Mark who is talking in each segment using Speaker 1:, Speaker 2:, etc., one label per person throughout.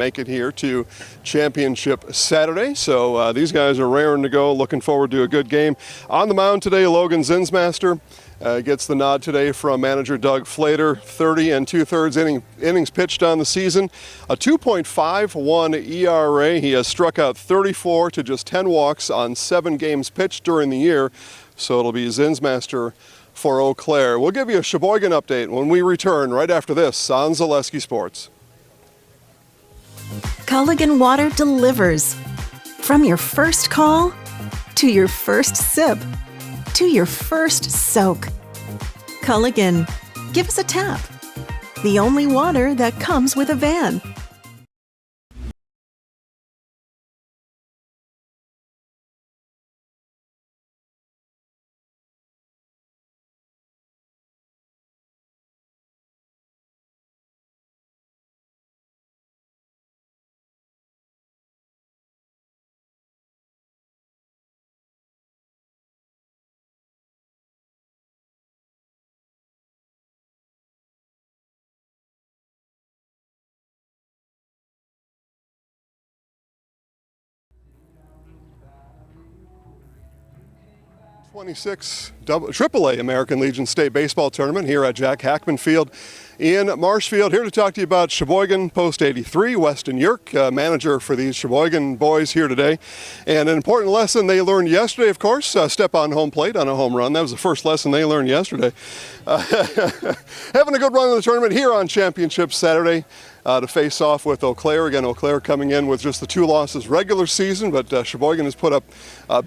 Speaker 1: make it here to Championship Saturday. So these guys are raring to go. Looking forward to a good game. On the mound today, Logan Zinsmaster gets the nod today from manager Doug Flater. 30 2/3 innings pitched on the season. A 2.51 ERA. He has struck out 34 to just 10 walks on 7 games pitched during the year. So it'll be Zinsmaster for Eau Claire. We'll give you a Sheboygan update when we return right after this on Zaleski Sports.
Speaker 2: Culligan Water delivers. From your first call, to your first sip, to your first soak. Culligan, give us a tap. The only water that comes with a van.
Speaker 1: AAA American Legion State Baseball Tournament here at Jack Hackman Field in Marshfield. Here to talk to you about Sheboygan Post 83, Weston Yerk, manager for these Sheboygan boys here today. And an important lesson they learned yesterday, of course, step on home plate on a home run. That was the first lesson they learned yesterday. Having a good run in the tournament here on Championship Saturday. To face off with Eau Claire. Again, Eau Claire coming in with just the 2 losses regular season, but Sheboygan has put up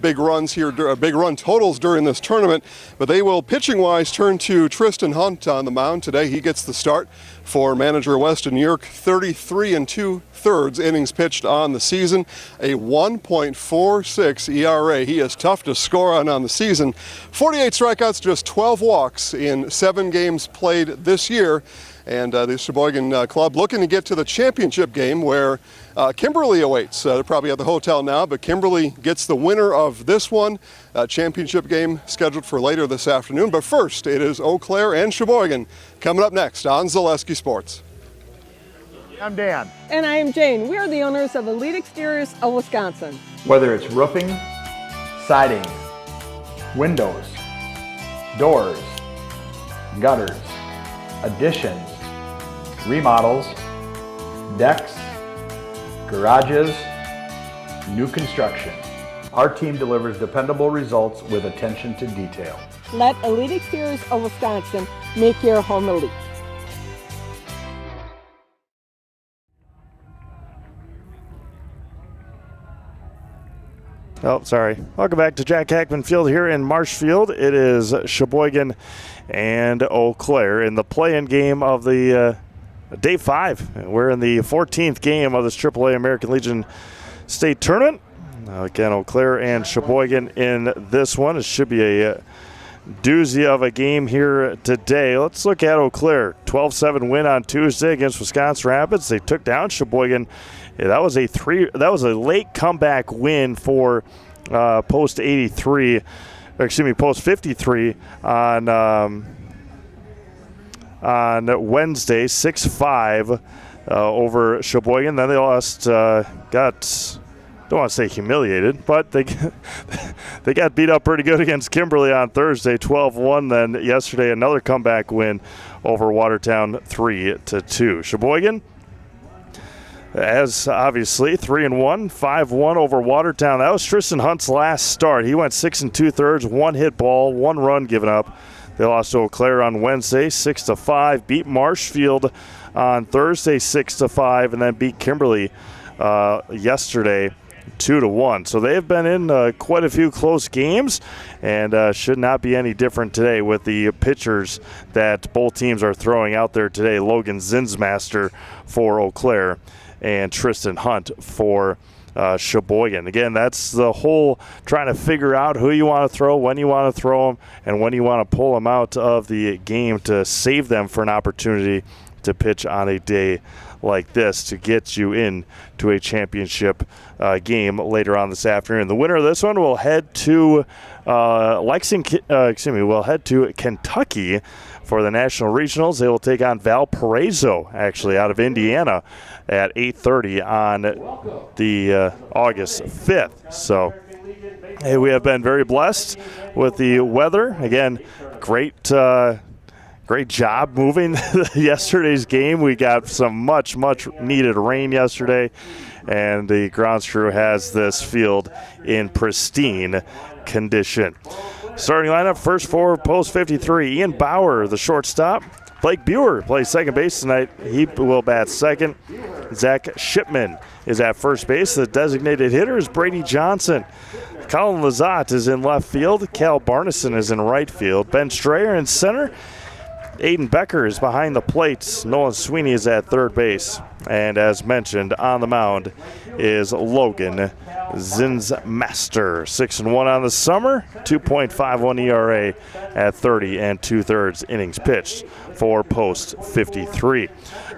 Speaker 1: big runs here, big run totals during this tournament. But they will, pitching-wise, turn to Tristan Hunt on the mound today. He gets the start for manager Weston Yerk. 33 2/3 innings pitched on the season, a 1.46 ERA. He is tough to score on the season. 48 strikeouts, just 12 walks in 7 games played this year. And the Sheboygan club looking to get to the championship game where Kimberly awaits. They're probably at the hotel now, but Kimberly gets the winner of this one. Championship game scheduled for later this afternoon. But first, it is Eau Claire and Sheboygan coming up next on Zaleski Sports.
Speaker 3: I'm Dan.
Speaker 4: And I am Jane. We are the owners of Elite Exteriors of Wisconsin.
Speaker 3: Whether it's roofing, siding, windows, doors, gutters, additions, remodels, decks, garages, new construction. Our team delivers dependable results with attention to detail.
Speaker 4: Let Elite Exteriors of Wisconsin make your home elite.
Speaker 5: Oh, sorry. Welcome back to Jack Hackman Field here in Marshfield. It is Sheboygan and Eau Claire in the play-in game of the Day 5. We're in the 14th game of this AAA American Legion State Tournament. Again, Eau Claire and Sheboygan in this one. It should be a doozy of a game here today. Let's look at Eau Claire. 12-7 win on Tuesday against Wisconsin Rapids. They took down Sheboygan. Yeah, that was a late comeback win for Post 83. Post 53 on Wednesday, 6-5 over Sheboygan. Then they lost, don't want to say humiliated, but they got beat up pretty good against Kimberly on Thursday, 12-1. Then yesterday, another comeback win over Watertown, 3-2. Sheboygan, as obviously 3-1, 5-1 over Watertown. That was Tristan Hunt's last start. He went 6 2/3, 1 hit ball, 1 run given up. They lost to Eau Claire on Wednesday, 6-5. Beat Marshfield on Thursday, 6-5, and then beat Kimberly yesterday, 2-1. So they have been in quite a few close games, and should not be any different today with the pitchers that both teams are throwing out there today. Logan Zinsmaster for Eau Claire and Tristan Hunt for Sheboygan. Again, that's the whole trying to figure out who you want to throw, when you want to throw them, and when you want to pull them out of the game to save them for an opportunity to pitch on a day like this to get you into a championship game later on this afternoon. The winner of this one will head to We'll head to Kentucky for the national regionals. They will take on Valparaiso, actually, out of Indiana at 8:30 on the August 5th. So, hey, we have been very blessed with the weather. Again, great job moving yesterday's game. We got some much needed rain yesterday, and the grounds crew has this field in pristine condition. Starting lineup, first for post 53, Ian Bauer, the shortstop. Blake Buer plays second base tonight. He will bat second. Zach Shipman is at first base. The designated hitter is Brady Johnson. Colin Lazat is in left field. Cal Barneson is in right field. Ben Strayer in center. Aiden Becker is behind the plate. Nolan Sweeney is at third base. And as mentioned, on the mound is Logan Zinsmaster. 6-1 on the summer, 2.51 ERA at 30 2/3 innings pitched for post 53.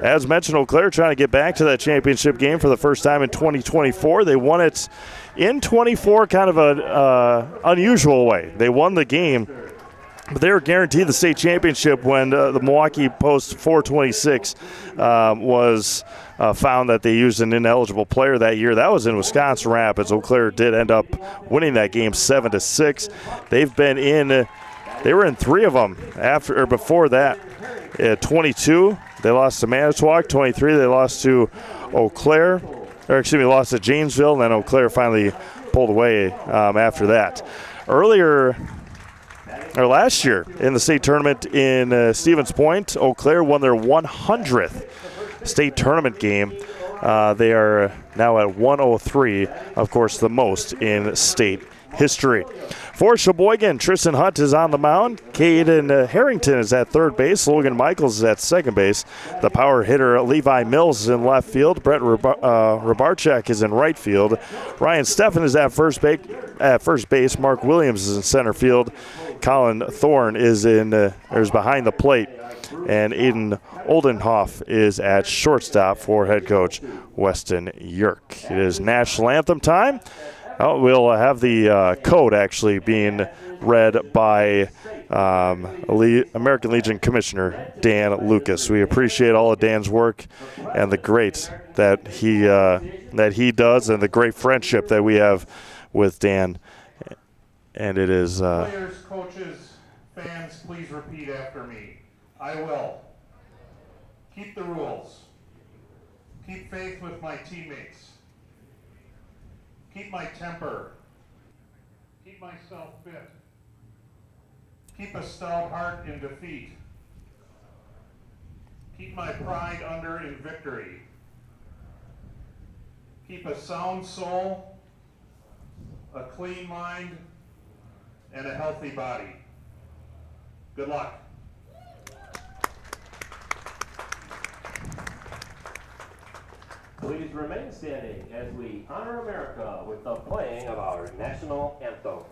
Speaker 5: As mentioned, Eau Claire trying to get back to that championship game for the first time in 2024. They won it in 24, kind of an unusual way. They won the game, but they were guaranteed the state championship when the Milwaukee Post 426 was found that they used an ineligible player that year. That was in Wisconsin Rapids. Eau Claire did end up winning that game 7-6. They were in 3 of them before that. 22, they lost to Manitowoc. 23, they lost to lost to Janesville, and then Eau Claire finally pulled away after that. Last year in the state tournament in Stevens Point, Eau Claire won their 100th state tournament game. They are now at 103, of course, the most in state history. For Sheboygan, Tristan Hunt is on the mound. Caden Harrington is at third base. Logan Michaels is at second base. The power hitter Levi Mills is in left field. Brett Rybarczyk is in right field. Ryan Steffen is at first base. Mark Williams is in center field. Colin Thorne is behind the plate. And Aiden Oldenhoff is at shortstop for head coach Weston Yerk. It is national anthem time. We'll have the code actually being read by American Legion Commissioner Dan Lucas. We appreciate all of Dan's work and the great that he does, and the great friendship that we have with Dan. And it is
Speaker 6: players, coaches, fans, please repeat after me. I will keep the rules, keep faith with my teammates, keep my temper, keep myself fit, keep a stout heart in defeat, keep my pride under in victory, keep a sound soul, a clean mind, and a healthy body. Good luck.
Speaker 7: Please remain standing as we honor America with the playing of our national anthem.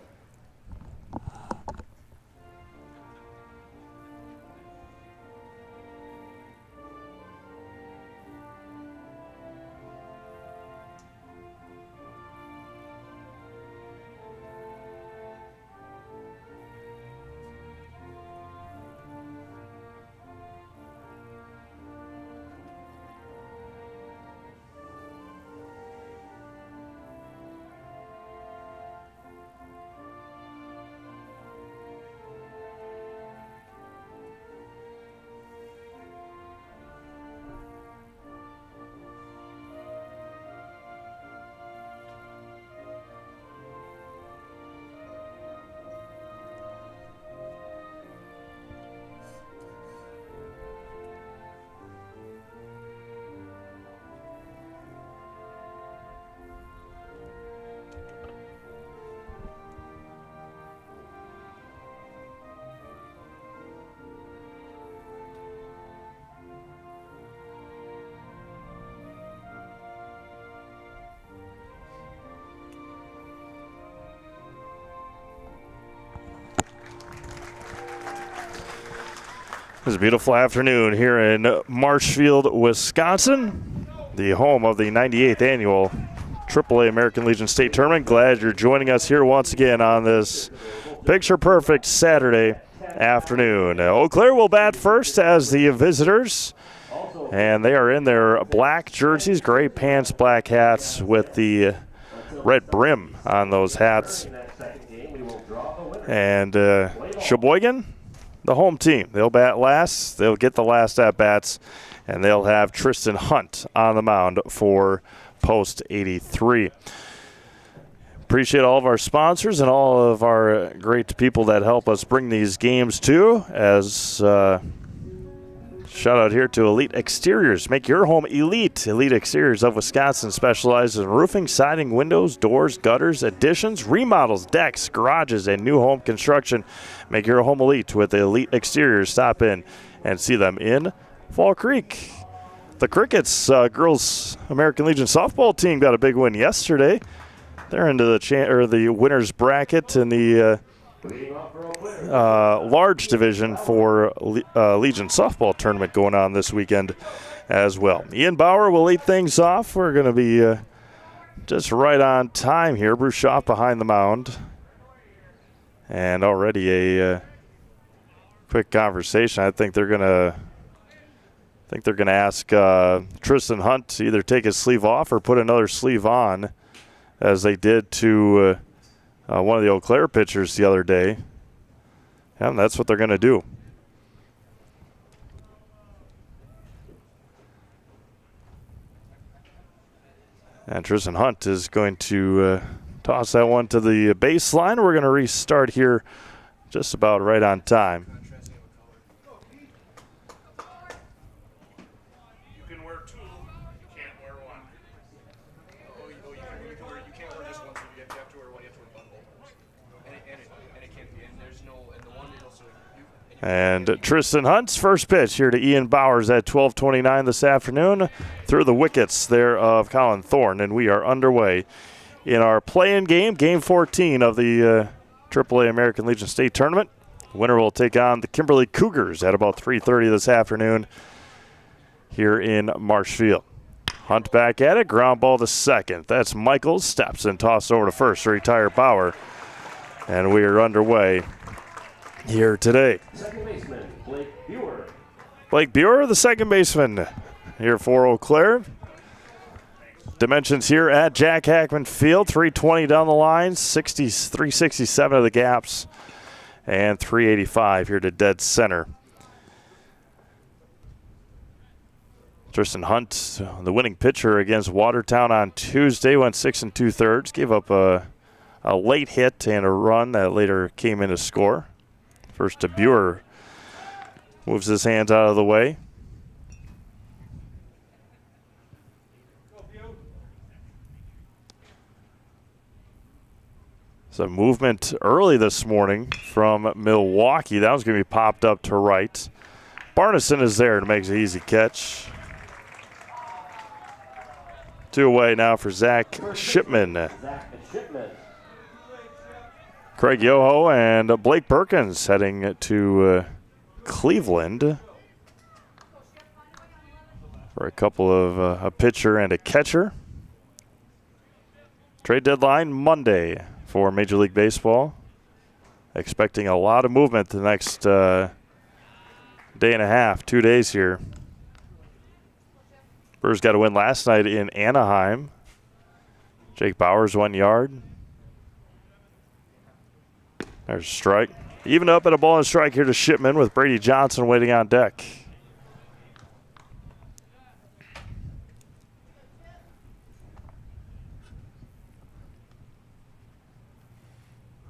Speaker 5: It's a beautiful afternoon here in Marshfield, Wisconsin. the home of the 98th annual AAA American Legion State Tournament. Glad you're joining us here once again on this picture-perfect Saturday afternoon. Eau Claire will bat first as the visitors, and they are in their black jerseys, gray pants, black hats with the red brim on those hats. And Sheboygan, the home team, they'll bat last. They'll get the last at-bats, and they'll have Tristan Hunt on the mound for Post 83. Appreciate all of our sponsors and all of our great people that help us bring these games to. As shout out here to Elite Exteriors. Make your home elite. Elite Exteriors of Wisconsin specializes in roofing, siding, windows, doors, gutters, additions, remodels, decks, garages, and new home construction. Make your home elite with Elite Exteriors. Stop in and see them in Fall Creek. The Crickets girls American Legion softball team got a big win yesterday. They're into the winners bracket in the large division for Legion softball tournament going on this weekend as well. Ian Bauer will lead things off. We're going to be just right on time here. Bruce Shaw behind the mound. And already a quick conversation. I think they're going to ask Tristan Hunt to either take his sleeve off or put another sleeve on, as they did to one of the Eau Claire pitchers the other day. And that's what they're going to do. And Tristan Hunt is going to toss that one to the baseline. We're going to restart here just about right on time. And Tristan Hunt's first pitch here to Ian Bowers at 12:29 this afternoon through the wickets there of Colin Thorne. And we are underway in our play-in game, Game 14 of the AAA American Legion State Tournament. The winner will take on the Kimberly Cougars at about 3:30 this afternoon here in Marshfield. Hunt back at it, ground ball to second. That's Michaels, steps and tossed over to first to retire Bauer. And we are underway here today.
Speaker 7: Second baseman, Blake Buer.
Speaker 5: Blake Buer, the second baseman here for Eau Claire. Dimensions here at Jack Hackman Field, 320 down the line, 367 of the gaps, and 385 here to dead center. Tristan Hunt, the winning pitcher against Watertown on Tuesday, went 6 2/3, gave up a late hit and a run that later came in to score. First to Buer, moves his hands out of the way. Some movement early this morning from Milwaukee. That was going to be popped up to right. Barneson is there to make an easy catch. 2 away now for Zach Shipman. Craig Yoho and Blake Perkins heading to Cleveland for a couple of a pitcher and a catcher. Trade deadline Monday for Major League Baseball. Expecting a lot of movement the next day and a half, 2 days here. Brewers got a win last night in Anaheim. Jake Bowers 1 yard. There's a strike. Even up at a ball and strike here to Shipman with Brady Johnson waiting on deck.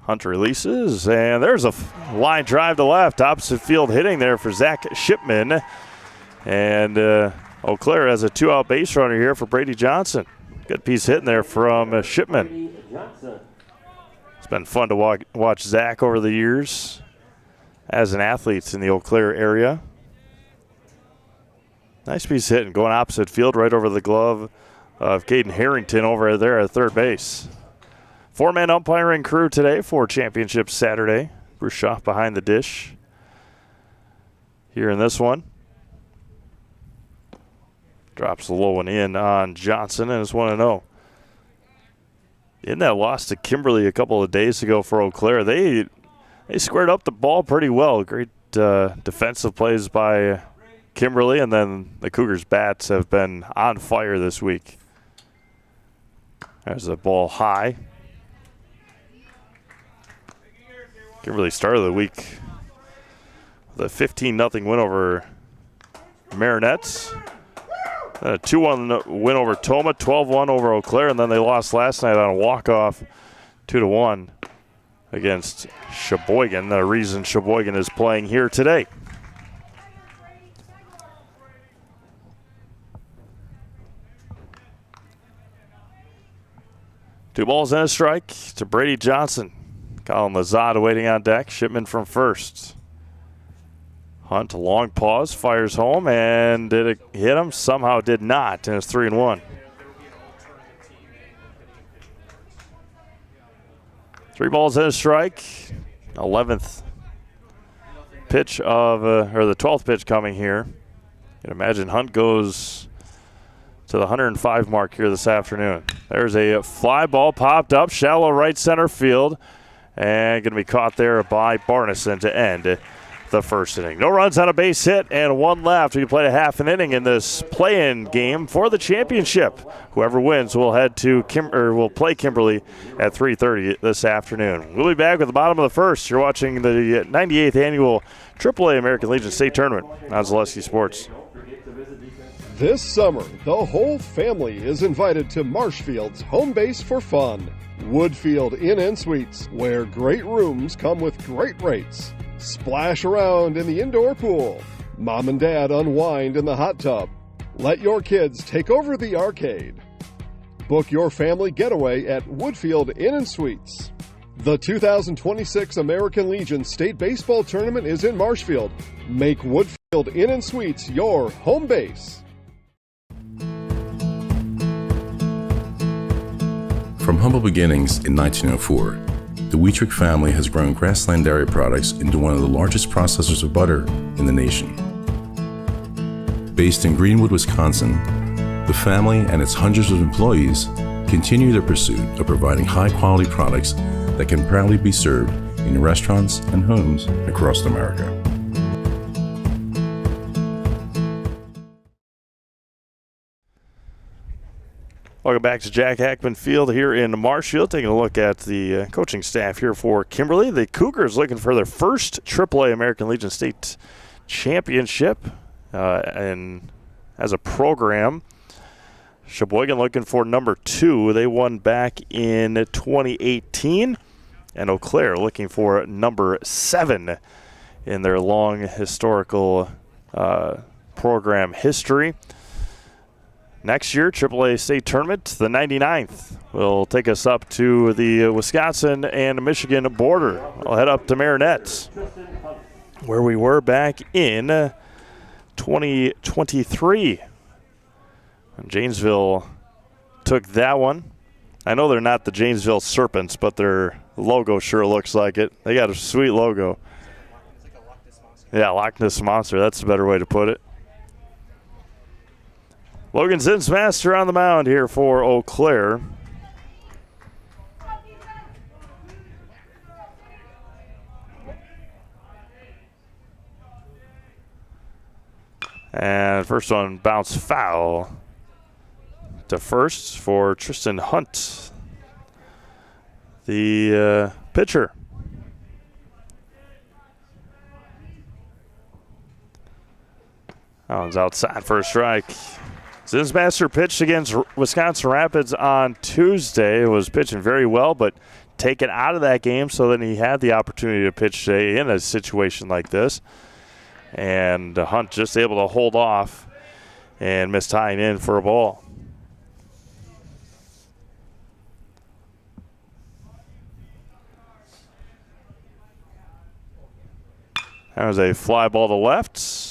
Speaker 5: Hunt releases, and there's a line drive to left. Opposite field hitting there for Zach Shipman. And Eau Claire has a 2-out base runner here for Brady Johnson. Good piece hitting there from Shipman. It's been fun to watch Zach over the years as an athlete in the Eau Claire area. Nice piece hitting, going opposite field right over the glove of Caden Harrington over there at third base. 4-man umpiring crew today for Championship Saturday. Bruce Shaw behind the dish here in this one. Drops the low one in on Johnson, and it's 1-0. In that loss to Kimberly a couple of days ago for Eau Claire, they squared up the ball pretty well. Great defensive plays by Kimberly, and then the Cougars' bats have been on fire this week. There's a ball high. Kimberly started the week with a 15-0 win over Marinettes. A 2-1 win over Toma, 12-1 over Eau Claire, and then they lost last night on a walk-off 2-1 against Sheboygan, the reason Sheboygan is playing here today. Two balls and a strike to Brady Johnson. Colin Lazada waiting on deck. Shipman from first. Hunt, a long pause, fires home, and did it hit him? Somehow did not, and it's 3-1. 3 balls and a strike. 11th pitch of, or the 12th pitch coming here. You can imagine Hunt goes to the 105 mark here this afternoon. There's a fly ball popped up, shallow right center field, and going to be caught there by Barneson to end the first inning. No runs on a base hit and one left. We played a half an inning in this play-in game for the championship. Whoever wins will head to will play Kimberly at 3:30 this afternoon. We'll be back with the bottom of the first. You're watching the 98th annual AAA American Legion State Tournament on Zaleski Sports.
Speaker 1: This summer, the whole family is invited to Marshfield's home base for fun. Woodfield Inn & Suites, where great rooms come with great rates. Splash around in the indoor pool. Mom and Dad unwind in the hot tub. Let your kids take over the arcade. Book your family getaway at Woodfield Inn & Suites. The 2026 American Legion State Baseball Tournament is in Marshfield. Make Woodfield Inn & Suites your home base.
Speaker 8: From humble beginnings in 1904, the Wheatrick family has grown Grassland Dairy Products into one of the largest processors of butter in the nation. Based in Greenwood, Wisconsin, the family and its hundreds of employees continue their pursuit of providing high-quality products that can proudly be served in restaurants and homes across America.
Speaker 5: Welcome back to Jack Hackman Field here in Marshfield. Taking a look at the coaching staff here for Kimberly. The Cougars looking for their first AAA American Legion State Championship and as a program. Sheboygan looking for number 2. They won back in 2018. And Eau Claire looking for number 7 in their long historical program history. Next year, AAA State Tournament, the 99th, will take us up to the Wisconsin and Michigan border. I'll head up to Marinettes, where we were back in 2023. And Janesville took that one. I know they're not the Janesville Serpents, but their logo sure looks like it. They got a sweet logo. Yeah, Loch Ness Monster. That's a better way to put it. Logan Zinsmaster on the mound here for Eau Claire. And first one bounced foul to first for Tristan Hunt, the pitcher. That one's outside for a strike. Zinsmaster pitched against Wisconsin Rapids on Tuesday. It was pitching very well, but taken out of that game, so then he had the opportunity to pitch today in a situation like this. And Hunt just able to hold off and missed tying in for a ball. That was a fly ball to left.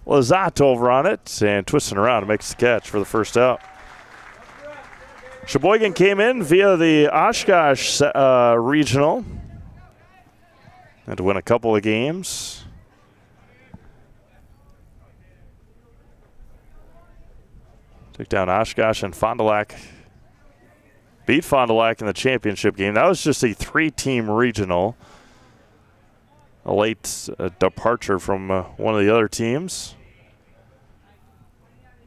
Speaker 5: Lazat over on it and twisting around and makes the catch for the first out. Sheboygan came in via the Oshkosh regional. Had to win a couple of games. Took down Oshkosh, and Fond du Lac beat Fond du Lac in the championship game. That was just a 3-team regional. A late departure from one of the other teams.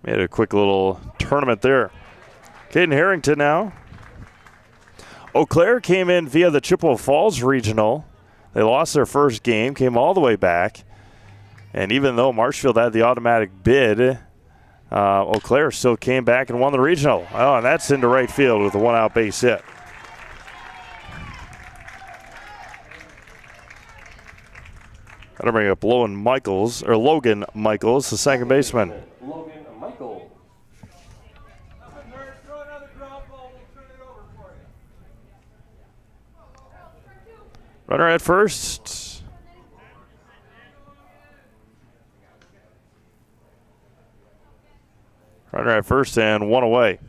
Speaker 5: Made a quick little tournament there. Caden Harrington now. Eau Claire came in via the Chippewa Falls regional. They lost their first game, came all the way back. And even though Marshfield had the automatic bid, Eau Claire still came back and won the regional. Oh, and that's into right field with a 1-out base hit. Gotta bring up Logan Michaels, the second baseman.
Speaker 7: Logan Michael.
Speaker 5: Runner at first. Runner at first and one away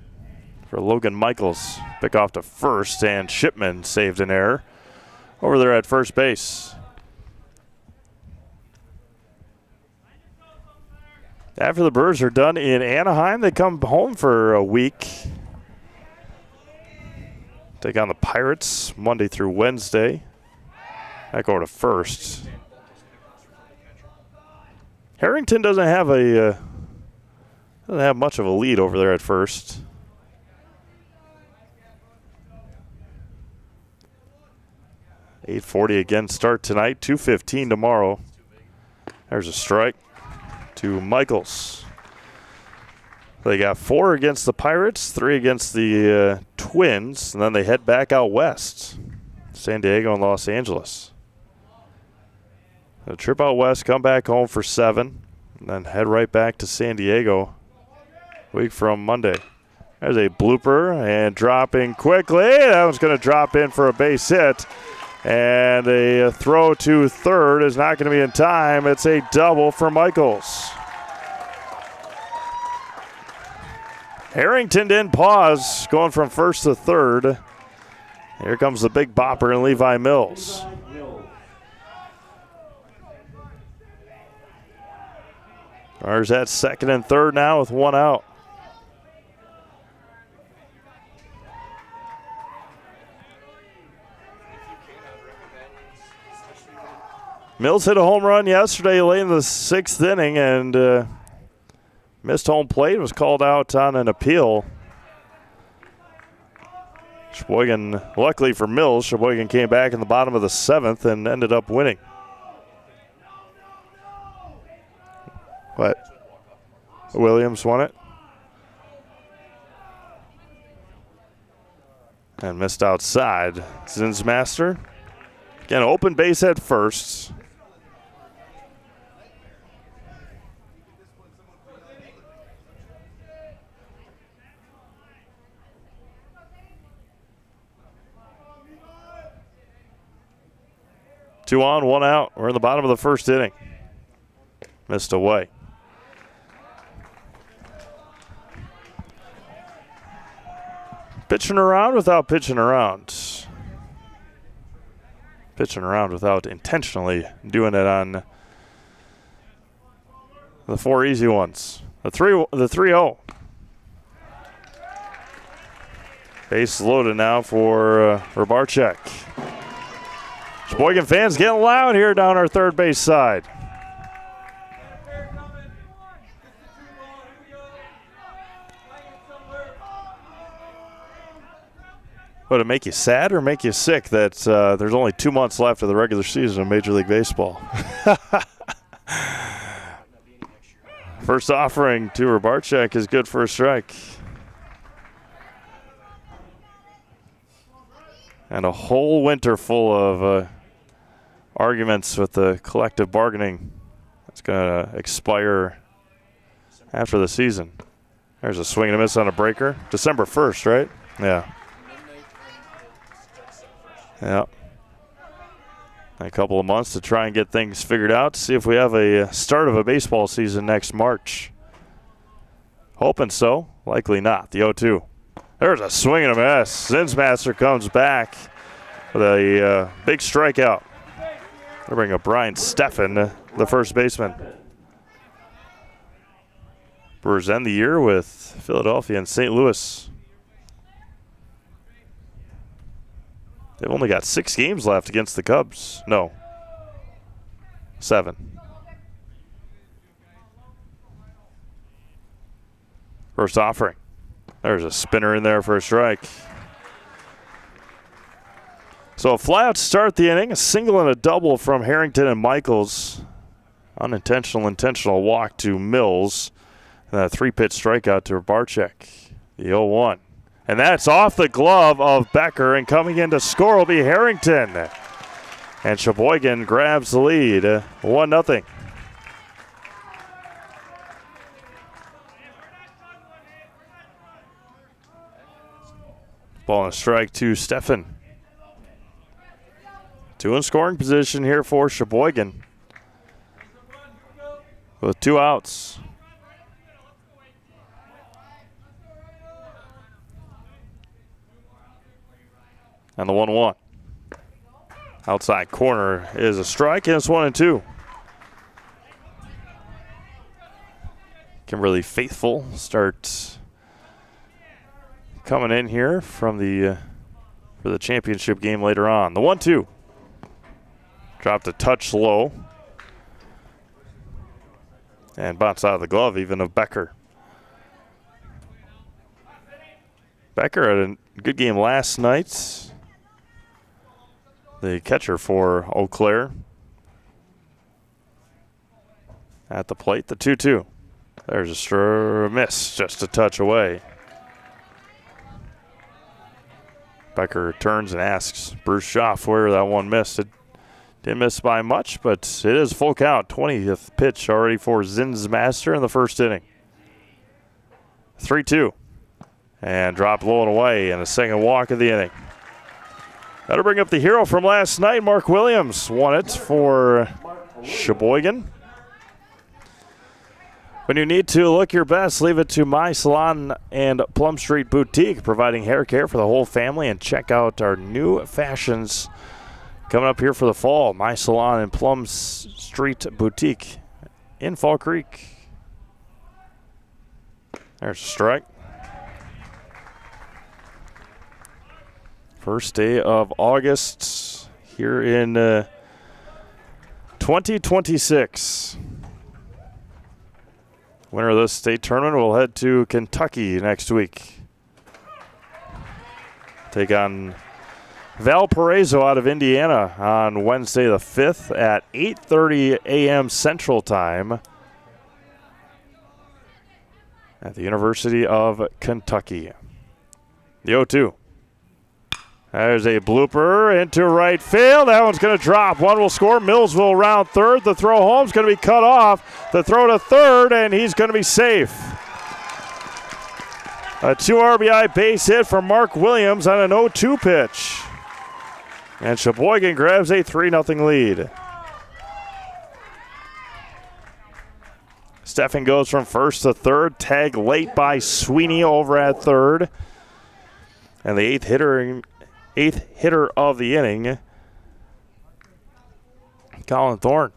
Speaker 5: for Logan Michaels. Pick off to first, and Shipman saved an error over there at first base. After the Brewers are done in Anaheim, they come home for a week. Take on the Pirates Monday through Wednesday. Back over to first. Harrington doesn't have much of a lead over there at first. .840 again start tonight, 2:15 tomorrow. There's a strike to Michaels. They got 4 against the Pirates, 3 against the Twins, and then they head back out west. San Diego and Los Angeles. A trip out west, come back home for 7, and then head right back to San Diego a week from Monday. There's a blooper, and dropping quickly. That one's going to drop in for a base hit. And a throw to third is not going to be in time. It's a double for Michaels. Harrington didn't pause, going from first to third. Here comes the big bopper and Levi Mills. Runners at second and third now with 1 out. Mills hit a home run yesterday late in the 6th inning and missed home plate, was called out on an appeal. Sheboygan, luckily for Mills, Sheboygan came back in the bottom of the 7th and ended up winning. What? Williams won it. And missed outside. Zinsmaster. Again, open base at first. Two on, 1 out. We're in the bottom of the 1st inning. Missed away. Pitching around without pitching around. Pitching around without intentionally doing it on the 4 easy ones. The 3-0. Base loaded now for Rybarczyk. Sheboygan fans getting loud here down our third base side. Would it make you sad or make you sick that there's only 2 months left of the regular season of Major League Baseball? First offering to Rybarczyk is good for a strike. And a whole winter full of arguments with the collective bargaining that's going to expire after the season. There's a swing and a miss on a breaker. December 1st, right? Yeah. Yeah. A couple of months to try and get things figured out. See if we have a start of a baseball season next March. Hoping so. Likely not. The 0-2. There's a swing and a miss. Zinsmaster comes back with a big strikeout. They bring up Brian Steffen, the first baseman. Brewers end the year with Philadelphia and St. Louis. They've only got 6 games left against the Cubs. No. 7. First offering. There's a spinner in there for a strike. So a flyout to start the inning, a single and a double from Harrington and Michaels. Intentional walk to Mills. And a 3-pitch strikeout to Barczyk. The 0-1. And that's off the glove of Becker, and coming in to score will be Harrington. And Sheboygan grabs the lead, 1-0. Ball and a strike to Steffen. 2 in scoring position here for Sheboygan, with 2 outs. And the 1-1. Outside corner is a strike, and it's 1-2. Kimberly Faithful start coming in here from the for the championship game later on. The 1-2. Dropped a touch low. And bounced out of the glove even of Becker. Becker had a good game last night. The catcher for Eau Claire. At the plate, the 2-2. There's a miss, just a touch away. Becker turns and asks Bruce Schaff where that one missed. It didn't miss by much, but it is full count. 20th pitch already for Zinsmaster in the first inning. 3-2. And dropped low and away in the second walk of the inning. That'll bring up the hero from last night. Mark Williams won it for Sheboygan. When you need to look your best, leave it to My Salon and Plum Street Boutique, providing hair care for the whole family. And check out our new fashions coming up here for the fall. My Salon and Plum Street Boutique in Fall Creek. There's a strike. First day of August here in 2026. Winner of this state tournament will head to Kentucky next week. Take on Valparaiso out of Indiana on Wednesday the 5th at 8:30 a.m. Central Time at the University of Kentucky. The 0-2. There's a blooper into right field. That one's going to drop. One will score. Mills will round third. The throw home's going to be cut off. The throw to third, and he's going to be safe. A 2 RBI base hit from Mark Williams on an 0-2 pitch. And Sheboygan grabs a 3-0 lead. Steffen goes from first to third. Tag late by Sweeney over at third. And the eighth hitter of the inning, Colin Thorne.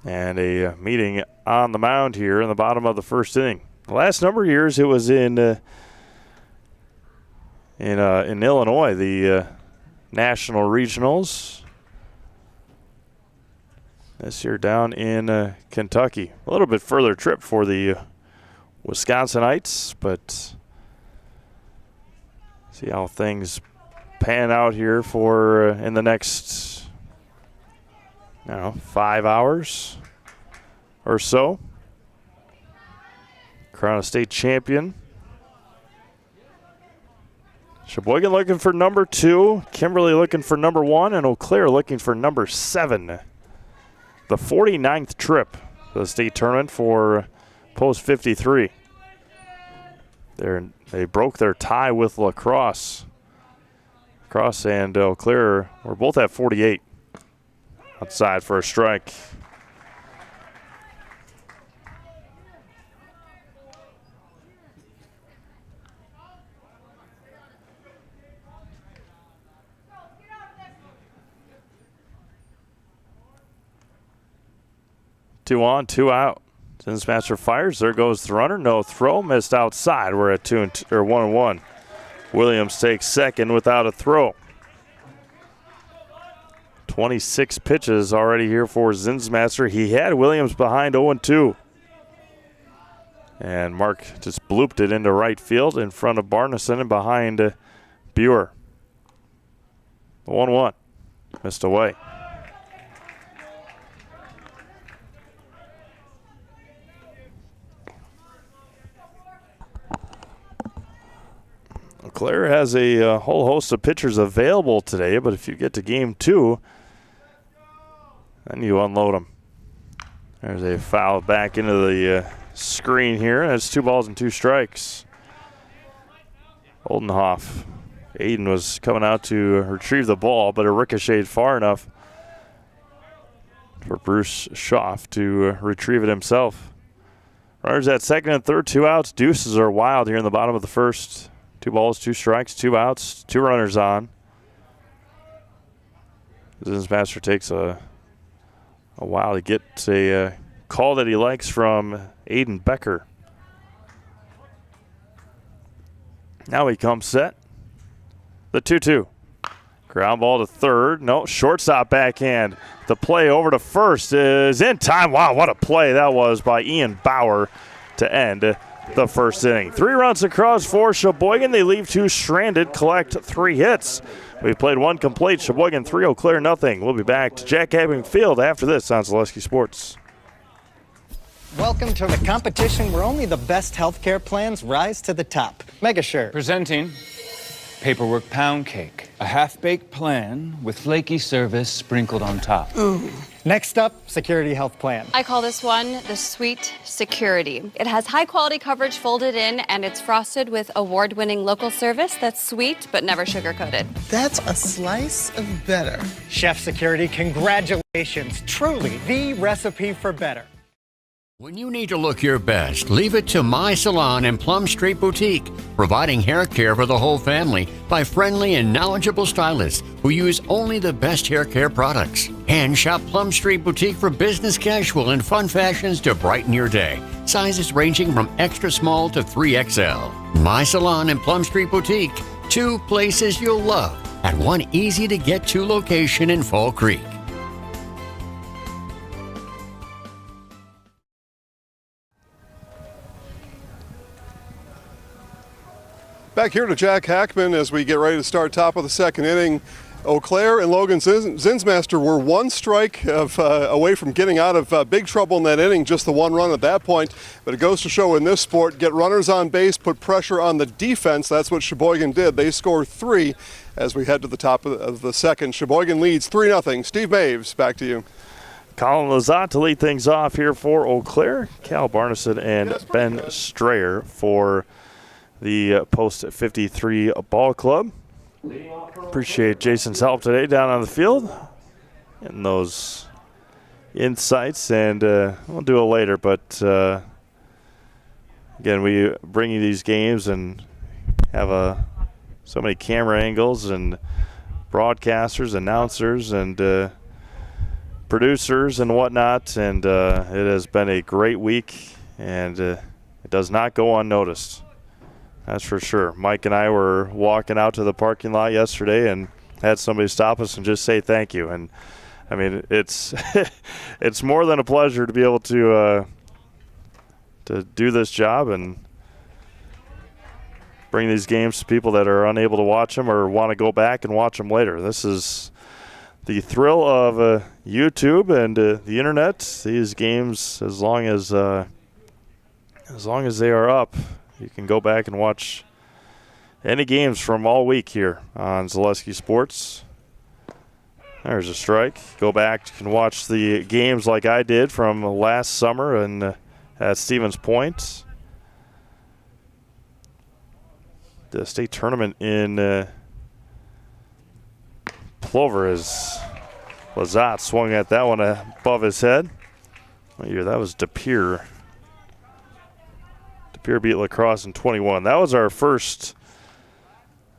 Speaker 5: And a meeting on the mound here in the bottom of the first inning. The last number of years it was in Illinois, the national regionals. This year down in Kentucky. A little bit further trip for the Wisconsinites, but see how things pan out here for in the next, 5 hours or so. Crown a state champion. Sheboygan looking for number 2. Kimberly looking for number 1. And Eau Claire looking for number 7. The 49th trip to the state tournament for Post 53. They broke their tie with La Crosse. La Crosse and Eau Claire were both at 48. Outside for a strike. Two on, two out. Zinsmaster fires. There goes the runner. No throw. Missed outside. We're at 1-1. Williams takes second without a throw. 26 pitches already here for Zinsmaster. He had Williams behind 0-2. And Mark just blooped it into right field in front of Barneson and behind Buer. 1-1. Missed away. Eau Claire has a whole host of pitchers available today, but if you get to game 2, then you unload them. There's a foul back into the screen here, and it's 2 balls and 2 strikes. Oldenhoff. Aiden was coming out to retrieve the ball, but it ricocheted far enough for Bruce Schaff to retrieve it himself. Runners at second and third, 2 outs. Deuces are wild here in the bottom of the first. 2 balls, 2 strikes, 2 outs, 2 runners on. Zinsmaster takes a while to get a call that he likes from Aiden Becker. Now he comes set. The 2-2. Ground ball to third. No, shortstop backhand. The play over to first is in time. Wow, what a play that was by Ian Bauer to end the first inning. 3 runs across for Sheboygan. They leave 2 stranded, collect 3 hits. We've played 1 complete. Sheboygan 3, Eau Claire nothing. We'll be back to Jack Hackman Field after this on Zaleski Sports.
Speaker 9: Welcome to the competition where only the best healthcare plans rise to the top. Megasure.
Speaker 10: Presenting Paperwork Pound Cake, a half-baked plan with flaky service sprinkled on top.
Speaker 9: Ooh. Next up, Security Health Plan.
Speaker 11: I call this one the Sweet Security. It has high-quality coverage folded in, and it's frosted with award-winning local service that's sweet but never sugar-coated.
Speaker 12: That's a slice of better.
Speaker 9: Chef Security, congratulations. Truly the recipe for better.
Speaker 13: When you need to look your best, leave it to My Salon and Plum Street Boutique, providing hair care for the whole family by friendly and knowledgeable stylists who use only the best hair care products. And shop Plum Street Boutique for business casual and fun fashions to brighten your day. Sizes ranging from extra small to 3XL. My Salon and Plum Street Boutique, 2 places you'll love at one easy-to-get-to location in Fall Creek.
Speaker 1: Back here to Jack Hackman as we get ready to start top of the second inning. Eau Claire and Logan Zinsmaster were 1 strike away from getting out of big trouble in that inning, just the 1 run at that point. But it goes to show in this sport, get runners on base, put pressure on the defense. That's what Sheboygan did. They score 3 as we head to the top of the second. Sheboygan leads 3-0. Steve Maves, back to you.
Speaker 5: Colin Lazat to lead things off here for Eau Claire. Cal Barneson and Ben Strayer for the Post 53 Ball Club. Appreciate Jason's help today down on the field and those insights, and we'll do it later. But again, we bring you these games and have so many camera angles and broadcasters, announcers, and producers and whatnot, and it has been a great week, and it does not go unnoticed. That's for sure. Mike and I were walking out to the parking lot yesterday and had somebody stop us and just say thank you. And, I mean, it's it's more than a pleasure to be able to do this job and bring these games to people that are unable to watch them or want to go back and watch them later. This is the thrill of YouTube and the Internet. These games, as long as they are up, you can go back and watch any games from all week here on Zaleski Sports. There's a strike. Go back and watch the games like I did from last summer and at Stevens Point. The state tournament in Plover is Lazat swung at that one above his head. What year? That was DePere. DePere beat La Crosse in 21. That was our first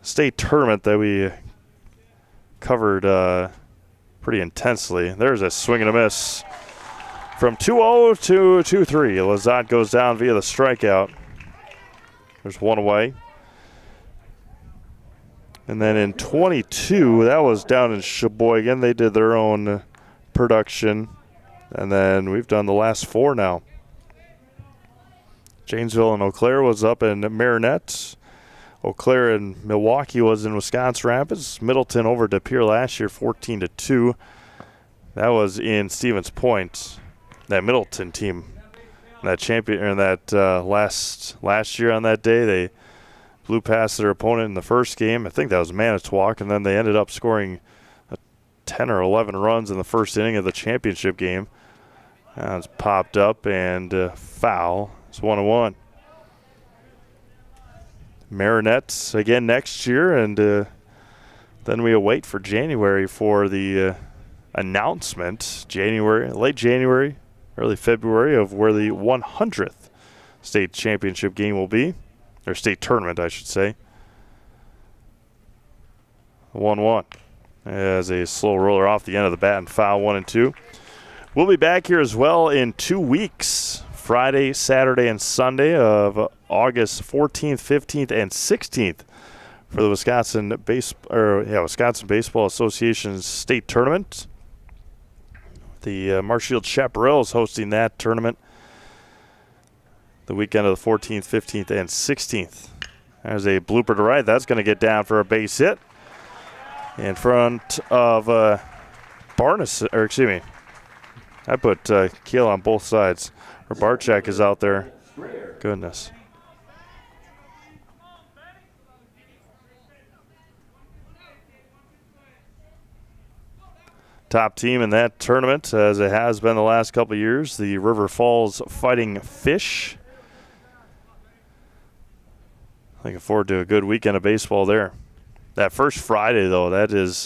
Speaker 5: state tournament that we covered pretty intensely. There's a swing and a miss From 2-0 to 2-3, Lazat goes down via the strikeout. There's one away. And then in 22, that was down in Sheboygan. They did their own production. And then we've done the last 4 now. Janesville and Eau Claire was up in Marinette. Eau Claire and Milwaukee was in Wisconsin Rapids. Middleton over De Pere last year, 14-2. That was in Stevens Point. That Middleton team, that champion, or that last year on that day, they blew past their opponent in the first game. I think that was Manitowoc, and then they ended up scoring 10 or 11 runs in the first inning of the championship game. It's popped up and foul. It's 1-1. Marinette again next year, and then we await for January for the announcement. Late January, early February, of where the 100th state championship game will be, or state tournament, I should say. 1-1 as a slow roller off the end of the bat and foul 1-2. We'll be back here as well in 2 weeks, Friday, Saturday, and Sunday of August 14th, 15th, and 16th for the Wisconsin Baseball Association's state tournament. The Marshfield Chaparral is hosting that tournament the weekend of the 14th, 15th, and 16th. There's a blooper to right. That's going to get down for a base hit in front of Barnes, or excuse me, I put Keel on both sides. Barchak is out there. Goodness. Top team in that tournament, as it has been the last couple of years, the River Falls Fighting Fish. Looking forward to a good weekend of baseball there. That first Friday, though, that is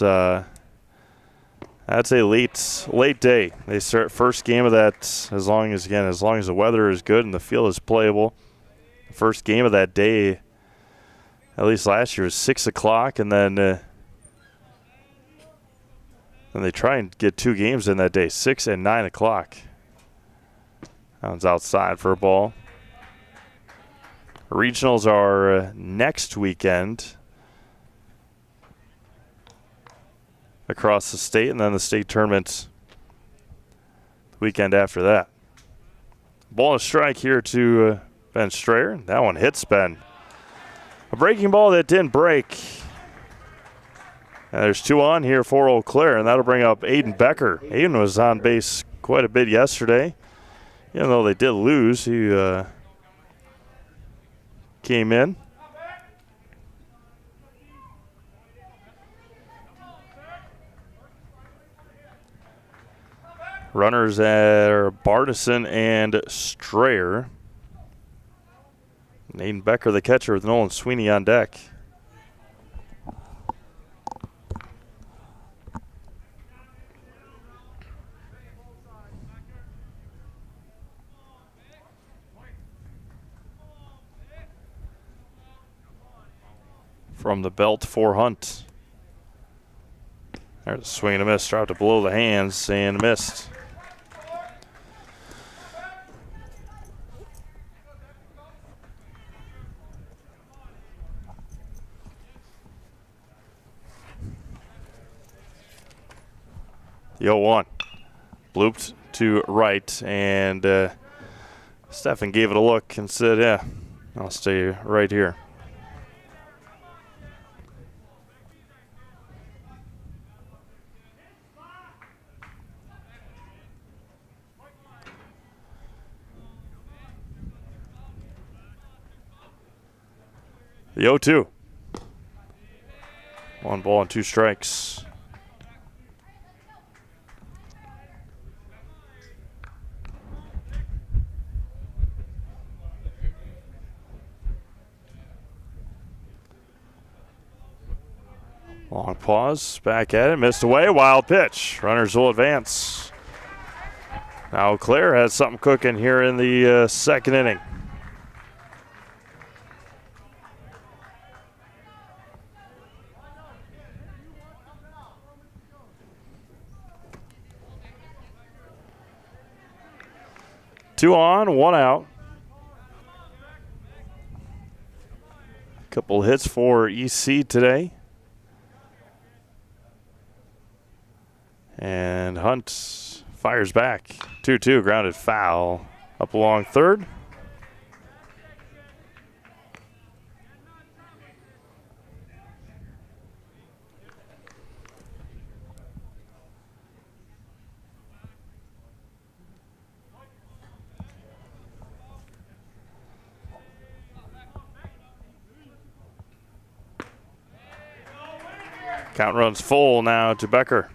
Speaker 5: that's a late day. They start first game of that as long as the weather is good and the field is playable. The first game of that day, at least last year, was 6 o'clock, and then they try and get 2 games in that day, 6 and 9 o'clock. That one's outside for a ball. Regionals are next weekend across the state, and then the state tournament the weekend after that. Ball and strike here to Ben Strayer. That one hits Ben. A breaking ball that didn't break. And there's 2 on here for Eau Claire, and that'll bring up Aiden Becker. Aiden was on base quite a bit yesterday. Even though they did lose, he came in. Runners are Bardison and Strayer. And Aiden Becker, the catcher, with Nolan Sweeney on deck. From the belt for Hunt. There's a swing and a miss. Dropped it below the hands and missed. The 0-1. Blooped to right, and Stefan gave it a look and said, yeah, I'll stay right here. The 0-2. 1 ball and 2 strikes. Long pause, back at it, missed away, wild pitch. Runners will advance. Now Claire has something cooking here in the second inning. 2 on, 1 out. Couple hits for EC today. And Hunt fires back. 2-2, grounded foul. Up along third. Count runs full now to Becker.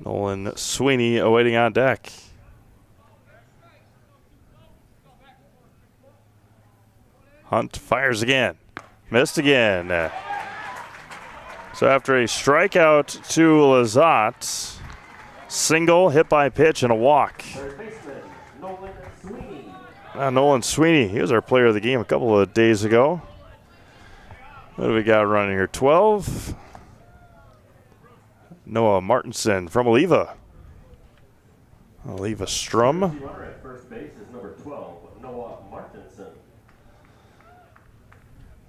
Speaker 5: Nolan Sweeney awaiting on deck. Hunt fires again. Missed again. So after a strikeout to Lazat, single, hit by pitch, and a walk. Nolan Sweeney, he was our player of the game a couple of days ago. What do we got running here? 12. Noah Martinson from Oliva. Oliva Strum.
Speaker 7: Runner at first base is number 12, Noah Martinson.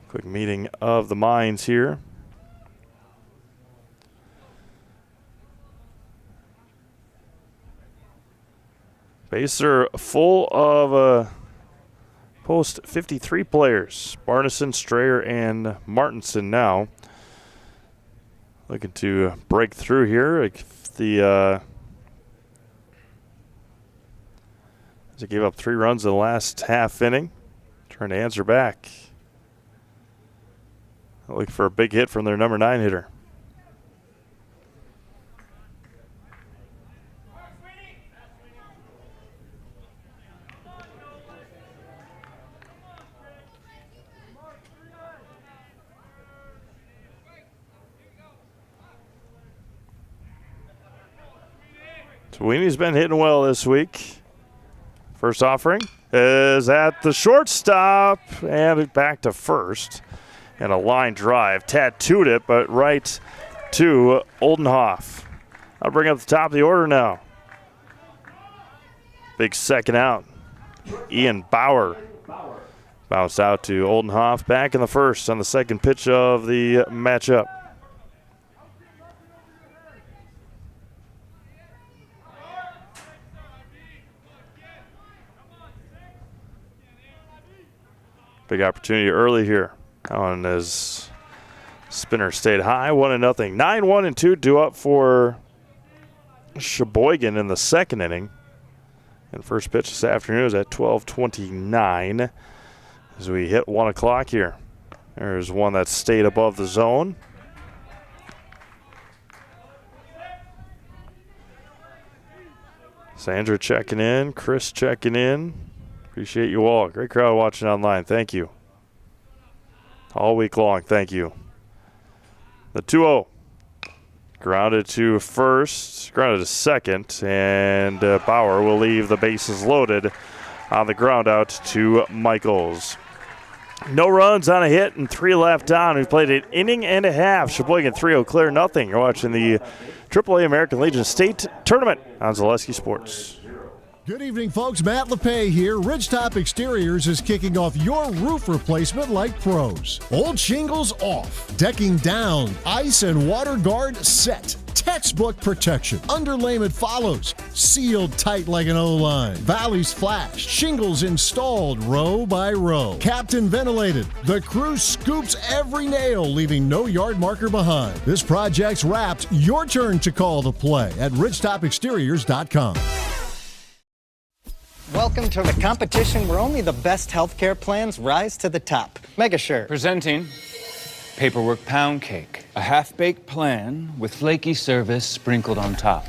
Speaker 5: Quick meeting of the minds here. Bases are full of post 53 players. Barneson, Strayer, and Martinson now. Looking to break through here. They gave up 3 runs in the last half inning. Trying to answer back. Looking for a big hit from their number 9 hitter. Sweeney's been hitting well this week. First offering is at the shortstop and back to first. And a line drive. Tattooed it, but right to Oldenhoff. I'll bring up the top of the order now. Big second out. Ian Bauer. Bounced out to Oldenhoff. Back in the first on the second pitch of the matchup. Big opportunity early here. That one is spinner stayed high, 1-0. 9-1-2 due up for Sheboygan in the second inning. And first pitch this afternoon is at 12:29 as we hit 1 o'clock here. There's one that stayed above the zone. Sandra checking in, Chris checking in. Appreciate you all. Great crowd watching online. Thank you. All week long. Thank you. The 2-0. Grounded to first. Grounded to second. And Bauer will leave the bases loaded on the ground out to Michaels. No runs on a hit and 3 left on. We played an inning and a half. Sheboygan 3-0 clear nothing. You're watching the AAA American Legion State Tournament on Zaleski Sports.
Speaker 14: Good evening, folks. Matt LePay here. Ridgetop Exteriors is kicking off your roof replacement like pros. Old shingles off, decking down, ice and water guard set. Textbook protection. Underlayment follows. Sealed tight like an O-line. Valleys flashed. Shingles installed row by row. Captain ventilated. The crew scoops every nail, leaving no yard marker behind. This project's wrapped. Your turn to call the play at ridgetopexteriors.com.
Speaker 9: Welcome to the competition where only the best healthcare plans rise to the top. Megasure.
Speaker 10: Presenting Paperwork Pound Cake. A half-baked plan with flaky service sprinkled on top.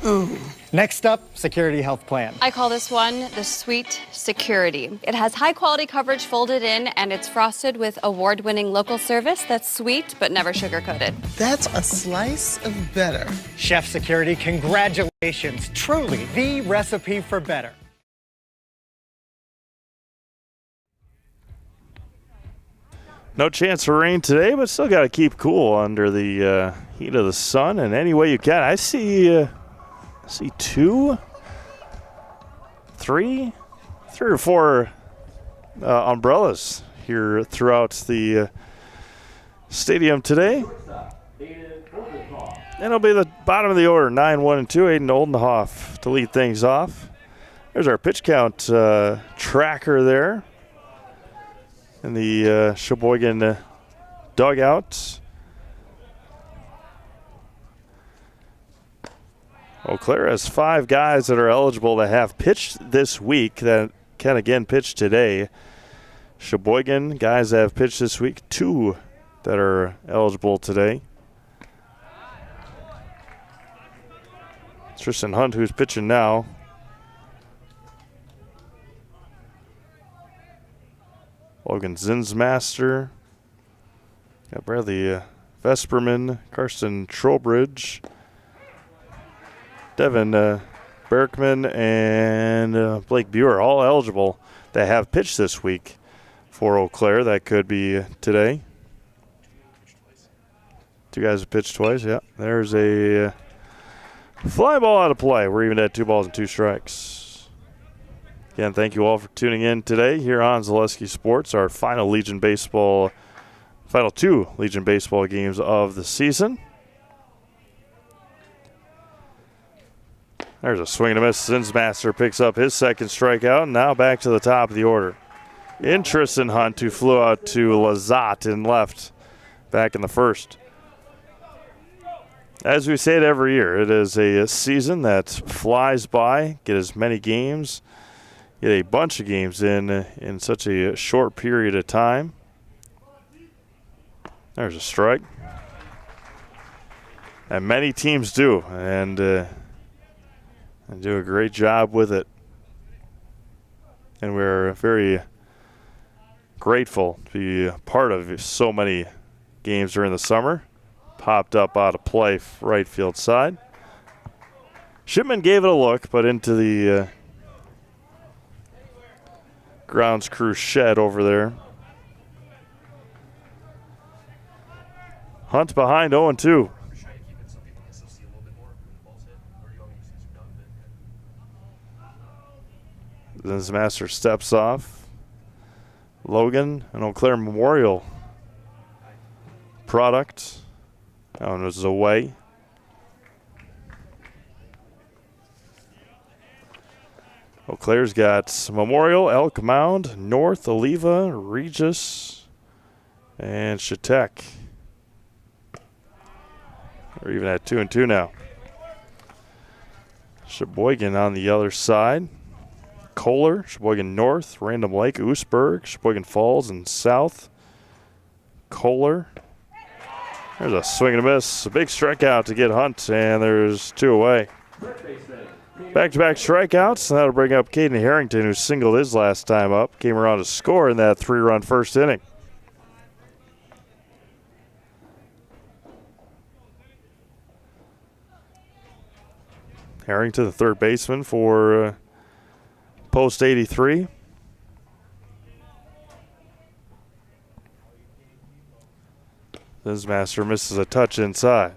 Speaker 9: Next up, Security Health Plan.
Speaker 11: I call this one the Sweet Security. It has high-quality coverage folded in, and it's frosted with award-winning local service that's sweet but never sugar-coated.
Speaker 12: That's a slice of better.
Speaker 9: Chef Security, congratulations. Truly the recipe for better.
Speaker 5: No chance for rain today, but still got to keep cool under the heat of the sun in any way you can. I see 2, 3 or 4 umbrellas here throughout the stadium today. And it'll be the bottom of the order, 9, 1, and 2, Aiden Oldenhoff to lead things off. There's our pitch count tracker there in the Sheboygan dugout. Eau Claire has 5 guys that are eligible to have pitched this week that can again pitch today. Sheboygan guys that have pitched this week, 2 that are eligible today. Tristan Hunt, who's pitching now. Logan Zinsmaster. Got Bradley Vesperman, Karsten Trowbridge, Devin Berkman, and Blake Buer, all eligible that have pitched this week for Eau Claire. That could be today. 2 guys have pitched twice, yeah. There's a fly ball out of play. We're even at 2 balls and 2 strikes. Again, thank you all for tuning in today here on Zaleski Sports, our final 2 Legion Baseball games of the season. There's a swing and a miss. Zinsmaster picks up his second strikeout, and now back to the top of the order. In Tristan Hunt, who flew out to Lazat in left back in the first. As we say it every year, it is a season that flies by. Get as many games, get a bunch of games in such a short period of time. There's a strike. And many teams do, and do a great job with it. And we're very grateful to be a part of so many games during the summer. Popped up out of play, right field side. Shipman gave it a look, but into the grounds crew shed over there. Hunt behind 0-2. Zinsmaster steps off. Logan, an Eau Claire Memorial product. That one was away. Eau Claire's got Memorial, Elk Mound, North, Oliva, Regis, and Chautauqua. We're even at 2-2 now. Sheboygan on the other side. Kohler, Sheboygan North, Random Lake, Oostburg, Sheboygan Falls, and South. Kohler. There's a swing and a miss. A big strikeout to get Hunt, and there's 2 away. Back-to-back strikeouts, and that'll bring up Caden Harrington, who singled his last time up. Came around to score in that 3-run first inning. Harrington, the third baseman for Post 83. Zinsmaster misses a touch inside.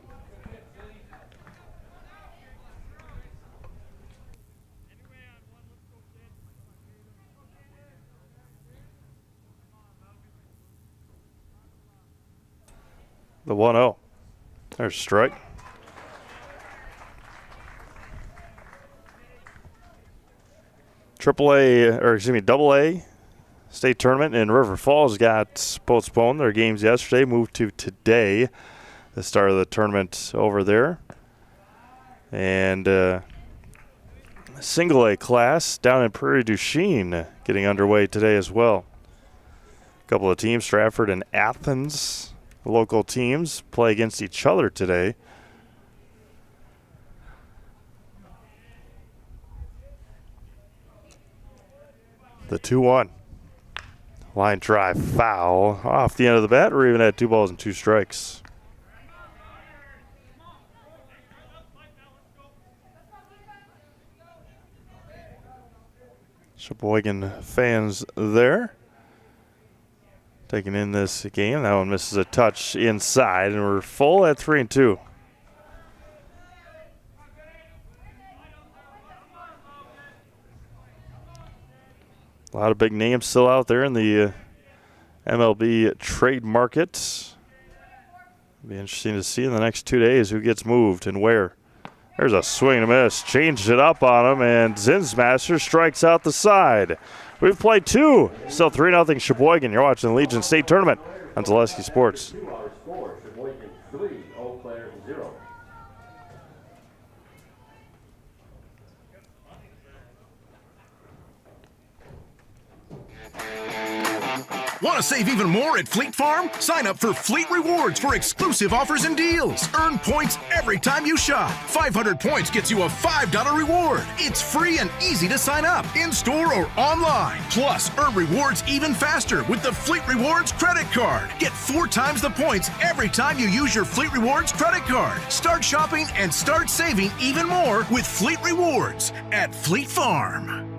Speaker 5: The 1-0. There's a strike. Double A state tournament in River Falls got postponed. Their games yesterday moved to today, the start of the tournament over there. And single A class down in Prairie du Chien getting underway today as well. A couple of teams, Stratford and Athens, local teams, play against each other today. The 2-1. Line drive foul off the end of the bat. We're even at 2 balls and 2 strikes. Sheboygan fans there taking in this game. That one misses a touch inside, and we're full at 3-2. A lot of big names still out there in the MLB trade market. It'll be interesting to see in the next 2 days who gets moved and where. There's a swing and a miss. Changed it up on him, and Zinsmaster strikes out the side. We've played 2. Still 3-0 Sheboygan. You're watching the Legion State Tournament on Zaleski Sports.
Speaker 7: Sheboygan 3, Eau Claire 0.
Speaker 15: Want to save even more at Fleet Farm? Sign up for Fleet Rewards for exclusive offers and deals. Earn points every time you shop. 500 points gets you a $5 reward. It's free and easy to sign up, in-store or online. Plus, earn rewards even faster with the Fleet Rewards credit card. Get 4 times the points every time you use your Fleet Rewards credit card. Start shopping and start saving even more with Fleet Rewards at Fleet Farm.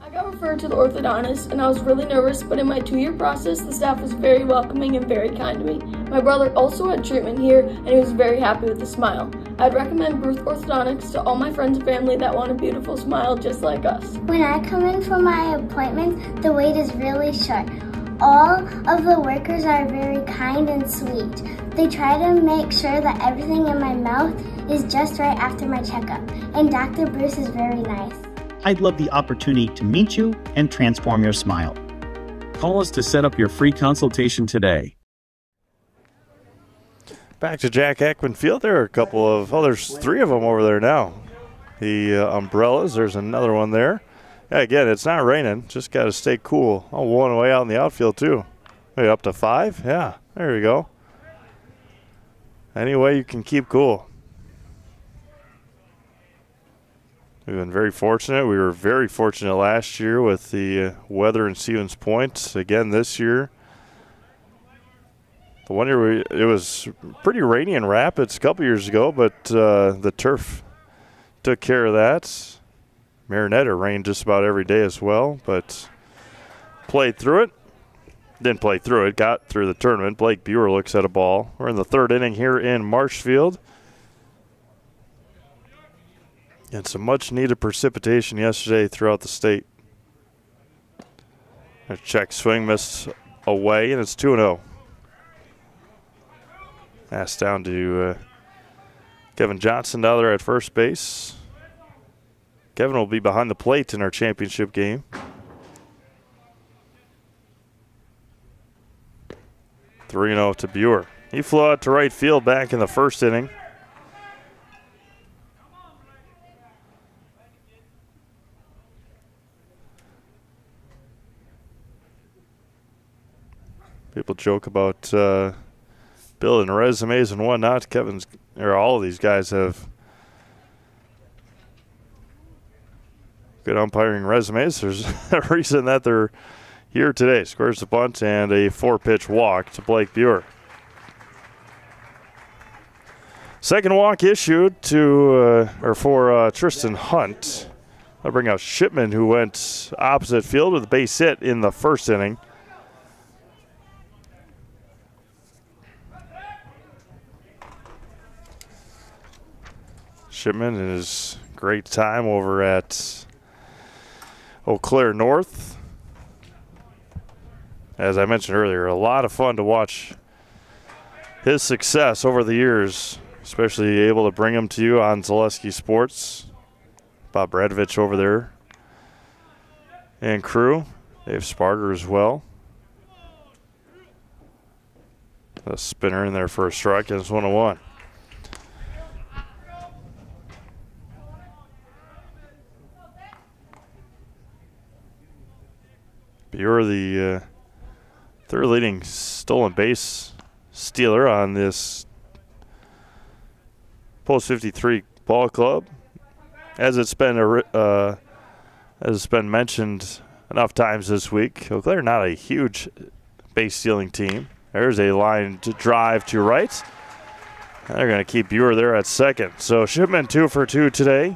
Speaker 16: I got referred to the orthodontist and I was really nervous, but in my 2-year process, the staff was very welcoming and very kind to me. My brother also had treatment here and he was very happy with the smile. I'd recommend Bruce Orthodontics to all my friends and family that want a beautiful smile just like us.
Speaker 17: When I come in for my appointment, the wait is really short. All of the workers are very kind and sweet. They try to make sure that everything in my mouth is just right after my checkup, and Dr. Bruce is very nice.
Speaker 18: I'd love the opportunity to meet you and transform your smile.
Speaker 19: Call us to set up your free consultation today.
Speaker 5: Back to Jack Heckman Field. There are a couple of, there's 3 of them over there now. The umbrellas, there's another one there. Yeah, again, it's not raining. Just got to stay cool. Oh, one way out in the outfield, too. Maybe up to 5? Yeah, there you go. Any way you can keep cool. We've been very fortunate. We were very fortunate last year with the weather in Stevens Point. Again this year. The one year it was pretty rainy in Rapids a couple years ago, but the turf took care of that. Marinetta rained just about every day as well, but played through it. Didn't play through it, got through the tournament. Blake Buer looks at a ball. We're in the 3rd inning here in Marshfield. And some much-needed precipitation yesterday throughout the state. A check swing missed away, and it's 2-0. Pass down to Kevin Johnson down there at first base. Kevin will be behind the plate in our championship game. 3-0 to Buer. He flew out to right field back in the 1st inning. People joke about building resumes and whatnot. All of these guys have good umpiring resumes. There's a reason that they're here today. Squares the bunt and a 4-pitch walk to Blake Buer. Second walk issued for Tristan Hunt. I'll bring out Shipman, who went opposite field with a base hit in the 1st inning. Shipman in his great time over at Eau Claire North. As I mentioned earlier, a lot of fun to watch his success over the years, especially able to bring him to you on Zaleski Sports. Bob Bradovich over there and crew. Dave Sparger as well. A spinner in there for a strike, and it's 1-1. Buer, the 3rd leading stolen base stealer on this Post 53 ball club. As it's been mentioned enough times this week, Eau Claire not a huge base stealing team. There's a line to drive to right. And they're going to keep Buer there at 2nd. So Shipman 2 for 2 today.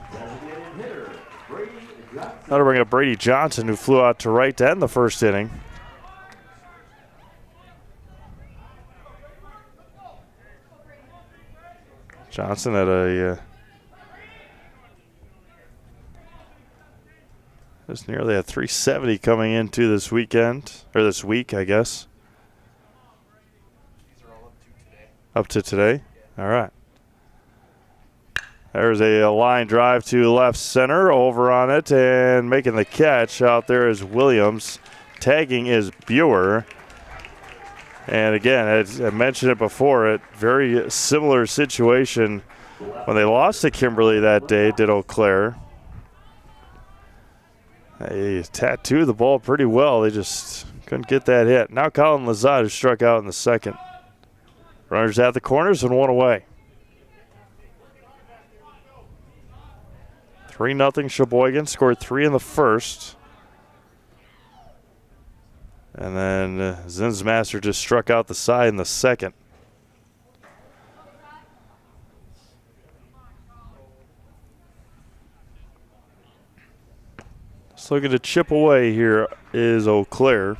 Speaker 5: Now to bring up Brady Johnson, who flew out to right to end the 1st inning. Johnson had Just nearly a 370 coming into this weekend, or this week, I guess. Up to today? All right. There's a line drive to left center, over on it, and making the catch out there is Williams. Tagging is Buer. And again, as I mentioned it before, a very similar situation when they lost to Kimberly that day, did Eau Claire. They tattooed the ball pretty well. They just couldn't get that hit. Now Colin Lazat, who struck out in the second. Runners at the corners and one away. 3-0 Sheboygan. Scored 3 in the first. And then Zinsmaster just struck out the side in the second. Just looking to chip away here is Eau Claire.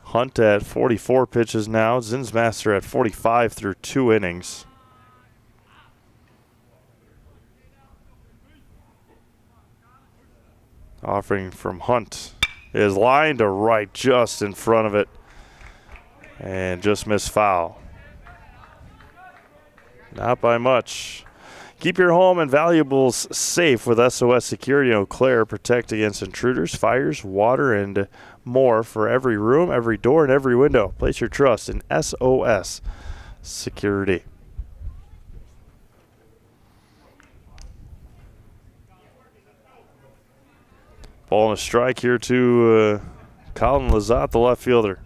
Speaker 5: Hunt at 44 pitches now. Zinsmaster at 45 through 2 innings. Offering from Hunt is lined to right, just in front of it, and just missed foul. Not by much. Keep your home and valuables safe with SOS Security in Eau Claire. Protect against intruders, fires, water, and more for every room, every door, and every window. Place your trust in SOS Security. Ball and a strike here to Colin Lazat, the left fielder.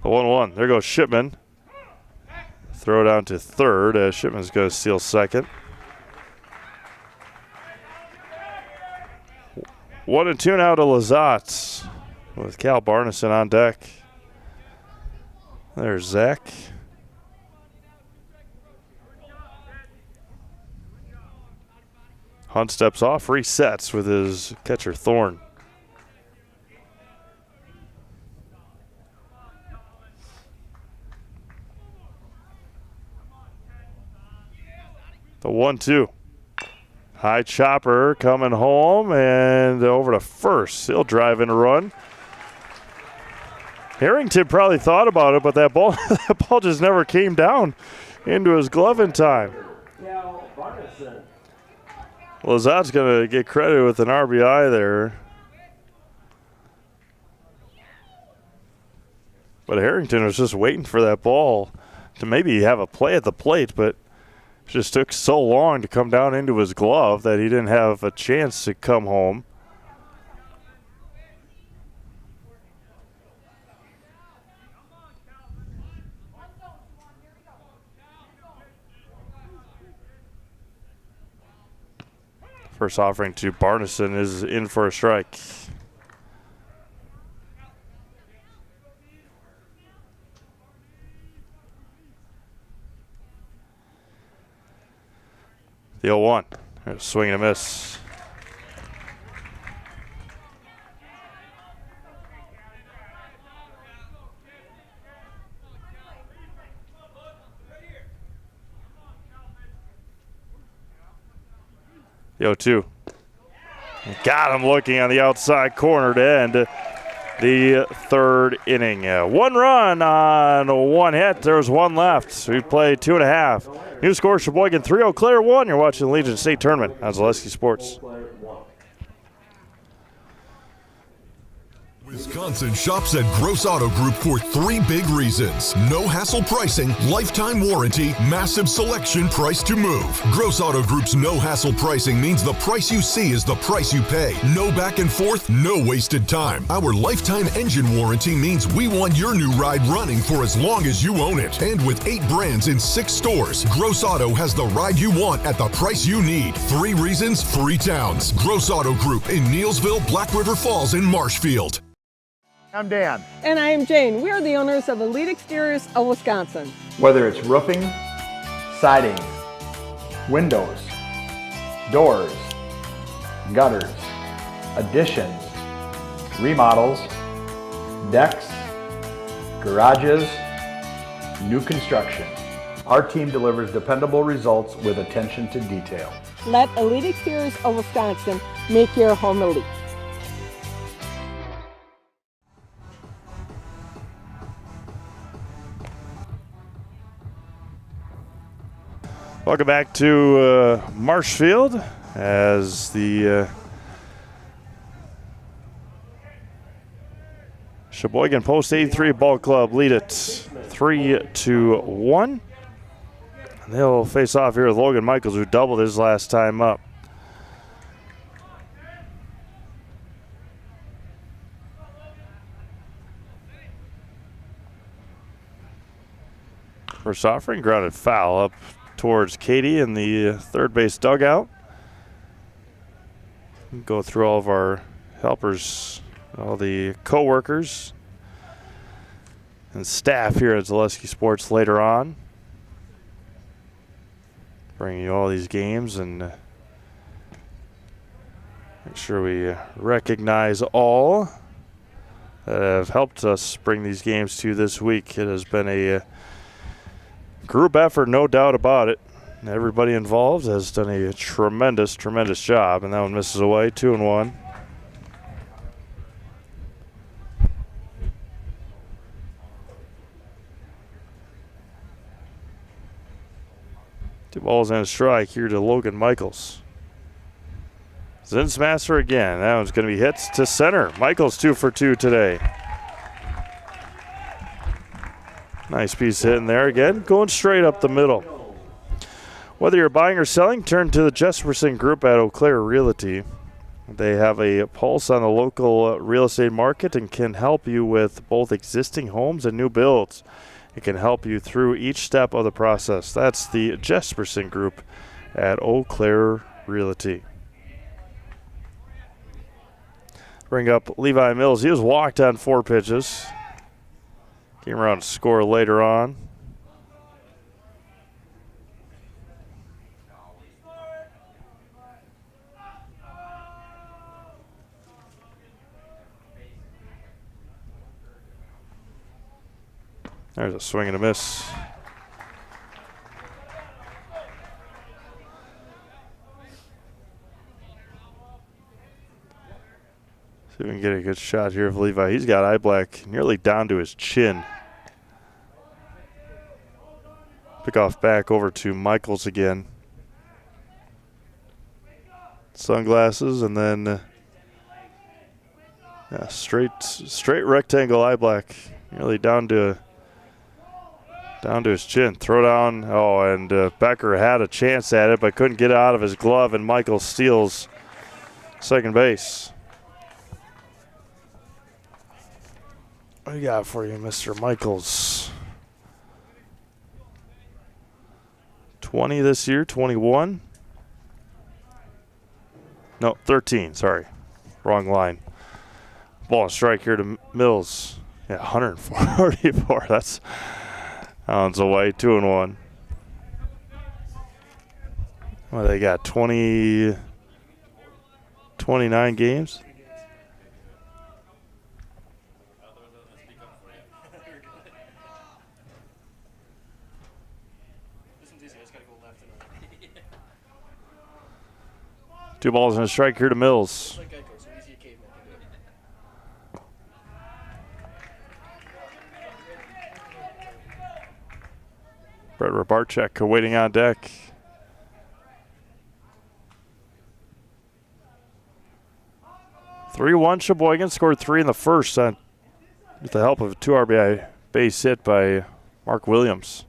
Speaker 5: The 1-1. There goes Shipman. Throw down to third as Shipman's going to steal second. 1-2 now to Lazat with Cal Barneson on deck. There's Zach. Hunt steps off, resets with his catcher Thorne. The 1-2. High chopper coming home and over to first. He'll drive in a run. Harrington probably thought about it, but that ball just never came down into his glove in time. Lazat's going to get credit with an RBI there. But Harrington was just waiting for that ball to maybe have a play at the plate, but it just took so long to come down into his glove that he didn't have a chance to come home. First offering to Barneson is in for a strike. The 0-1. There's a swing and a miss. The 0-2. Got him looking on the outside corner to end the third inning. 1 run on 1 hit. There's 1 left. We played 2.5. New score, Sheboygan 3, Eau Claire 1. You're watching the Legion State Tournament on Zaleski Sports.
Speaker 20: Wisconsin shops at Gross Auto Group for 3 big reasons. No hassle pricing, lifetime warranty, massive selection, price to move. Gross Auto Group's no hassle pricing means the price you see is the price you pay. No back and forth, no wasted time. Our lifetime engine warranty means we want your new ride running for as long as you own it. And with 8 brands in 6 stores, Gross Auto has the ride you want at the price you need. 3 reasons, 3 towns. Gross Auto Group in Neelsville, Black River Falls, and Marshfield.
Speaker 3: I'm Dan.
Speaker 4: And I am Jane. We are the owners of Elite Exteriors of Wisconsin.
Speaker 3: Whether it's roofing, siding, windows, doors, gutters, additions, remodels, decks, garages, new construction, Our team delivers dependable results with attention to detail.
Speaker 4: Let Elite Exteriors of Wisconsin make your home elite.
Speaker 5: Welcome back to Marshfield as the Sheboygan Post 83 Ball Club lead it 3-1. And they'll face off here with Logan Michaels, who doubled his last time up. First offering, grounded foul up towards Katie in the third base dugout. Go through all of our helpers, all the co-workers and staff here at Zaleski Sports later on. Bringing you all these games and make sure we recognize all that have helped us bring these games to you this week. It has been a group effort, no doubt about it. Everybody involved has done a tremendous, tremendous job. And that one misses away, 2-1. Two balls and a strike here to Logan Michaels. Zinsmaster again. That one's going to be hit to center. Michaels 2 for 2 today. Nice piece hitting there again, going straight up the middle. Whether you're buying or selling, turn to the Jesperson Group at Eau Claire Realty. They have a pulse on the local real estate market and can help you with both existing homes and new builds. It can help you through each step of the process. That's the Jesperson Group at Eau Claire Realty. Bring up Levi Mills. He was walked on 4 pitches. Came around to score later on. There's a swing and a miss. See if we can get a good shot here of Levi. He's got eye black nearly down to his chin. Pick off back over to Michaels again. Sunglasses and then straight rectangle eye black, nearly down to his chin. Throw down. Oh, and Becker had a chance at it but couldn't get it out of his glove, and Michaels steals second base. What do you got for you, Mr. Michaels? 20 this year, 21. No, 13, sorry. Wrong line. Ball and strike here to Mills. Yeah, 144. That's ounds away, 2-1. Well, they got 29 games. Two balls and a strike here to Mills. Brett Rabarchek waiting on deck. (3-1) Sheboygan scored 3 in the first with the help of a 2 RBI base hit by Mark Williams.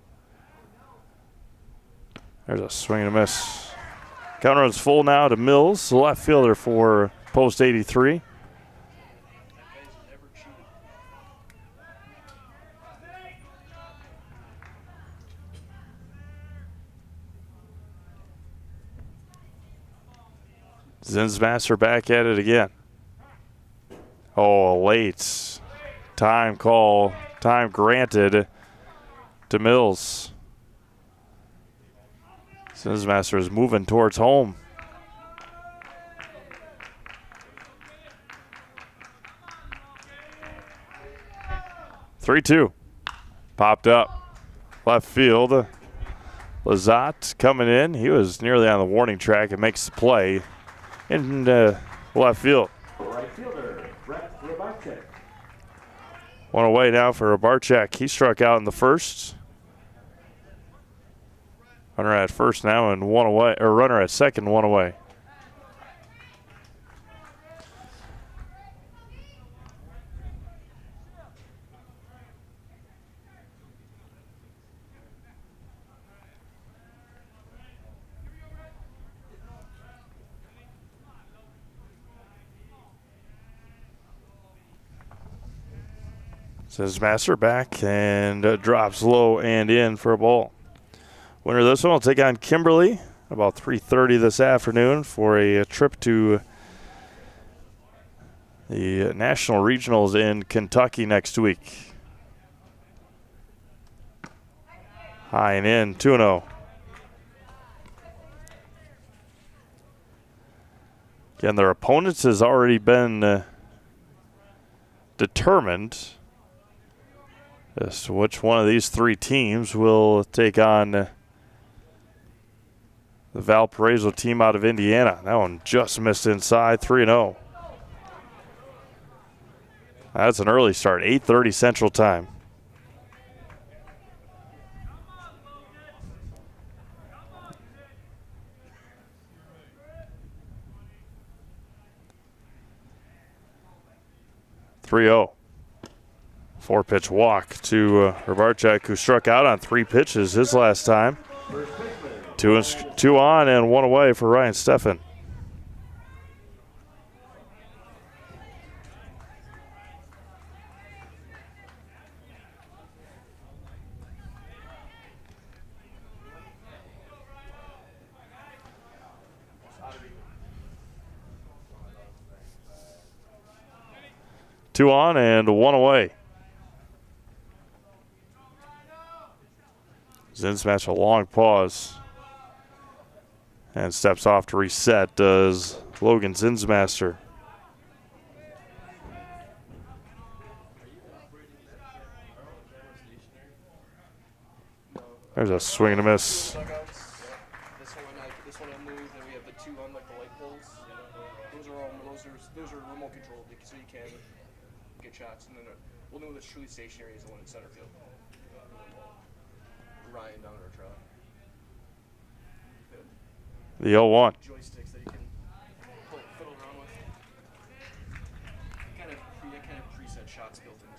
Speaker 5: There's a swing and a miss. Count runs full now to Mills, the left fielder for Post 83. Zinsmaster back at it again. Oh, late. Time call. Time granted to Mills. Zinsmaster is moving towards home. (3-2). Popped up. Left field. Lazat coming in. He was nearly on the warning track and makes the play in left field.
Speaker 7: Right fielder, Brett Robarczyk.
Speaker 5: One away now for Robarczyk. He struck out in the first. Runner at first now and one away, or runner at second, one away. Zinsmaster back and drops low and in for a ball. Winner of this one will take on Kimberly about 3:30 this afternoon for a trip to the National Regionals in Kentucky next week. High and in, 2-0. Again, their opponents has already been determined as to which one of these three teams will take on the Valparaiso team out of Indiana. That one just missed inside, 3-0. That's an early start, 8:30 Central Time. Four-pitch walk to Robarczyk, who struck out on 3 pitches his last time. Two on and one away for Ryan Steffen. Two on and one away. Zinsmaster, a long pause. And steps off to reset does Logan Zinsmaster. There's a swing and a miss.
Speaker 21: This one I moved, and we have the 2 on like the light poles. Those are remote controlled, so you can get shots. And then we'll know that's truly stationary is the one in center field. Ryan down our truck.
Speaker 5: The 0-1.
Speaker 21: Joysticks that you can fiddle around with. Kind of preset shots built into it.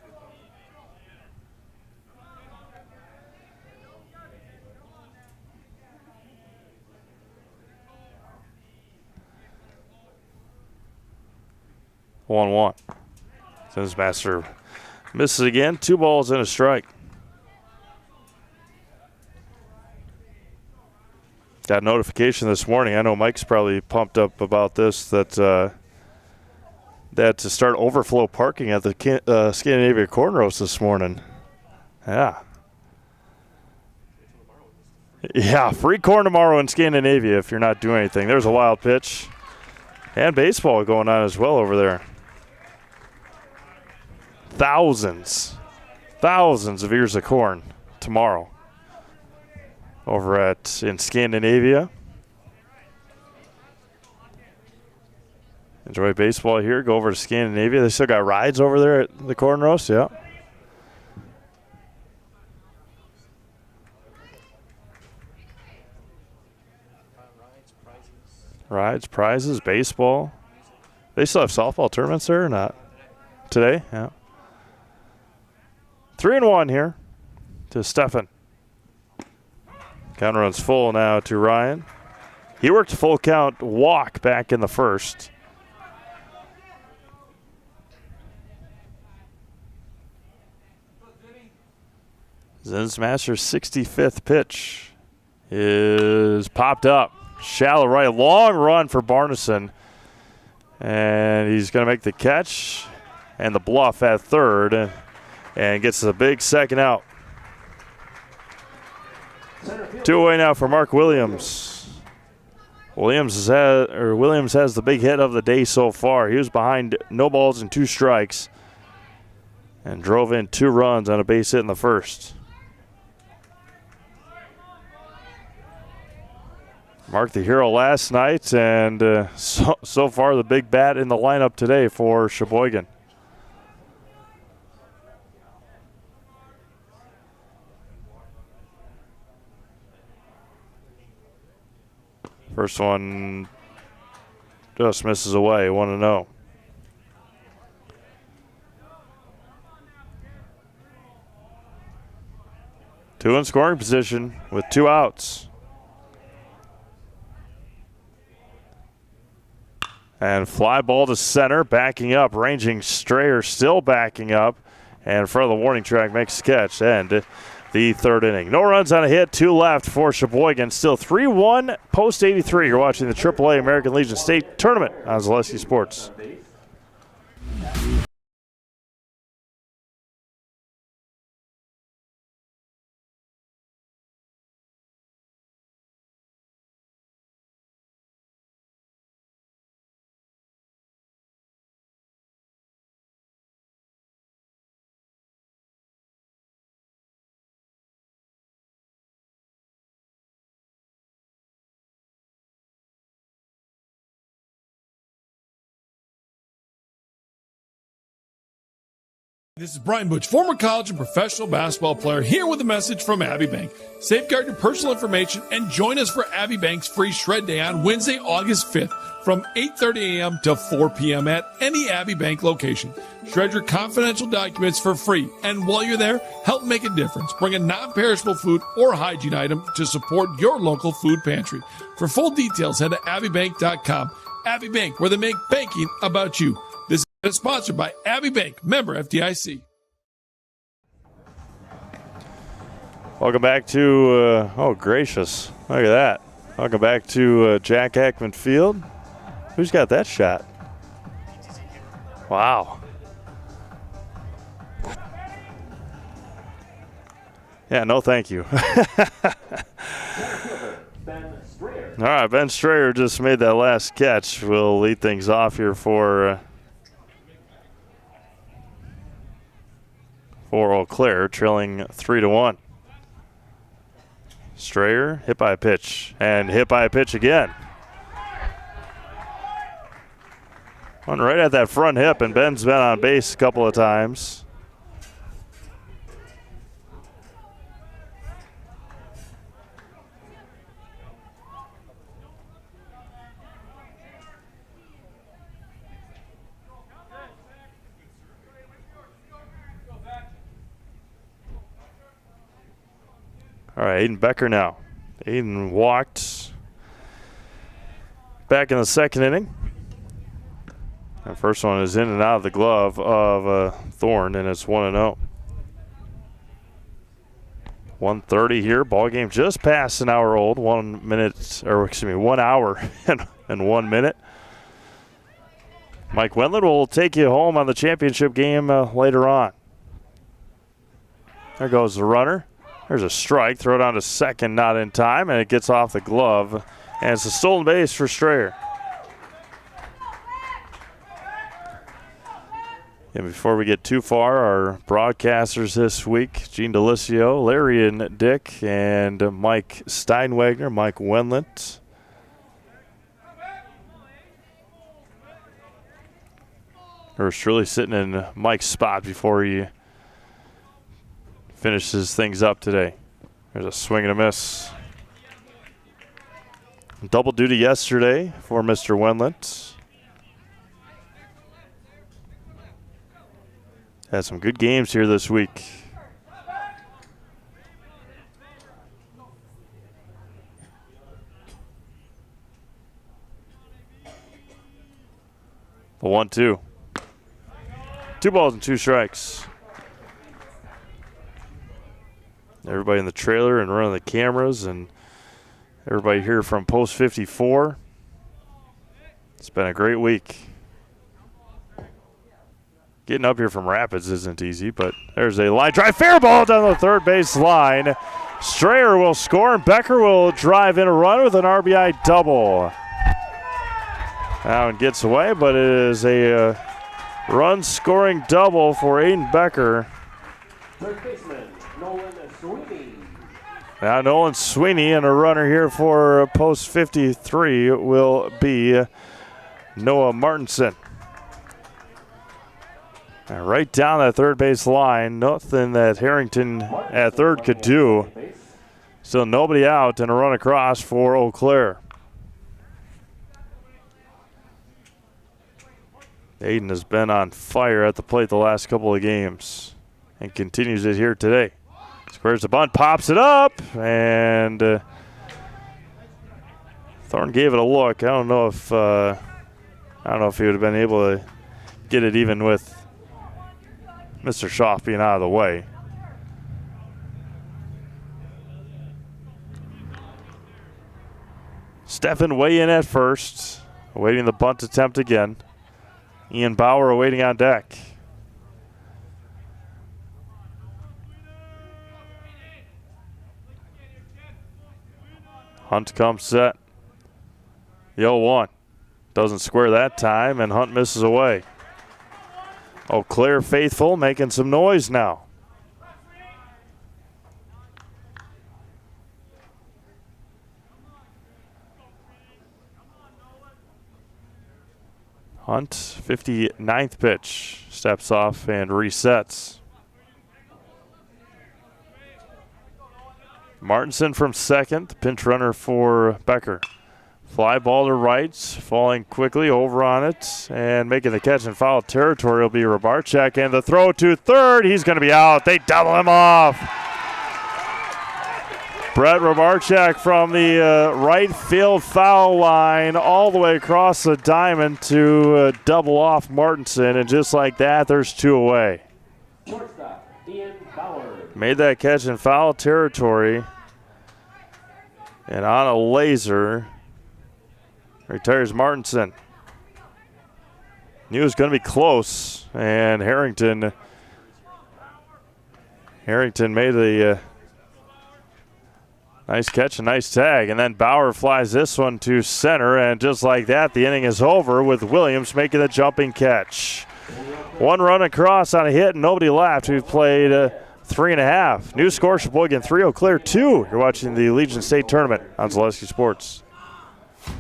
Speaker 5: One. Zinsmaster misses again. 2 balls and a strike. Got notification this morning. I know Mike's probably pumped up about this, that to start overflow parking at the Scandinavia Corn Roast this morning. Yeah. Yeah, free corn tomorrow in Scandinavia if you're not doing anything. There's a wild pitch. And baseball going on as well over there. Thousands of ears of corn tomorrow over in Scandinavia. Enjoy baseball here. Go over to Scandinavia. They still got rides over there at the Corn Roast. Yeah. Rides, prizes, baseball. They still have softball tournaments there or not? Today? Yeah. 3-1 here to Steffen. Count runs full now to Ryan. He worked a full count walk back in the first. Zinsmaster's 65th pitch is popped up. Shallow right, long run for Barneson. And he's going to make the catch and the bluff at third and gets the big second out. 2 away now for Mark Williams. Williams has the big hit of the day so far. He was behind no balls and 2 strikes and drove in 2 runs on a base hit in the first. Marked the hero last night, and so far the big bat in the lineup today for Sheboygan. First one just misses away, 1-0. Two in scoring position with 2 outs. And fly ball to center, backing up, ranging Strayer still backing up, and in front of the warning track makes a catch. And the 3rd inning. No runs on a hit, 2 left for Sheboygan. Still 3-1 post 83. You're watching the AAA American Legion State Tournament on Zaleski Sports.
Speaker 2: This is Brian Butch, former college and professional basketball player, here with a message from Abbey Bank. Safeguard your personal information and join us for Abbey Bank's free shred day on Wednesday, August 5th from 8:30 a.m. to 4 p.m. at any Abbey Bank location. Shred your confidential documents for free, and while you're there, help make a difference. Bring a non-perishable food or hygiene item to support your local food pantry. For full details, head to abbeybank.com. Abbey Bank, where they make banking about you. This is sponsored by Abbey Bank, member FDIC.
Speaker 5: Welcome back to, oh gracious, look at that. Welcome back to Jack Hackman Field. Who's got that shot? Wow. Yeah, no thank you. All right, Ben Strayer just made that last catch. We'll lead things off here for Eau Claire, trailing 3-1. Strayer hit by a pitch, and hit by a pitch again. One right at that front hip, and Ben's been on base a couple of times. All right, Aiden Becker now. Aiden walked back in the 2nd inning. The first one is in and out of the glove of Thorne, and it's 1-0. 1:30 here. Ball game just past an hour old. 1 minute, or excuse me, 1 hour and 1 minute. Mike Wendland will take you home on the championship game later on. There goes the runner. There's a strike. Throw it on to second, not in time, and it gets off the glove. And it's a stolen base for Strayer. And before we get too far, our broadcasters this week, Gene Delisio, Larry and Dick, and Mike Steinwagner, Mike Wendland. Yours truly sitting in Mike's spot before he finishes things up today. There's a swing and a miss. Double duty yesterday for Mr. Wendland. Had some good games here this week. The 1-2. 2 balls and 2 strikes. Everybody in the trailer and running the cameras, and everybody here from Post 54. It's been a great week. Getting up here from Rapids isn't easy, but there's a line drive, fair ball down the third base line. Strayer will score, and Becker will drive in a run with an RBI double. Now it gets away, but it is a run-scoring double for Aiden Becker.
Speaker 7: Third baseman, Nolan Sweeney.
Speaker 5: Now Nolan Sweeney, and a runner here for post 53 will be Noah Martinson. Right down that third base line, nothing that Harrington at third could do. Still nobody out, and a run across for Eau Claire. Aiden has been on fire at the plate the last couple of games and continues it here today. Squares the bunt, pops it up, and Thorne gave it a look. I don't know if he would have been able to get it even with Mr. Schaaf being out of the way. Stefan way in at first, awaiting the bunt attempt again. Ian Bauer awaiting on deck. Hunt comes set. The 0-1. Doesn't square that time, and Hunt misses away. Eau Claire faithful making some noise now. Hunt, 59th pitch, steps off and resets. Martinson from second, pinch runner for Becker. Fly ball to right, falling quickly over on it, and making the catch in foul territory will be Rabarchak, and the throw to third, he's going to be out. They double him off. Brett Rabarchak from the right field foul line all the way across the diamond to double off Martinson, and just like that, there's two away.
Speaker 7: Shortstop, Ian Bauer.
Speaker 5: Made that catch in foul territory, and on a laser, retires Martinson. Knew it was going to be close, and Harrington made a nice catch, a nice tag, and then Bauer flies this one to center, and just like that, the inning is over with Williams making the jumping catch. One run across on a hit, and nobody left. We've played 3.5. New score, Sheboygan 3, Eau Claire 2. You're watching the Legion State Tournament on Zaleski Sports.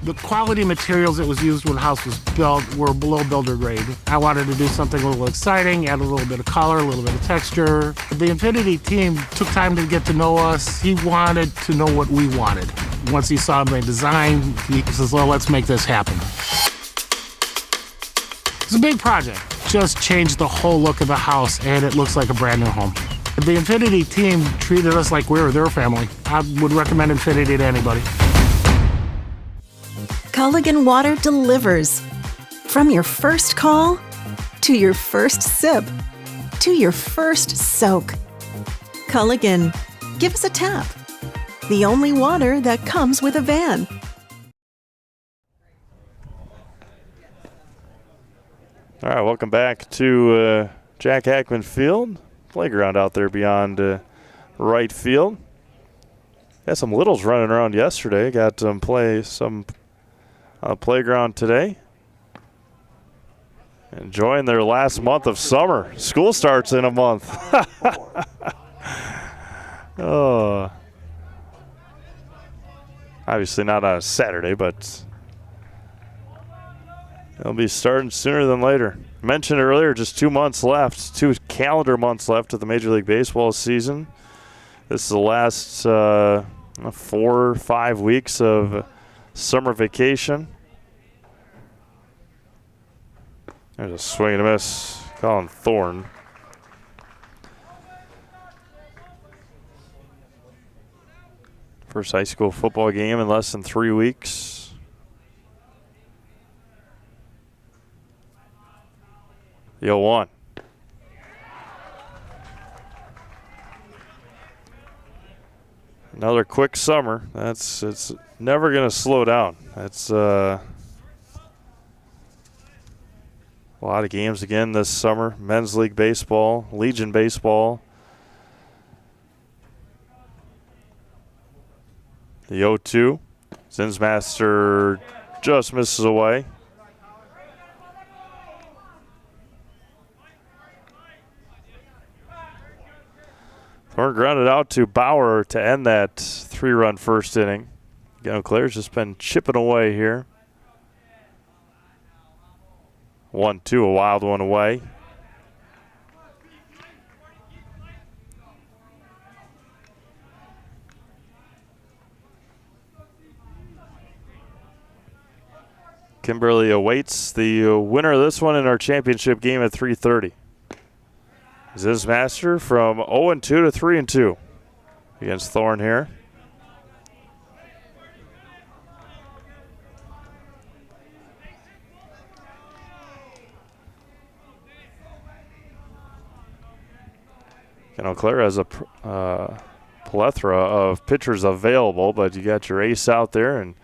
Speaker 6: The quality materials that was used when the house was built were below builder grade. I wanted to do something a little exciting, add a little bit of color, a little bit of texture. The Infinity team took time to get to know us. He wanted to know what we wanted. Once he saw my design, he says, well, let's make this happen. It's a big project. Just changed the whole look of the house, and it looks like a brand new home. The Infinity team treated us like we were their family. I would recommend Infinity to anybody.
Speaker 22: Culligan Water delivers. From your first call, to your first sip, to your first soak. Culligan, give us a tap. The only water that comes with a van.
Speaker 5: All right, welcome back to Jack Hackman Field. Playground out there beyond right field. Had some littles running around yesterday. Got to play some playground today. Enjoying their last month of summer. School starts in a month. Oh. Obviously not on a Saturday, but they'll be starting sooner than later. Mentioned earlier, just 2 months left, 2 calendar months left of the Major League Baseball season. This is the last 4 or 5 weeks of summer vacation. There's a swing and a miss. Colin Thorne. First high school football game in less than 3 weeks. The 0-1. Another quick summer. It's never going to slow down. It's a lot of games again this summer. Men's League Baseball, Legion Baseball. The 0-2. Zinsmaster just misses away. We're grounded out to Bauer to end that 3-run first inning. Eau Claire's just been chipping away here. 1-2, a wild one away. Kimberly awaits the winner of this one in our championship game at 3:30. Zinsmaster from 0-2 to 3-2 against Thorne here. Eau Claire has a plethora of pitchers available, but you got your ace out there, and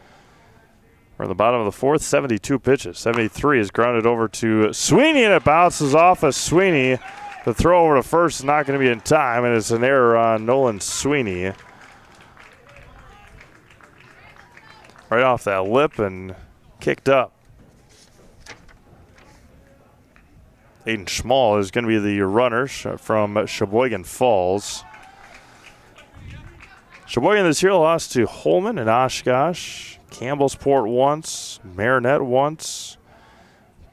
Speaker 5: we're in the bottom of the fourth, 72 pitches. 73 is grounded over to Sweeney, and it bounces off of Sweeney. The throw over to first is not going to be in time, and it's an error on Nolan Sweeney. Right off that lip and kicked up. Aiden Schmall is going to be the runner from Sheboygan Falls. Sheboygan this year lost to Holman and Oshkosh, Campbellsport once, Marinette once.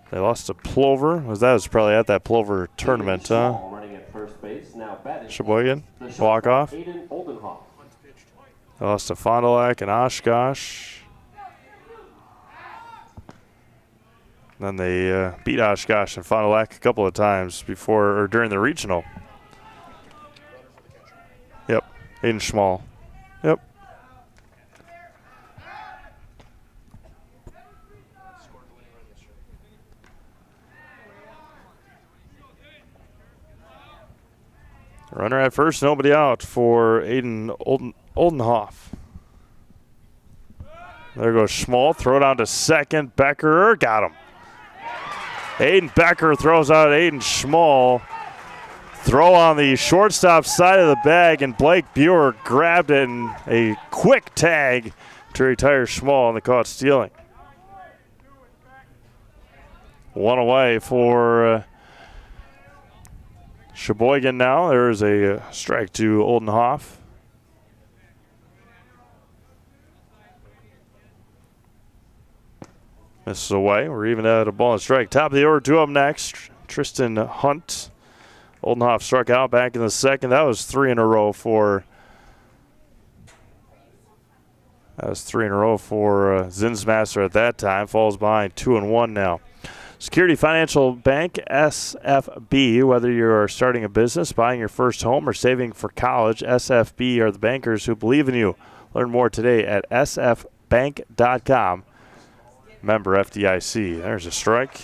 Speaker 5: They lost to Plover. That was probably at that Plover tournament, huh?
Speaker 7: Running at first base. Now
Speaker 5: Sheboygan, walk-off. They lost to Fond du Lac and Oshkosh. Then they beat Oshkosh and Fond du Lac a couple of times before or during the regional. Yep, Aiden Schmall. Yep. Runner at first, nobody out for Aiden Oldenhoff. There goes Schmall, throw down to second. Becker got him. Aiden Becker throws out Aiden Schmall. Throw on the shortstop side of the bag, and Blake Buer grabbed it in a quick tag to retire Schmall, and they caught stealing. One away for Sheboygan now. There's a strike to Oldenhoff. Misses away. We're even at a ball and strike. Top of the order, two up next. Tristan Hunt. Oldenhoff struck out back in the second. That was three in a row for Zinsmaster at that time. Falls behind 2-1 now. Security Financial Bank, SFB. Whether you are starting a business, buying your first home, or saving for college, SFB are the bankers who believe in you. Learn more today at sfbank.com. Member FDIC. There's a strike.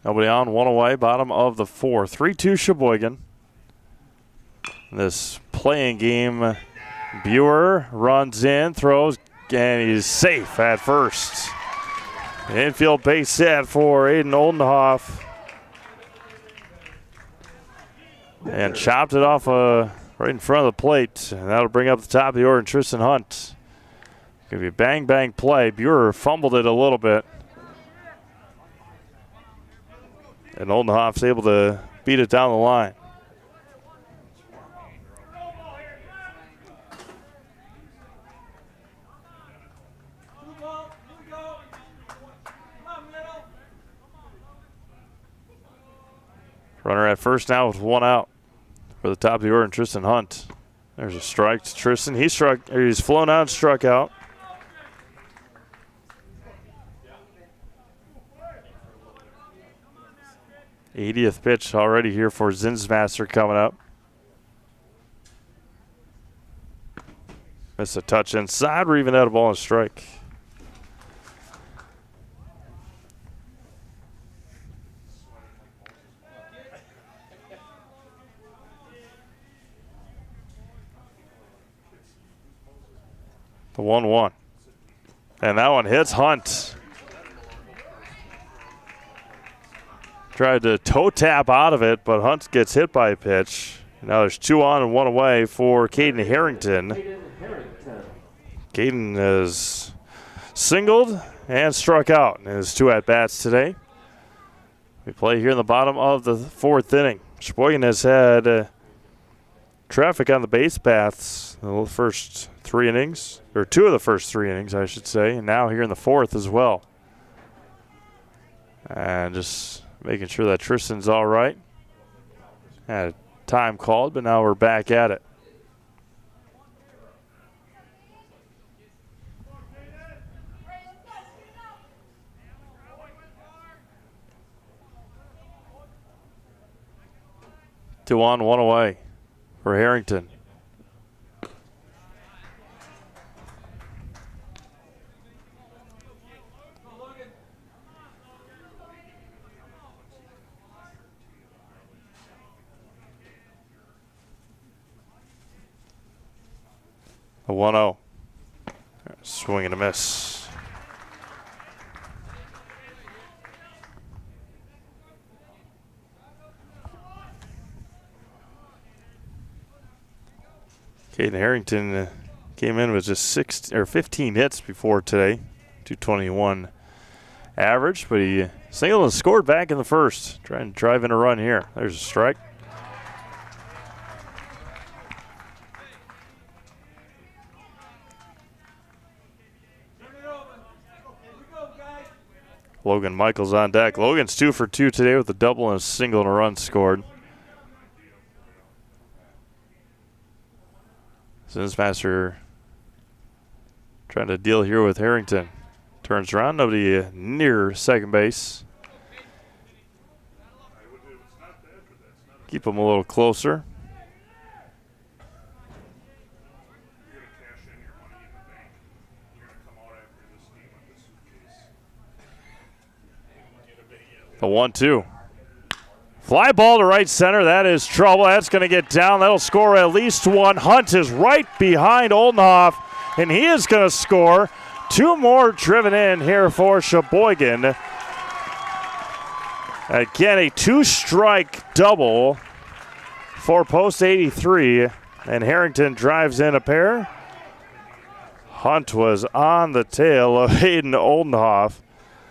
Speaker 5: Nobody on, one away, bottom of the fourth. 3-2 Sheboygan. This playing game, Buer runs in, throws, and he's safe at first. Infield base hit for Aiden Oldenhoff. And chopped it off right in front of the plate. And that'll bring up the top of the order and Tristan Hunt. Going to be a bang-bang play. Buer fumbled it a little bit. And Oldenhoff's able to beat it down the line. Runner at first now with one out for the top of the order and Tristan Hunt. There's a strike to Tristan. He's flown out and struck out. '80th pitch already here for Zinsmaster coming up. Missed a touch inside. We're even at a ball and strike. The 1-1. And that one hits Hunt. Tried to toe tap out of it, but Hunt gets hit by a pitch. Now there's two on and one away for Caden Harrington. Caden has singled and struck out in his 2 at-bats today. We play here in the bottom of the 4th inning. Sheboygan has had traffic on the base paths the first 3 innings, or 2 of the first 3 innings, I should say, and now here in the 4th as well. And just making sure that Tristan's all right. Had a time called, but now we're back at it. Two on, 1 away for Harrington. A 1-0. Swing and a miss. Caden Harrington came in with just 15 hits before today, 221 average, but he singled and scored back in the first, trying to drive in a run here. There's a strike. Logan Michaels on deck. Logan's 2 for 2 today with a double and a single and a run scored. Zinsmaster trying to deal here with Harrington. Turns around, nobody near second base. Keep him a little closer. The 1-2. Fly ball to right center. That is trouble. That's going to get down. That'll score at least 1. Hunt is right behind Oldenhoff, and he is going to score. 2 more driven in here for Sheboygan. Again, a 2-strike double for post 83, and Harrington drives in a pair. Hunt was on the tail of Hayden Oldenhoff.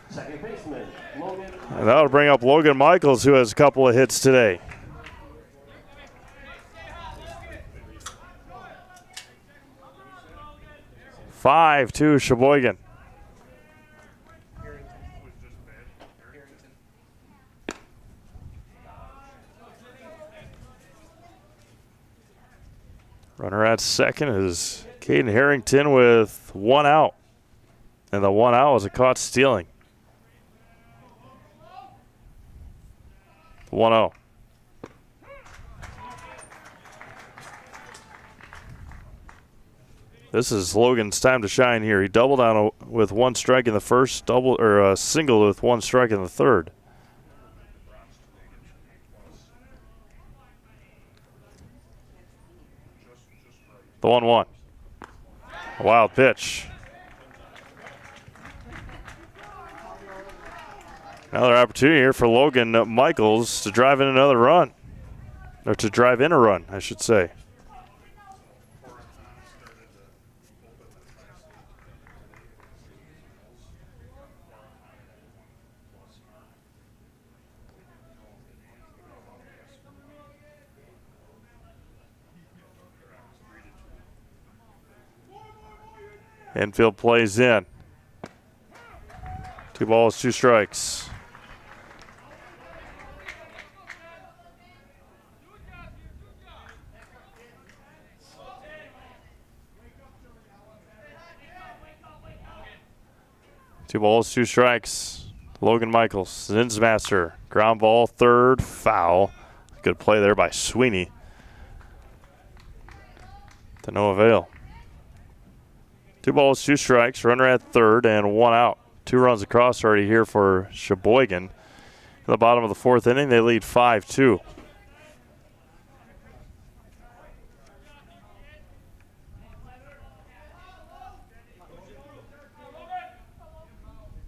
Speaker 7: Second baseman, Logan.
Speaker 5: And that'll bring up Logan Michaels, who has a couple of hits today. Five to Sheboygan. Runner at second is Caden Harrington with 1 out. And the 1 out was a caught stealing. 1-0. This is Logan's time to shine here. He doubled down with 1 strike in the first, singled with 1 strike in the third. The 1-1. A wild pitch. Another opportunity here for Logan Michaels to drive in another run. Or to drive in a run, I should say. Infield plays in. 2 balls, 2 strikes. Two balls, 2 strikes. Logan Michaels, Zinsmaster, ground ball, third, foul. Good play there by Sweeney. To no avail. 2 balls, 2 strikes, runner at third, and 1 out. 2 runs across already here for Sheboygan. In the bottom of the 4th inning, they lead 5-2.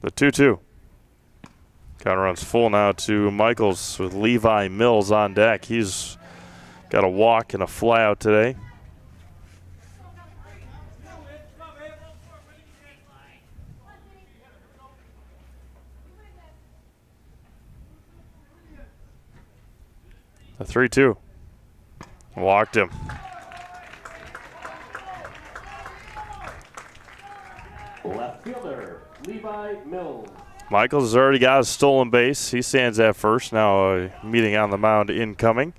Speaker 5: The 2-2. Count runs full now to Michaels with Levi Mills on deck. He's got a walk and a fly out today. The 3-2. Walked him.
Speaker 7: Left fielder, Levi Mills.
Speaker 5: Michaels has already got a stolen base. He stands at first. Now a meeting on the mound incoming.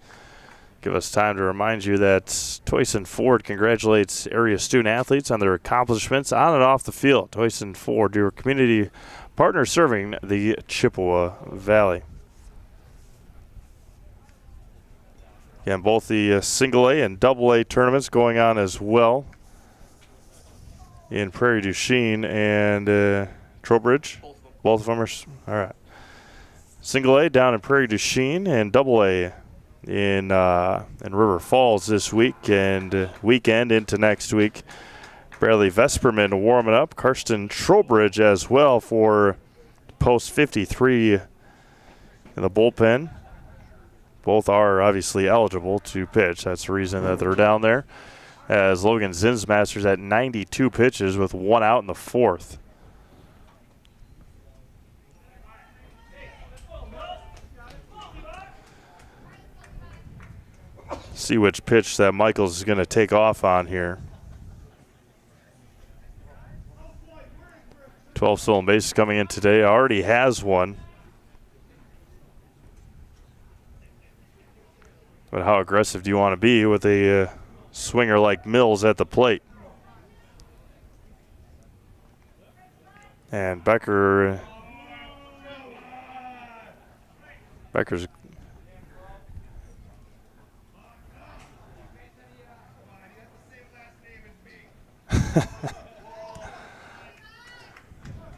Speaker 5: Give us time to remind you that Toyson Ford congratulates area student athletes on their accomplishments on and off the field. Toyson Ford, your community partner serving the Chippewa Valley. Again, both the single A and double A tournaments going on as well in Prairie du Chien and Trowbridge. Both of them are all right. Single A down in Prairie du Chien and double A in River Falls this week and weekend into next week. Bradley Vesperman warming up. Karsten Trowbridge as well for post 53 in the bullpen. Both are obviously eligible to pitch. That's the reason that they're down there. As Logan Zinsmaster's at 92 pitches with 1 out in the 4th. See which pitch that Michaels is going to take off on here. 12 stolen bases coming in today. Already has one. But how aggressive do you want to be with a swinger like Mills at the plate? And Becker's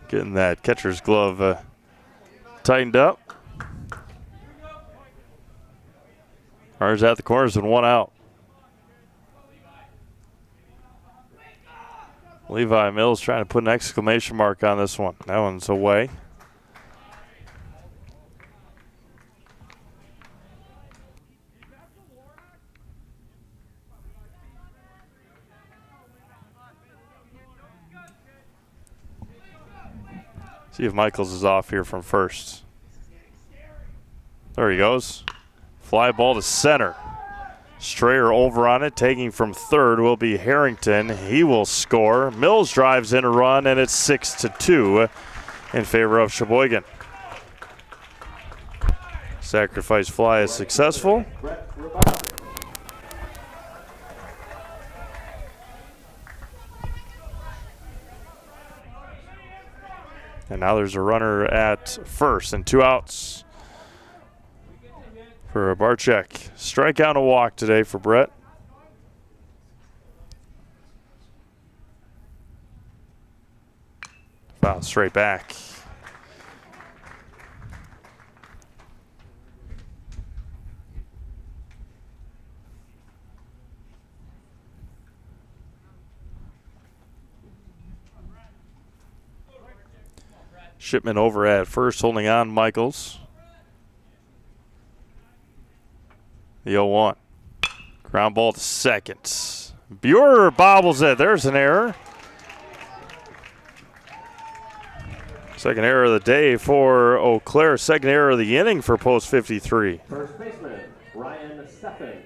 Speaker 5: getting that catcher's glove tightened up. Runners at the corners and 1 out. Levi Mills trying to put an exclamation mark on this one. That one's away. See if Michaels is off here from first. There he goes. Fly ball to center. Strayer over on it, taking from third will be Harrington. He will score. Mills drives in a run, and it's 6-2 in favor of Sheboygan. Sacrifice fly is successful. And now there's a runner at first and 2 outs for Barczyk. Strikeout and a walk today for Brett. Foul straight back. Shipman over at first, holding on Michaels. The 0-1. Ground ball to second. Buer bobbles it. There's an error. Second error of the day for Eau Claire. Second error of the inning for post 53.
Speaker 7: First baseman, Ryan Steffen.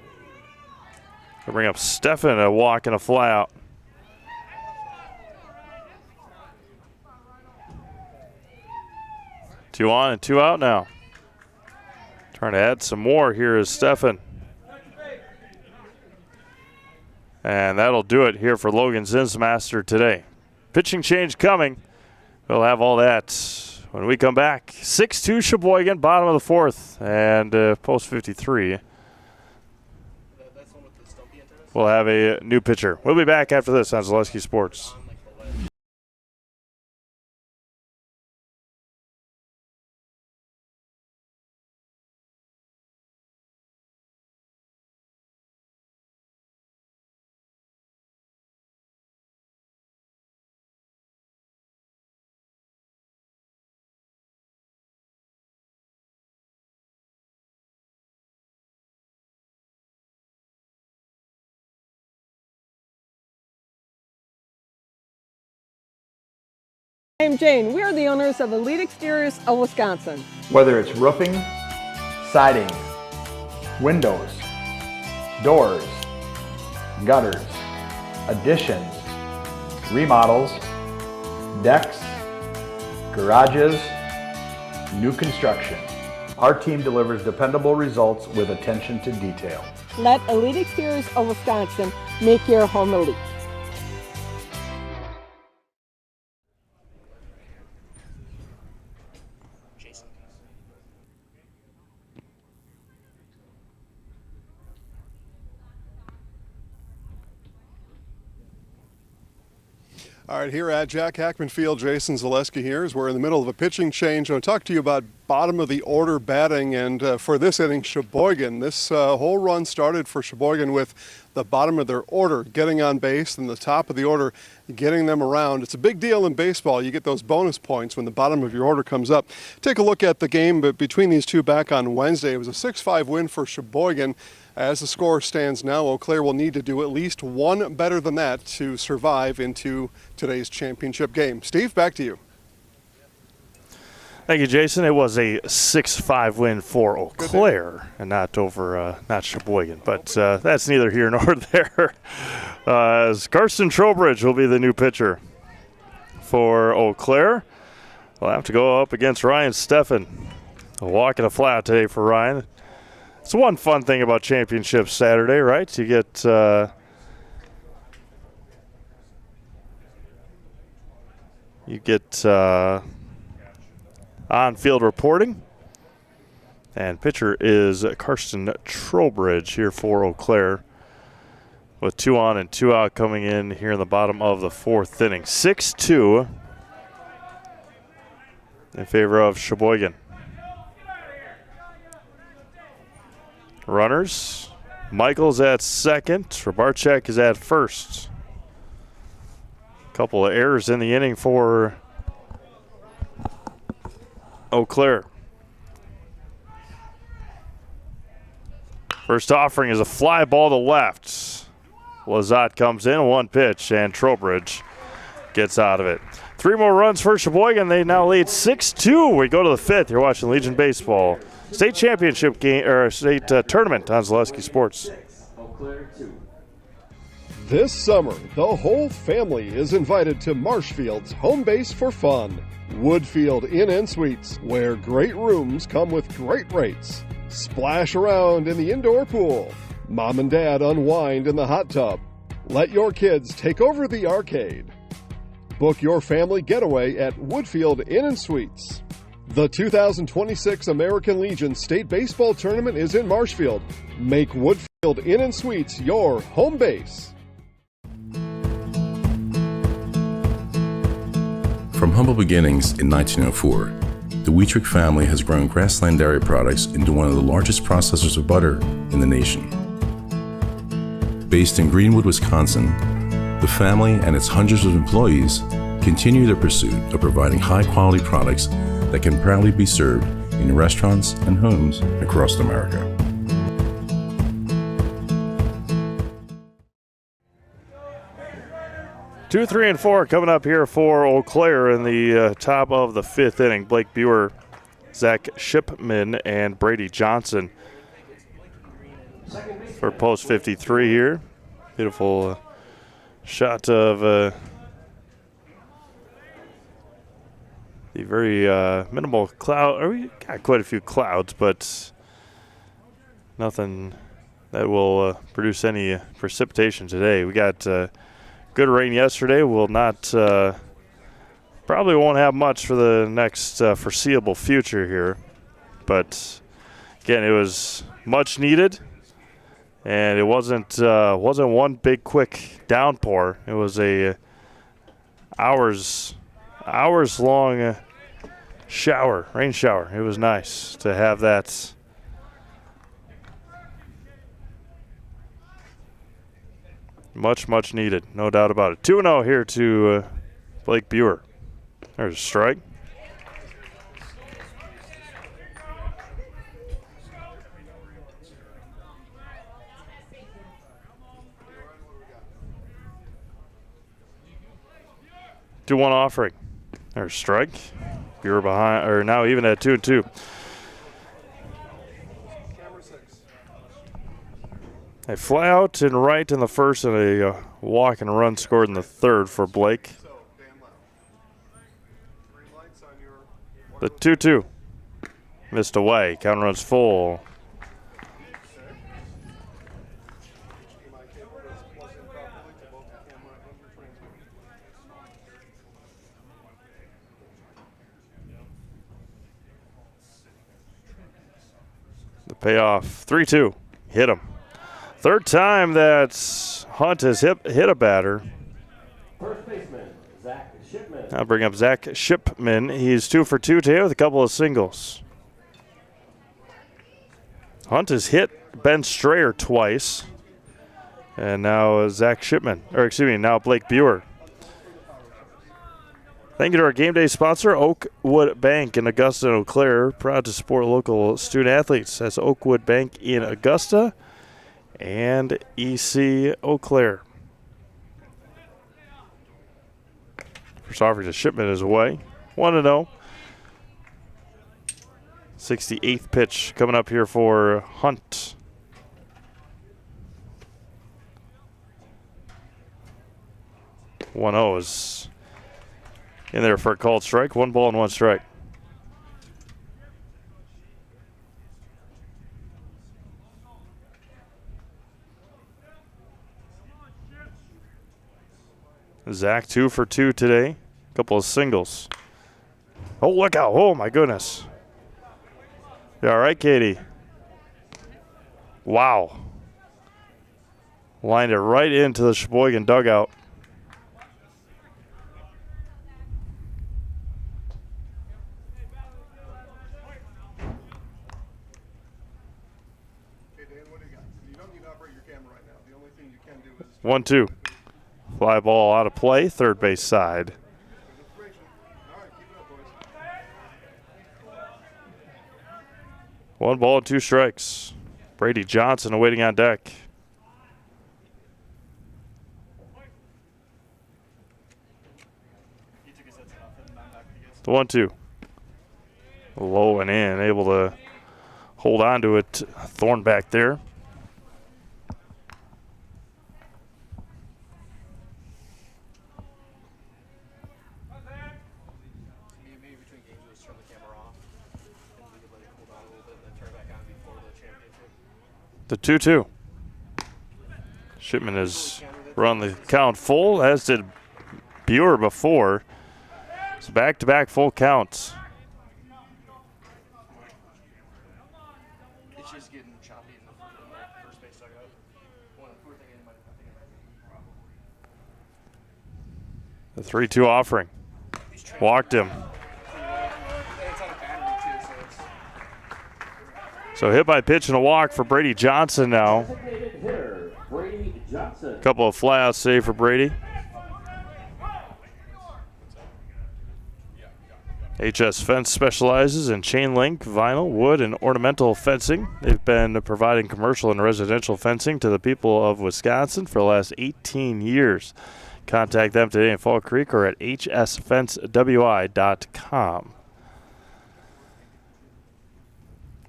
Speaker 5: They bring up Steffen, a walk and a fly out. Two on and 2 out now. Trying to add some more here is Steffen. And that'll do it here for Logan Zinsmaster today. Pitching change coming. We'll have all that when we come back. 6-2 Sheboygan, bottom of the 4th, and post 53. We'll have a new pitcher. We'll be back after this on Zaleski Sports.
Speaker 4: I'm Jane. We are the owners of Elite Exteriors of Wisconsin.
Speaker 3: Whether it's roofing, siding, windows, doors, gutters, additions, remodels, decks, garages, new construction. Our team delivers dependable results with attention to detail.
Speaker 4: Let Elite Exteriors of Wisconsin make your home elite.
Speaker 1: All right, here at Jack Hackman Field, Jason Zaleski here as we're in the middle of a pitching change. I want to talk to you about bottom of the order batting, and for this inning, Sheboygan. This whole run started for Sheboygan with the bottom of their order getting on base and the top of the order getting them around. It's a big deal in baseball. You get those bonus points when the bottom of your order comes up. Take a look at the game between these two back on Wednesday. It was a 6-5 win for Sheboygan. As the score stands now, Eau Claire will need to do at least one better than that to survive into today's championship game. Steve, back to you.
Speaker 5: Thank you, Jason. It was a 6-5 win for Eau Claire and not Sheboygan, but that's neither here nor there. As Karsten Trowbridge will be the new pitcher for Eau Claire. We'll have to go up against Ryan Steffen. A walk in a flat today for Ryan. It's one fun thing about Championship Saturday, right? You get on-field reporting. And pitcher is Karsten Trowbridge here for Eau Claire with 2 on and 2 out coming in here in the bottom of the 4th inning. 6-2 in favor of Sheboygan. Runners, Michael's at second. Rabarchek is at first. Couple of errors in the inning for Eau Claire. First offering is a fly ball to left. Lazat comes in, 1 pitch, and Trowbridge gets out of it. 3 more runs for Sheboygan. They now lead 6-2. We go to the 5th. You're watching Legion Baseball. State championship game, or state tournament on Zaleski Sports.
Speaker 1: This summer, the whole family is invited to Marshfield's home base for fun. Woodfield Inn & Suites, where great rooms come with great rates. Splash around in the indoor pool. Mom and Dad unwind in the hot tub. Let your kids take over the arcade. Book your family getaway at Woodfield Inn & Suites. The 2026 American Legion State Baseball Tournament is in Marshfield. Make Woodfield Inn & Suites your home base.
Speaker 8: From humble beginnings in 1904, the Wheatrick family has grown Grassland Dairy Products into one of the largest processors of butter in the nation. Based in Greenwood, Wisconsin, the family and its hundreds of employees continue their pursuit of providing high-quality products that can proudly be served in restaurants and homes across America.
Speaker 5: Two, 3, and 4 coming up here for Eau Claire in the top of the 5th inning. Blake Buer, Zach Shipman, and Brady Johnson for post 53 here. Beautiful shot of the very minimal cloud. We got quite a few clouds, but nothing that will produce any precipitation today. We got good rain yesterday. We'll not probably won't have much for the next foreseeable future here, but again, it was much needed, and it wasn't one big quick downpour. It was a hours long rain shower. It was nice to have that. Much needed, no doubt about it. 2-0 here to Blake Buer. There's a strike. Two one offering. There's a strike. Buer behind, or now even at 2-2. A fly out and right in the first and a walk and run scored in the third for Blake. The 2-2. Missed away. Count runs full. The payoff, 3-2. Hit him. Third time that Hunt has hit a batter.
Speaker 7: First baseman, Zach Shipman.
Speaker 5: I'll bring up Zach Shipman. He's 2 for 2 today with a couple of singles. Hunt has hit Ben Strayer twice. And now Zach Shipman, now Blake Buer. Thank you to our game day sponsor, Oakwood Bank in Augusta and Eau Claire. Proud to support local student athletes. That's Oakwood Bank in Augusta and EC Eau Claire. First offering to Shipman is away. 1-0. 68th pitch coming up here for Hunt. One-0 is in there for a called strike. 1 ball and 1 strike. Zach 2 for 2 today. A couple of singles. Oh, look out. Oh, my goodness. You all right, Katie? Wow. Lined it right into the Sheboygan dugout.
Speaker 1: Hey, Dan, what do you got? You don't need to operate your camera right now. The only thing you can do is
Speaker 5: 1-2. Fly ball out of play, third base side. One ball and 2 strikes. Brady Johnson awaiting on deck. The 1-2. Low and in, able to hold on to it. Thorn back there. The 2-2. Shipman has run the count full, as did Buer before. It's back-to-back full counts.
Speaker 21: It's just getting choppy in the first base dugout.
Speaker 5: The 3-2 offering. Walked him. So hit by pitch and a walk for Brady Johnson now. A couple of flyouts saved for Brady. HS Fence specializes in chain link, vinyl, wood, and ornamental fencing. They've been providing commercial and residential fencing to the people of Wisconsin for the last 18 years. Contact them today in Fall Creek or at hsfencewi.com.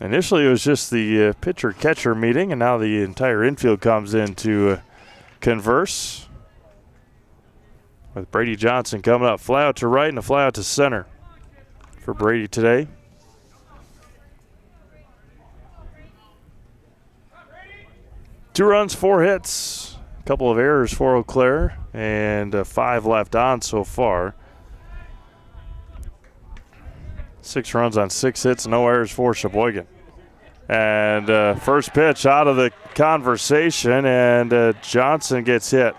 Speaker 5: Initially, it was just the pitcher-catcher meeting, and now the entire infield comes in to converse. With Brady Johnson coming up. Fly out to right and a fly out to center for Brady today. Two runs, 4 hits. A couple of errors for Eau Claire, and 5 left on so far. 6 runs on 6 hits, no errors for Sheboygan. And first pitch out of the conversation, and Johnson gets hit.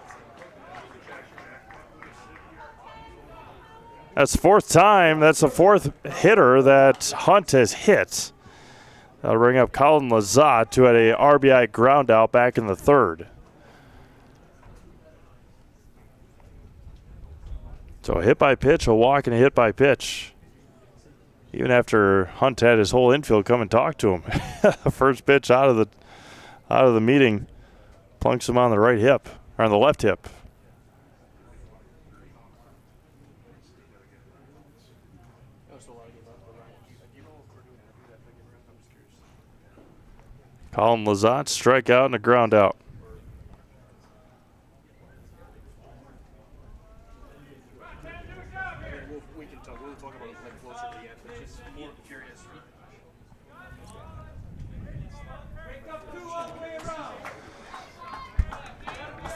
Speaker 5: That's the 4th time. That's the 4th hitter that Hunt has hit. That'll bring up Colin Lazat, who had a RBI ground out back in the 3rd. So a hit by pitch, a walk, and a hit by pitch. Even after Hunt had his whole infield come and talk to him. First pitch out of the meeting, plunks him on the right hip, or on the left hip. Colin Lazat, strikeout and a ground out.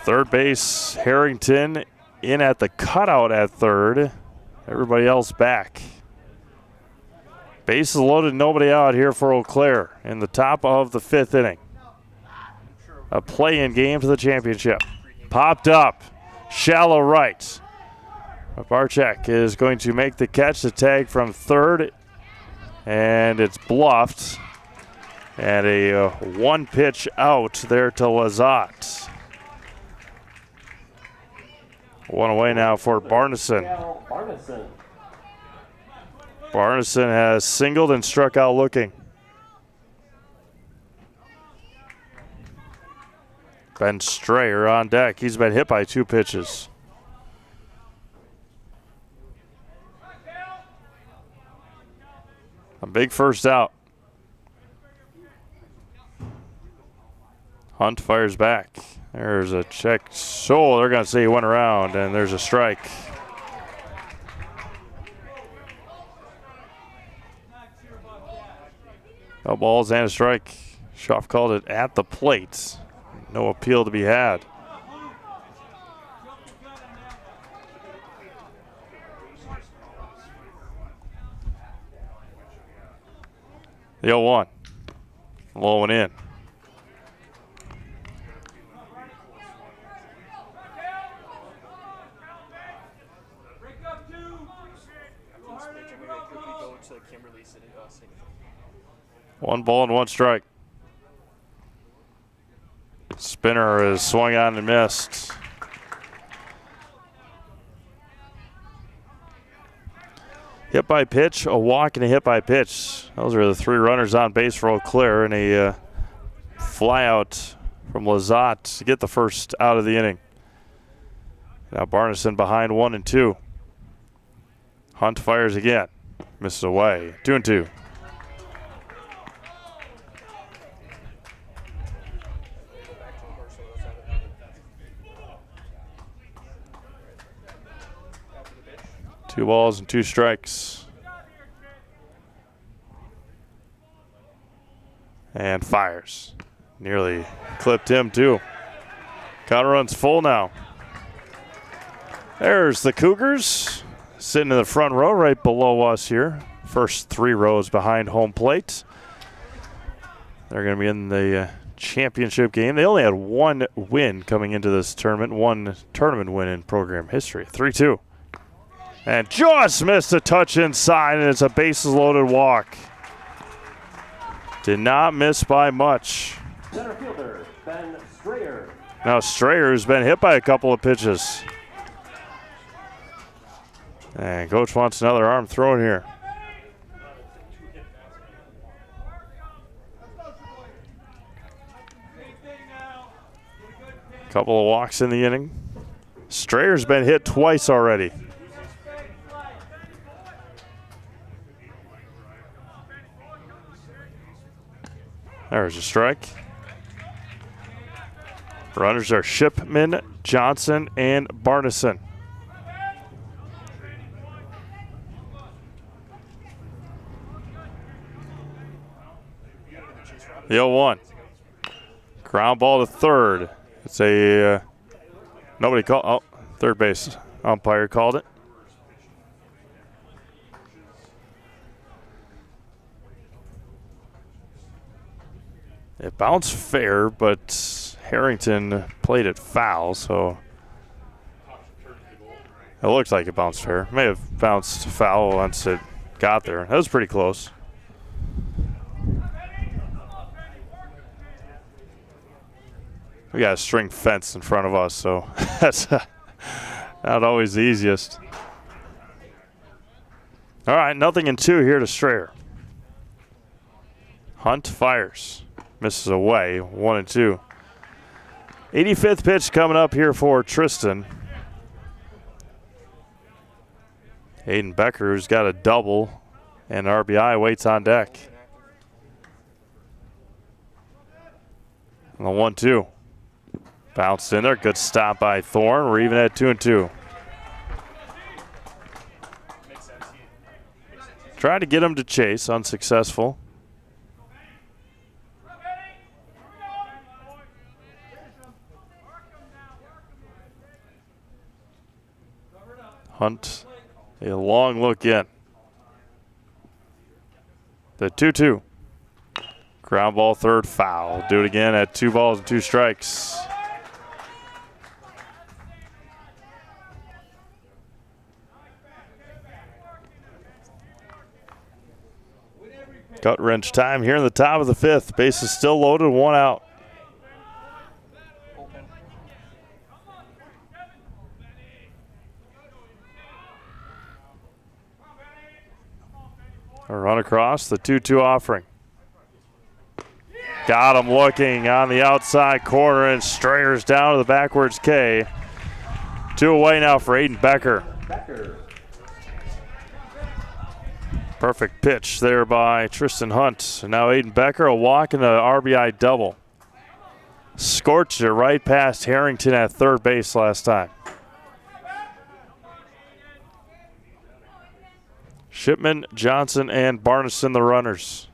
Speaker 5: Third base, Harrington in at the cutout at third. Everybody else back. Bases loaded, nobody out here for Eau Claire in the top of the 5th inning. A play-in game to the championship. Popped up, shallow right. Barczyk is going to make the catch, the tag from third, and it's bluffed. And a one pitch out there to Lazat. One away now for Barneson. Barneson has singled and struck out looking. Ben Strayer on deck. He's been hit by 2 pitches. A big first out. Hunt fires back. There's a check. So they're going to say he went around, and there's a strike. No balls and a strike. Schaff called it at the plate. No appeal to be had. The 0-1. Low and in. One ball and one strike. Spinner is swung on and missed. Hit by pitch, a walk, and a hit by pitch. Those are the 3 runners on base for Eau Claire, and a fly out from Lazat to get the first out of the inning. Now Barneson behind 1 and 2. Hunt fires again. Misses away. 2-2. Two balls and 2 strikes. And fires. Nearly clipped him too. Counter runs full now. There's the Cougars sitting in the front row right below us here. First 3 rows behind home plate. They're going to be in the championship game. They only had 1 win coming into this tournament. 1 tournament win in program history. 3-2. And just missed a touch inside, and it's a bases-loaded walk. Did not miss by much.
Speaker 7: Center fielder, Ben Strayer.
Speaker 5: Now Strayer's been hit by a couple of pitches. And Coach wants another arm thrown here. Couple of walks in the inning. Strayer's been hit twice already. There's a strike. Runners are Shipman, Johnson, and Barneson. The 0-1. Ground ball to third. It's a nobody called. Oh, third base umpire called it. It bounced fair, but Harrington played it foul, so it looks like it bounced fair. May have bounced foul once it got there. That was pretty close. We got a string fence in front of us, so that's not always the easiest. All right, 0-2 here to Strayer. Hunt fires. Misses away, 1-2. 85th pitch coming up here for Tristan. Aiden Becker's got a double, and RBI waits on deck. And the 1-2. Bounced in there, good stop by Thorne. We're even at 2-2. Tried to get him to chase, unsuccessful. Hunt, a long look in. The 2-2. Ground ball, third foul. Do it again at 2 balls and 2 strikes. Gut wrench time here in the top of the 5th. Base is still loaded, 1 out. A run across, the 2-2 offering. Got him looking on the outside corner, and Strayer's down to the backwards K. 2 away now for Aiden Becker. Perfect pitch there by Tristan Hunt. And now Aiden Becker, a walk and an RBI double. Scorched it right past Harrington at third base last time. Shipman, Johnson, and Barneson the runners.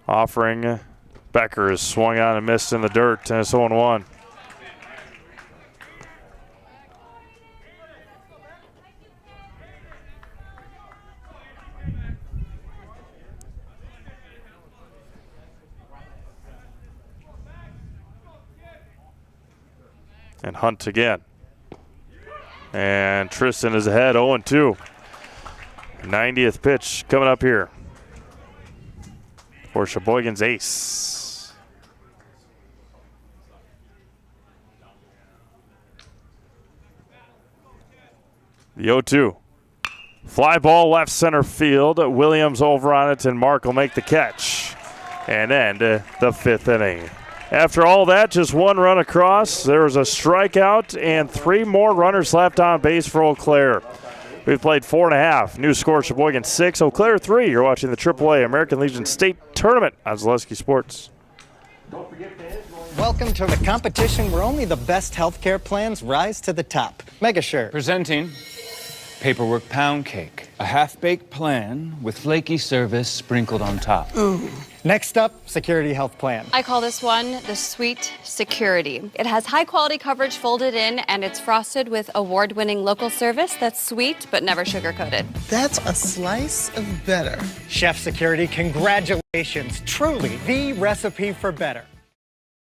Speaker 5: Offering, Becker is swung on and missed in the dirt, and it's 0-1. And Hunt again. And Tristan is ahead, 0-2. 90th pitch coming up here for Sheboygan's ace. The 0-2. Fly ball left center field. Williams over on it, and Mark will make the catch and end the 5th inning. After all that, just 1 run across. There was a strikeout and 3 more runners left on base for Eau Claire. We've played 4.5. New score, Sheboygan 6, Eau Claire 3. You're watching the AAA American Legion State Tournament on Zaleski Sports.
Speaker 9: Welcome to the competition where only the best healthcare plans rise to the top. Megasure.
Speaker 10: Presenting Paperwork Pound Cake, a half-baked plan with flaky service sprinkled on top.
Speaker 9: Next up, Security Health Plan.
Speaker 11: I call this one the Sweet Security. It has high-quality coverage folded in, and it's frosted with award-winning local service that's sweet but never sugar-coated.
Speaker 12: That's a slice of better.
Speaker 9: Chef Security, congratulations. Truly the recipe for better.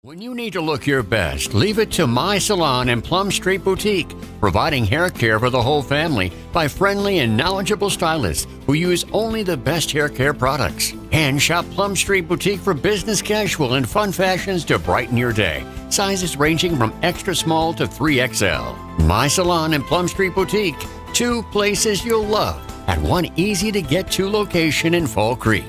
Speaker 13: When you need to look your best, leave it to My Salon and Plum Street Boutique, providing hair care for the whole family by friendly and knowledgeable stylists who use only the best hair care products. And shop Plum Street Boutique for business casual and fun fashions to brighten your day. Sizes ranging from extra small to 3XL. My Salon and Plum Street Boutique, 2 places you'll love at one easy-to-get-to location in Fall Creek.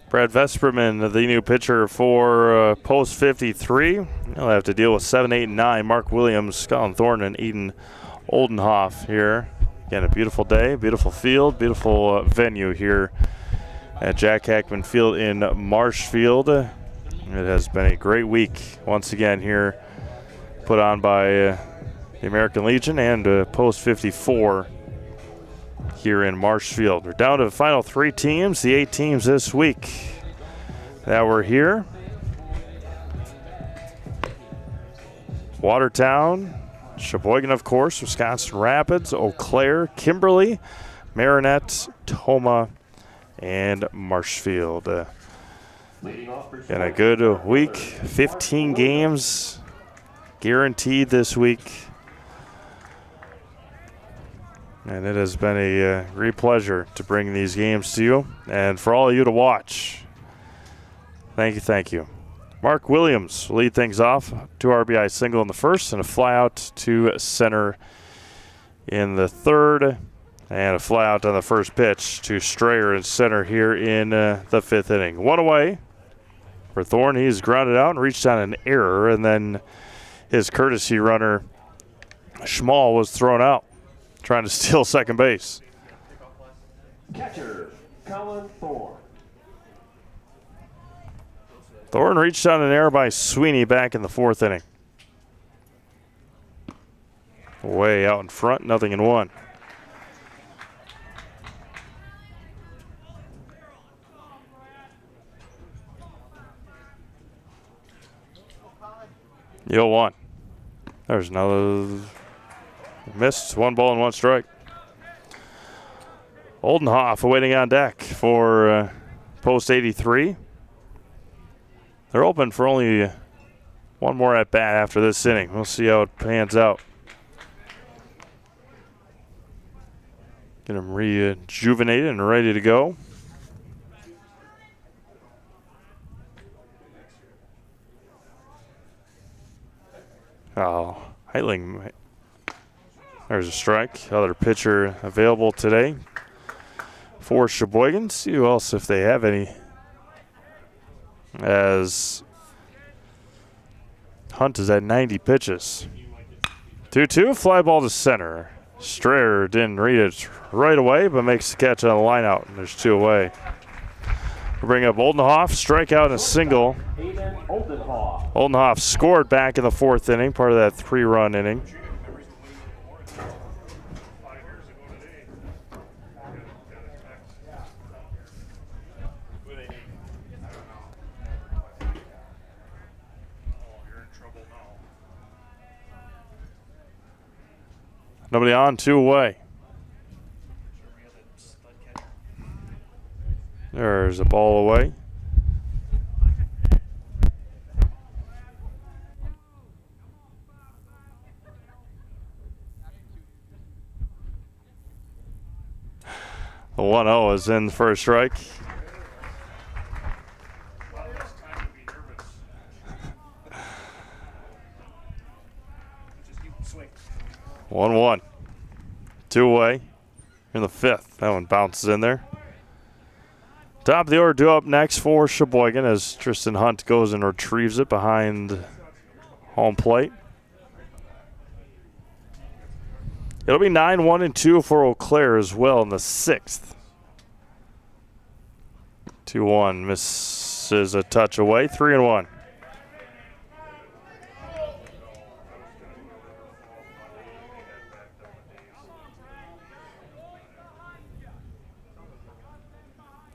Speaker 5: Brad Vesperman, the new pitcher for post 53. He'll have to deal with 7, 8, and 9. Mark Williams, Colin Thornton, and Eden Oldenhoff here. Again, a beautiful day, beautiful field, beautiful venue here at Jack Hackman Field in Marshfield. It has been a great week once again here, put on by the American Legion and post 54 here in Marshfield. We're down to the final 3 teams, the 8 teams this week that were here. Watertown, Sheboygan, of course, Wisconsin Rapids, Eau Claire, Kimberly, Marinette, Toma, and Marshfield. And a good week, 15 games guaranteed this week. And it has been a great pleasure to bring these games to you and for all of you to watch. Thank you, thank you. Mark Williams will lead things off. 2 RBI single in the first and a flyout to center in the third. And a flyout on the first pitch to Strayer in center here in the 5th inning. 1 away for Thorne. He's grounded out and reached on an error. And then his courtesy runner, Schmall, was thrown out, trying to steal second base.
Speaker 7: Catcher, Colin Thorne.
Speaker 5: Thorne reached on an error by Sweeney back in the 4th inning. Way out in front, 0-1. 0-1. There's another missed. 1 ball and 1 strike. Oldenhoff awaiting on deck for post 83. They're open for only 1 more at bat after this inning. We'll see how it pans out. Get them rejuvenated and ready to go. Oh, Heitling. There's a strike. Other pitcher available today for Sheboygan. See who else, if they have any. As Hunt is at 90 pitches. 2-2, fly ball to center. Strayer didn't read it right away, but makes the catch on the line out, and there's 2 away. We'll bring up Oldenhoff, strikeout and a single. Oldenhoff scored back in the 4th inning, part of that 3-run inning. Nobody on, 2 away. There's a ball away. The 1-0 is in for a strike. One, 1. 2 away. In the 5th. That one bounces in there. Top of the order due up next for Sheboygan as Tristan Hunt goes and retrieves it behind home plate. It'll be 9-1 and 2 for Eau Claire as well in the 6th. 2-1 misses a touch away. 3-1.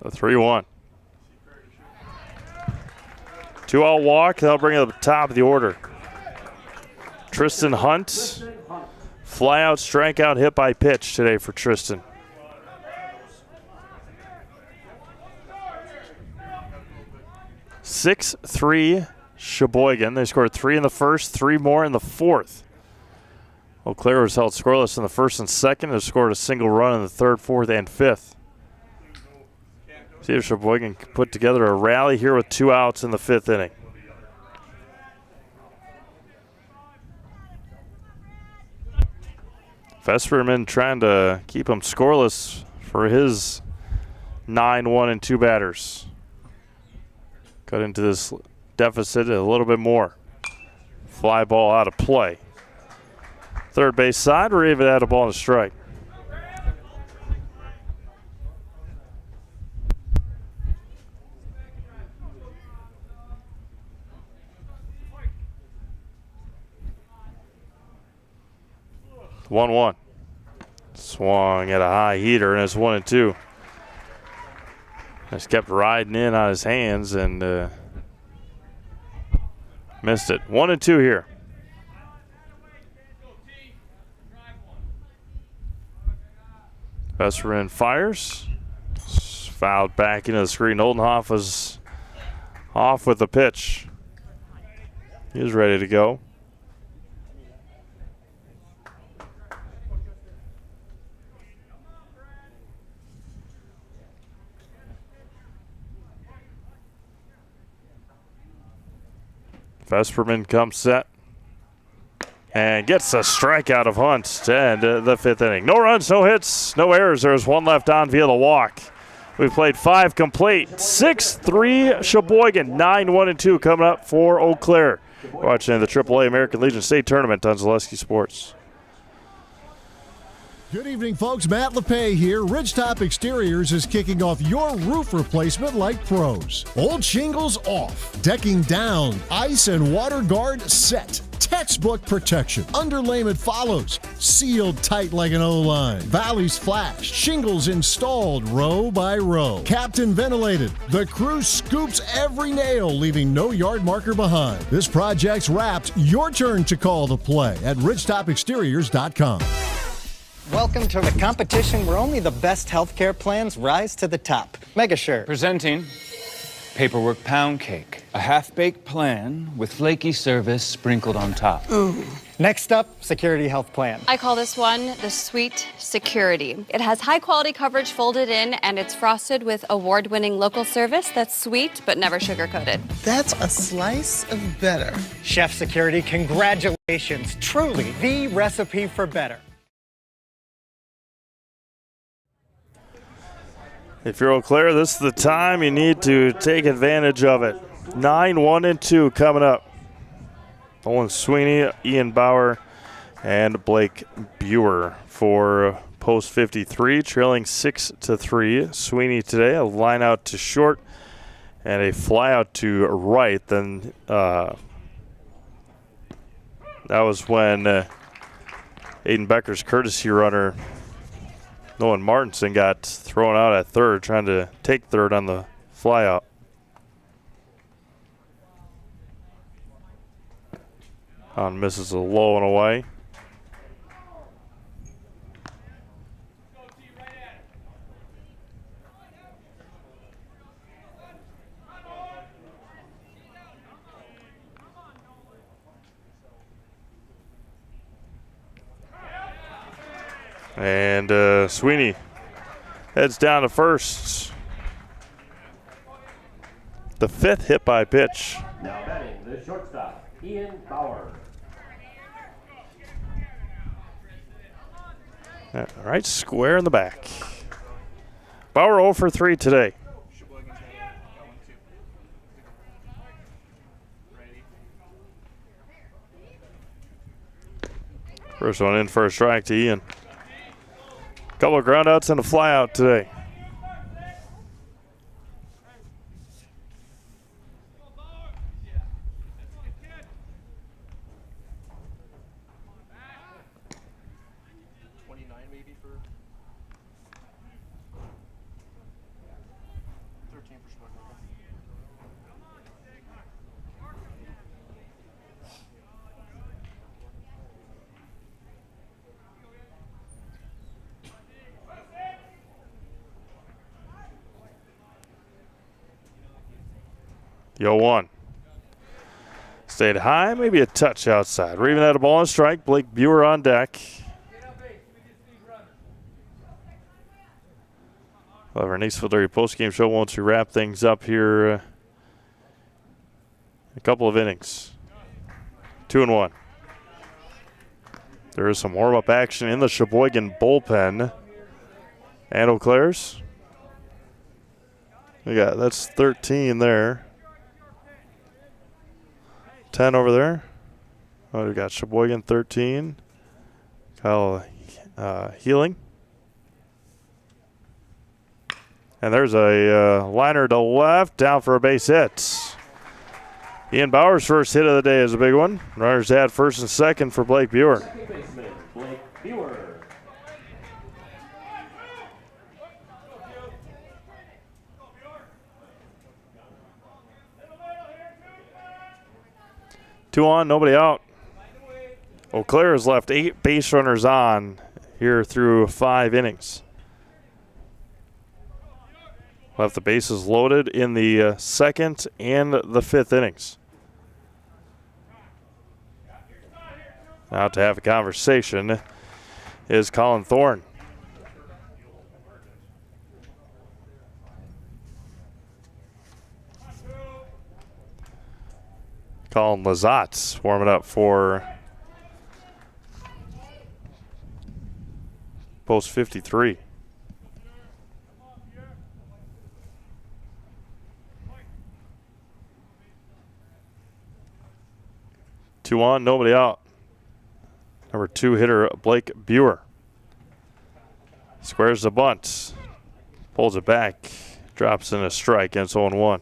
Speaker 5: The 3-1. 2-out walk. That'll bring it to the top of the order. Tristan Hunt. Fly out, strikeout, hit by pitch today for Tristan. (6-3) Sheboygan. They scored 3 in the 1st, 3 more in the 4th. Eau Claire was held scoreless in the 1st and 2nd. They scored a single run in the 3rd, 4th, and 5th. See if Sheboygan can put together a rally here with 2 outs in the 5th inning. Vesperman trying to keep him scoreless for his 9-1 and 2 batters. Cut into this deficit a little bit more. Fly ball out of play. Third base side, we're even at a ball and a strike. (1-1). Swung at a high heater, and it's 1-2. Just kept riding in on his hands and missed it. 1-2 here. Vesperin fires. Fouled back into the screen. Oldenhoff was off with the pitch. He was ready to go. Vesperman comes set and gets a strikeout of Hunt to end the 5th inning. No runs, no hits, no errors. There's 1 left on via the walk. We've played 5 complete. 6-3 Sheboygan, 9-1 and 2 coming up for Eau Claire. Watching the AAA American Legion State Tournament on Zaleski Sports.
Speaker 14: Good evening, folks. Matt LePay here. Ridgetop Exteriors is kicking off your roof replacement like pros. Old shingles off, decking down, ice and water guard set. Textbook protection. Underlayment follows. Sealed tight like an O-line. Valleys flashed. Shingles installed row by row. Captain ventilated. The crew scoops every nail, leaving no yard marker behind. This project's wrapped. Your turn to call the play at ridgetopexteriors.com.
Speaker 9: Welcome to the competition where only the best healthcare plans rise to the top. Megasure.
Speaker 10: Presenting Paperwork Pound Cake, a half-baked plan with flaky service sprinkled on top.
Speaker 9: Ooh. Next up, Security Health Plan.
Speaker 11: I call this one the Sweet Security. It has high-quality coverage folded in, and it's frosted with award-winning local service that's sweet but never sugar-coated.
Speaker 12: That's a slice of better.
Speaker 9: Chef Security, congratulations. Truly the recipe for better.
Speaker 5: If you're Eau Claire, this is the time you need to take advantage of it. 9, 1, and 2 coming up. Owen Sweeney, Ian Bauer, and Blake Buer for post 53, trailing 6-3. Sweeney today, a line out to short and a fly out to right. Then that was when Aiden Becker's courtesy runner, Nolan Martinson, got thrown out at third, trying to take third on the fly out. On misses a low and away. And Sweeney heads down to first. The 5th hit by pitch.
Speaker 7: Now batting the shortstop, Ian Bauer.
Speaker 5: All right, square in the back. Bauer 0 for 3 today. First one in for a strike to Ian. Couple of groundouts and a flyout today. The 0-1. Stayed high, maybe a touch outside. We're even at a ball and strike. Blake Buer on deck. However, an Eastville Dairy postgame show wants to wrap things up here. A couple of innings. 2-1. There is some warm-up action in the Sheboygan bullpen. And Eau Claire's. That's 13 there. 10 over there. Oh, we got Sheboygan 13. Kyle Healing. And there's a liner to left, down for a base hit. Ian Bauer's first hit of the day is a big one. Runners at first and second for Blake Buer.
Speaker 7: Second baseman, Blake Buer.
Speaker 5: Two on, nobody out. Eau Claire has left 8 base runners on here through 5 innings. Left the bases loaded in the 2nd and the 5th innings. Now to have a conversation is Colin Thorne. Colin Lazat's warming up for post 53. Two on, nobody out. Number 2 hitter Blake Buer. Squares the bunt. Pulls it back. Drops in a strike. Ends 0-1.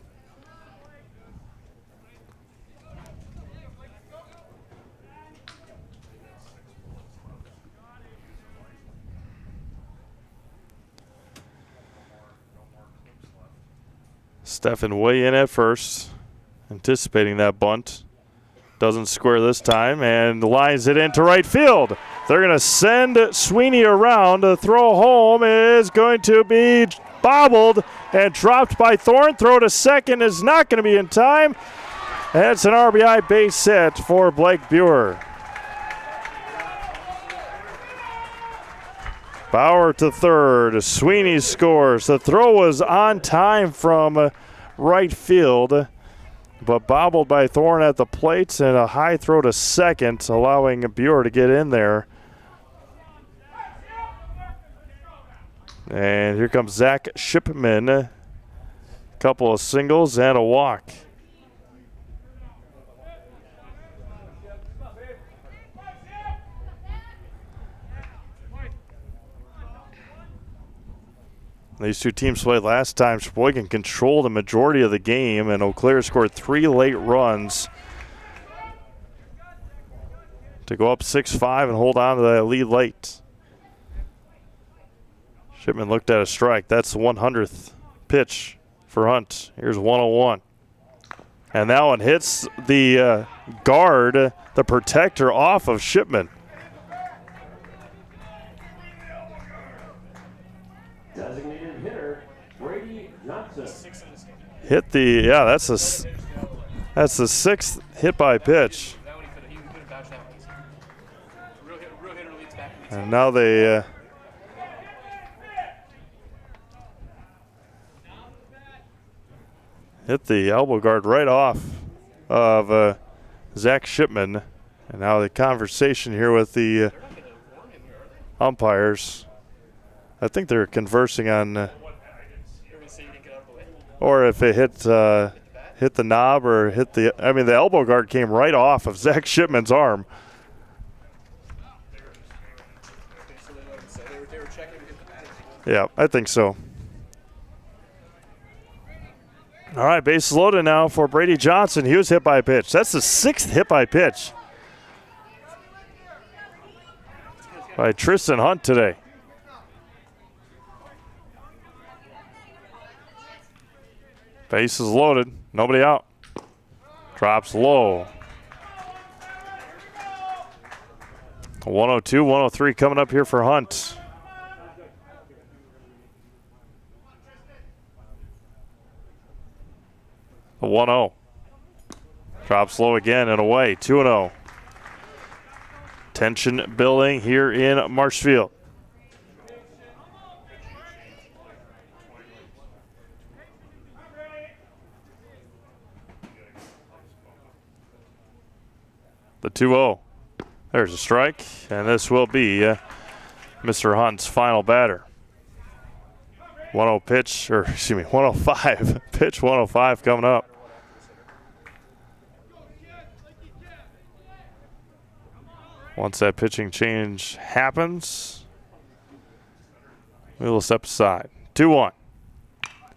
Speaker 5: Stefan way in at first, anticipating that bunt. Doesn't square this time and lines it into right field. They're going to send Sweeney around. The throw home is going to be bobbled and dropped by Thorne. Throw to second is not going to be in time. And it's an RBI base hit for Blake Buer. Bauer to third. Sweeney scores. The throw was on time from right field, but bobbled by Thorne at the plate, and a high throw to second, allowing Buer to get in there. And here comes Zach Shipman. A couple of singles and a walk. These two teams played last time. Sheboygan controlled the majority of the game, and Eau Claire scored 3 late runs to go up 6-5 and hold on to that lead late. Shipman looked at a strike. That's the 100th pitch for Hunt. Here's 101. And that one hits the guard, the protector, off of Shipman.
Speaker 7: Designated hitter, Brady Johnson.
Speaker 5: Hit the, yeah, that's the 6th hit by pitch. And now they hit the elbow guard right off of Zach Shipman. And now the conversation here with the umpires. I think they're conversing on, or if it hit the knob or hit the, I mean, the elbow guard came right off of Zach Shipman's arm. Yeah, I think so. All right, bases loaded now for Brady Johnson. He was hit by a pitch. That's the 6th hit by pitch by Tristan Hunt today. Bases loaded, nobody out. Drops low. 102, 103 coming up here for Hunt. A 1-0. Drops low again and away. 2-0. Tension building here in Marshfield. The 2-0. There's a strike, and this will be Mr. Hunt's final batter. 1-0 pitch, or excuse me, 105. Pitch 105 coming up. Once that pitching change happens, we will step aside. 2-1.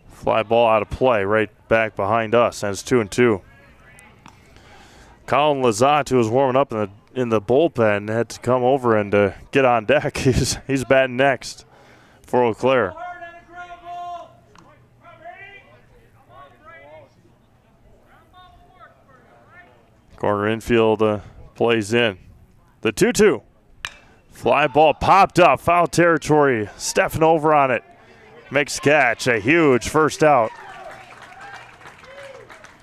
Speaker 5: Fly ball out of play right back behind us, and it's 2-2. Colin Lazat, who was warming up in the bullpen, had to come over and get on deck. He's batting next for Eau Claire. Corner infield plays in. The 2-2. Fly ball popped up. Foul territory. Stefan over on it. Makes catch. A huge first out.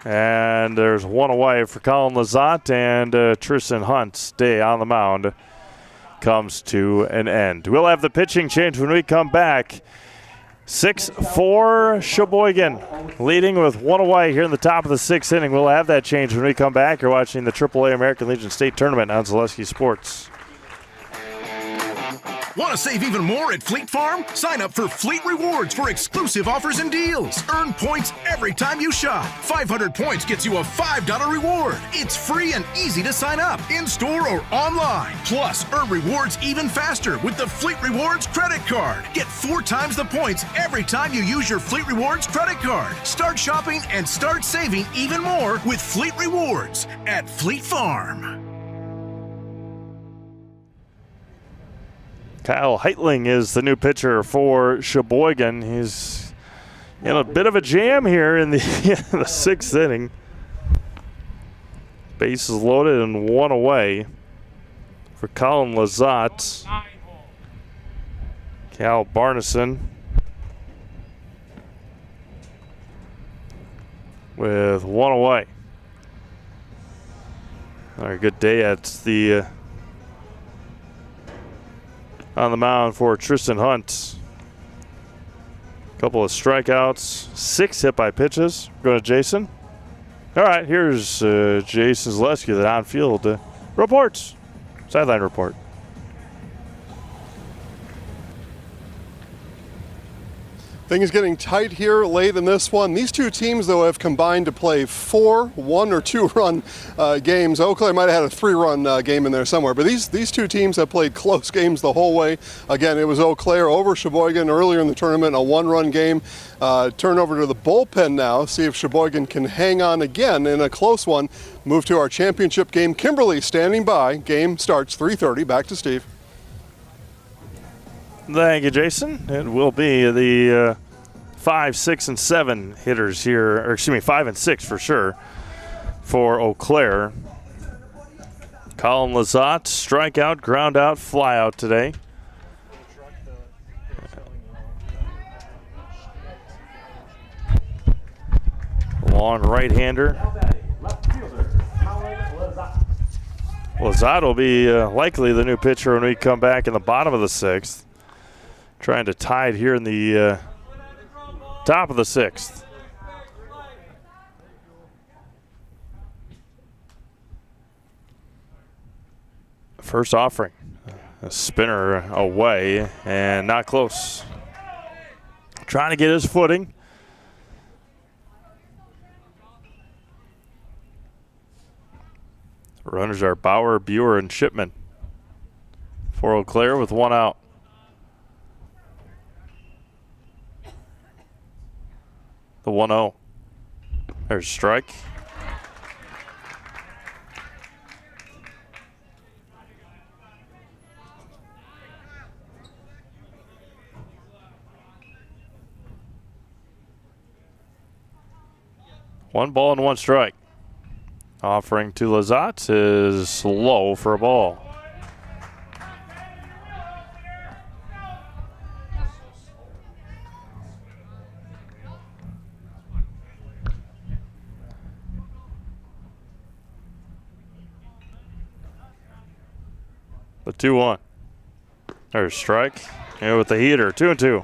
Speaker 5: And there's one away for Colin Lazat, and Tristan Hunt's day on the mound comes to an end. We'll have the pitching change when we come back. 6-4 Sheboygan, leading with one away here in the top of the 6th inning. We'll have that change when we come back. You're watching the AAA American Legion State Tournament on Zaleski Sports.
Speaker 20: Want to save even more at Fleet Farm? Sign up for Fleet Rewards for exclusive offers and deals. Earn points every time you shop. 500 points gets you a $5 reward. It's free and easy to sign up, in-store or online. Plus, earn rewards even faster with the Fleet Rewards credit card. Get 4 times the points every time you use your Fleet Rewards credit card. Start shopping and start saving even more with Fleet Rewards at Fleet Farm.
Speaker 5: Kyle Heitling is the new pitcher for Sheboygan. He's In a bit of a jam here in the 6th inning. Bases loaded and one away for Colin Lazat. Cal Barneson with one away. All right, good day at the on the mound for Tristan Hunt. Couple of strikeouts, 6 hit by pitches. Go to Jason. All right, here's Jason Zaleski, the on-field reports, sideline report.
Speaker 1: Things getting tight here late in this one. These two teams, though, have combined to play 4 1- or 2-run games. Eau Claire might have had a 3-run game in there somewhere, but these two teams have played close games the whole way. Again, it was Eau Claire over Sheboygan earlier in the tournament, a 1-run game. Turn over to the bullpen now, see if Sheboygan can hang on again in a close one. Move to our championship game. Kimberly standing by. Game starts 3:30. Back to Steve.
Speaker 5: Thank you, Jason. It will be the 5, 6, and 7 hitters here, or excuse me, 5 and 6 for sure for Eau Claire. Colin Lazat, strikeout, ground out, fly out today. Long right-hander. Lazat will be likely the new pitcher when we come back in the bottom of the 6th. Trying to tie it here in the top of the 6th. First offering. A spinner away and not close. Trying to get his footing. Runners are Bauer, Buer, and Shipman. For Eau Claire with one out. The 1-0. There's a strike. One ball and one strike. Offering to Lazat is low for a ball. The 2-1. There's a strike. And with the heater, 2-2.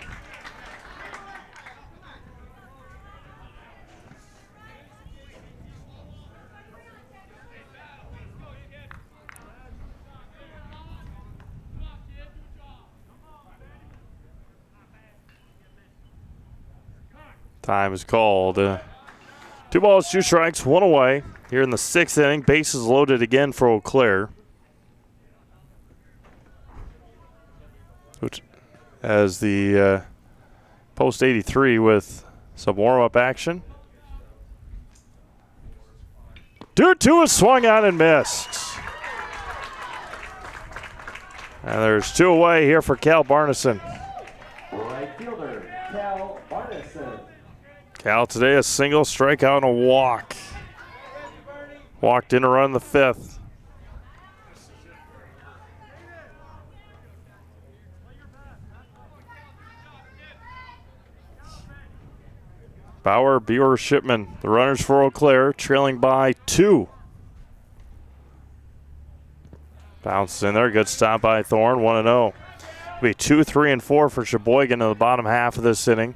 Speaker 5: Time is called. 2 balls, 2 strikes, 1 away. Here in the 6th inning, bases loaded again for Eau Claire. Which, as the post 83 with some warm-up action. 2-2 is swung out and missed. And there's 2 away here for Cal Barneson.
Speaker 7: Right fielder, Cal Barneson.
Speaker 5: Cal today a single, strikeout, and a walk. Walked in a run in the 5th. Bauer, Buer, Shipman, the runners for Eau Claire, trailing by 2. Bounces in there, good stop by Thorne, 1-0. It'll be 2, 3, and 4 for Sheboygan in the bottom half of this inning.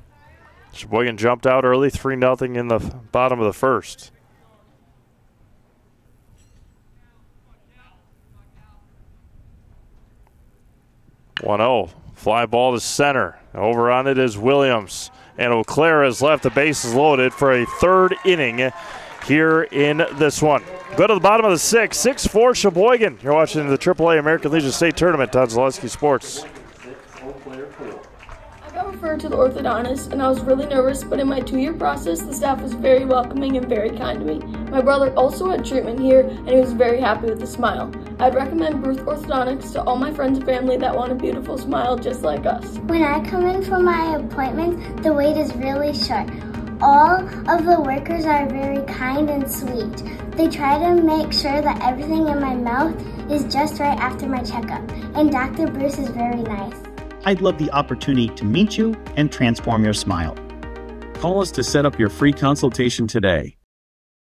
Speaker 5: Sheboygan jumped out early, 3-0 in the bottom of the 1st. Fly ball to center. Over on it is Williams. And Eau Claire has left the bases loaded for a 3rd inning here in this one. Go to the bottom of the 6th, 6-4 Sheboygan. You're watching the AAA American Legion State Tournament on Zaleski Sports.
Speaker 15: I got referred to the orthodontist, and I was really nervous, but in my 2-year process, the staff was very welcoming and very kind to me. My brother also had treatment here, and he was very happy with a smile. I'd recommend Bruce Orthodontics to all my friends and family that want a beautiful smile just like us.
Speaker 16: When I come in for my appointment, the wait is really short. All of the workers are very kind and sweet. They try to make sure that everything in my mouth is just right after my checkup, and Dr. Bruce is very nice.
Speaker 18: I'd love the opportunity to meet you and transform your smile.
Speaker 19: Call us to set up your free consultation today.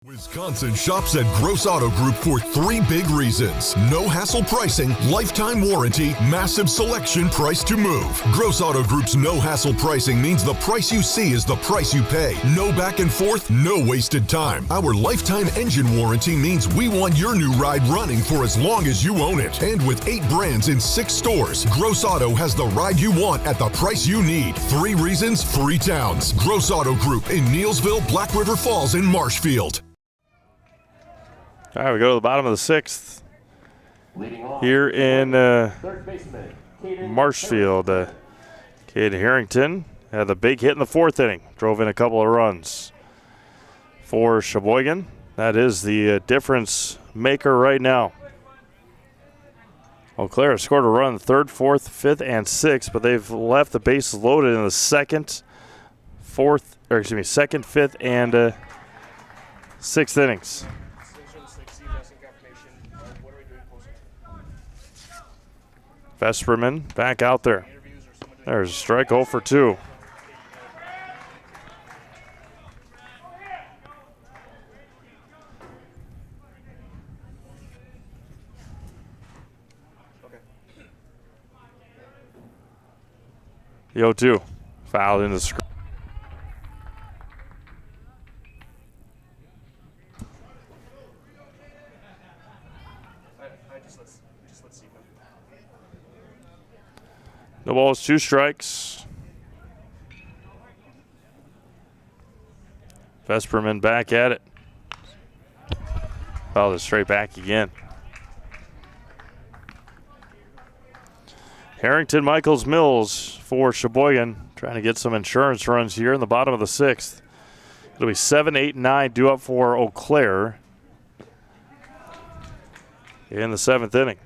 Speaker 20: Wisconsin shops at Gross Auto Group for 3 big reasons. No hassle pricing, lifetime warranty, massive selection, price to move. Gross Auto Group's no hassle pricing means the price you see is the price you pay. No back and forth, no wasted time. Our lifetime engine warranty means we want your new ride running for as long as you own it. And with 8 brands in 6 stores, Gross Auto has the ride you want at the price you need. 3 reasons, 3 towns. Gross Auto Group in Neelsville, Black River Falls, and Marshfield.
Speaker 5: All right, we go to the bottom of the 6th here in Marshfield. Caden Harrington had the big hit in the 4th inning, drove in a couple of runs for Sheboygan. That is the difference maker right now. Eau Claire scored a run in the 3rd, 4th, 5th, and 6th, but they've left the bases loaded in the 2nd, 5th, and 6th innings. Vesperman back out there. There's a strike, 0 for 2. The 0-2 fouled in the screen. No balls, 2 strikes. Vesperman back at it. Fouled it straight back again. Harrington, Michaels, Mills for Sheboygan. Trying to get some insurance runs here in the bottom of the 6th. It'll be 7, 8, 9 due up for Eau Claire in the 7th inning.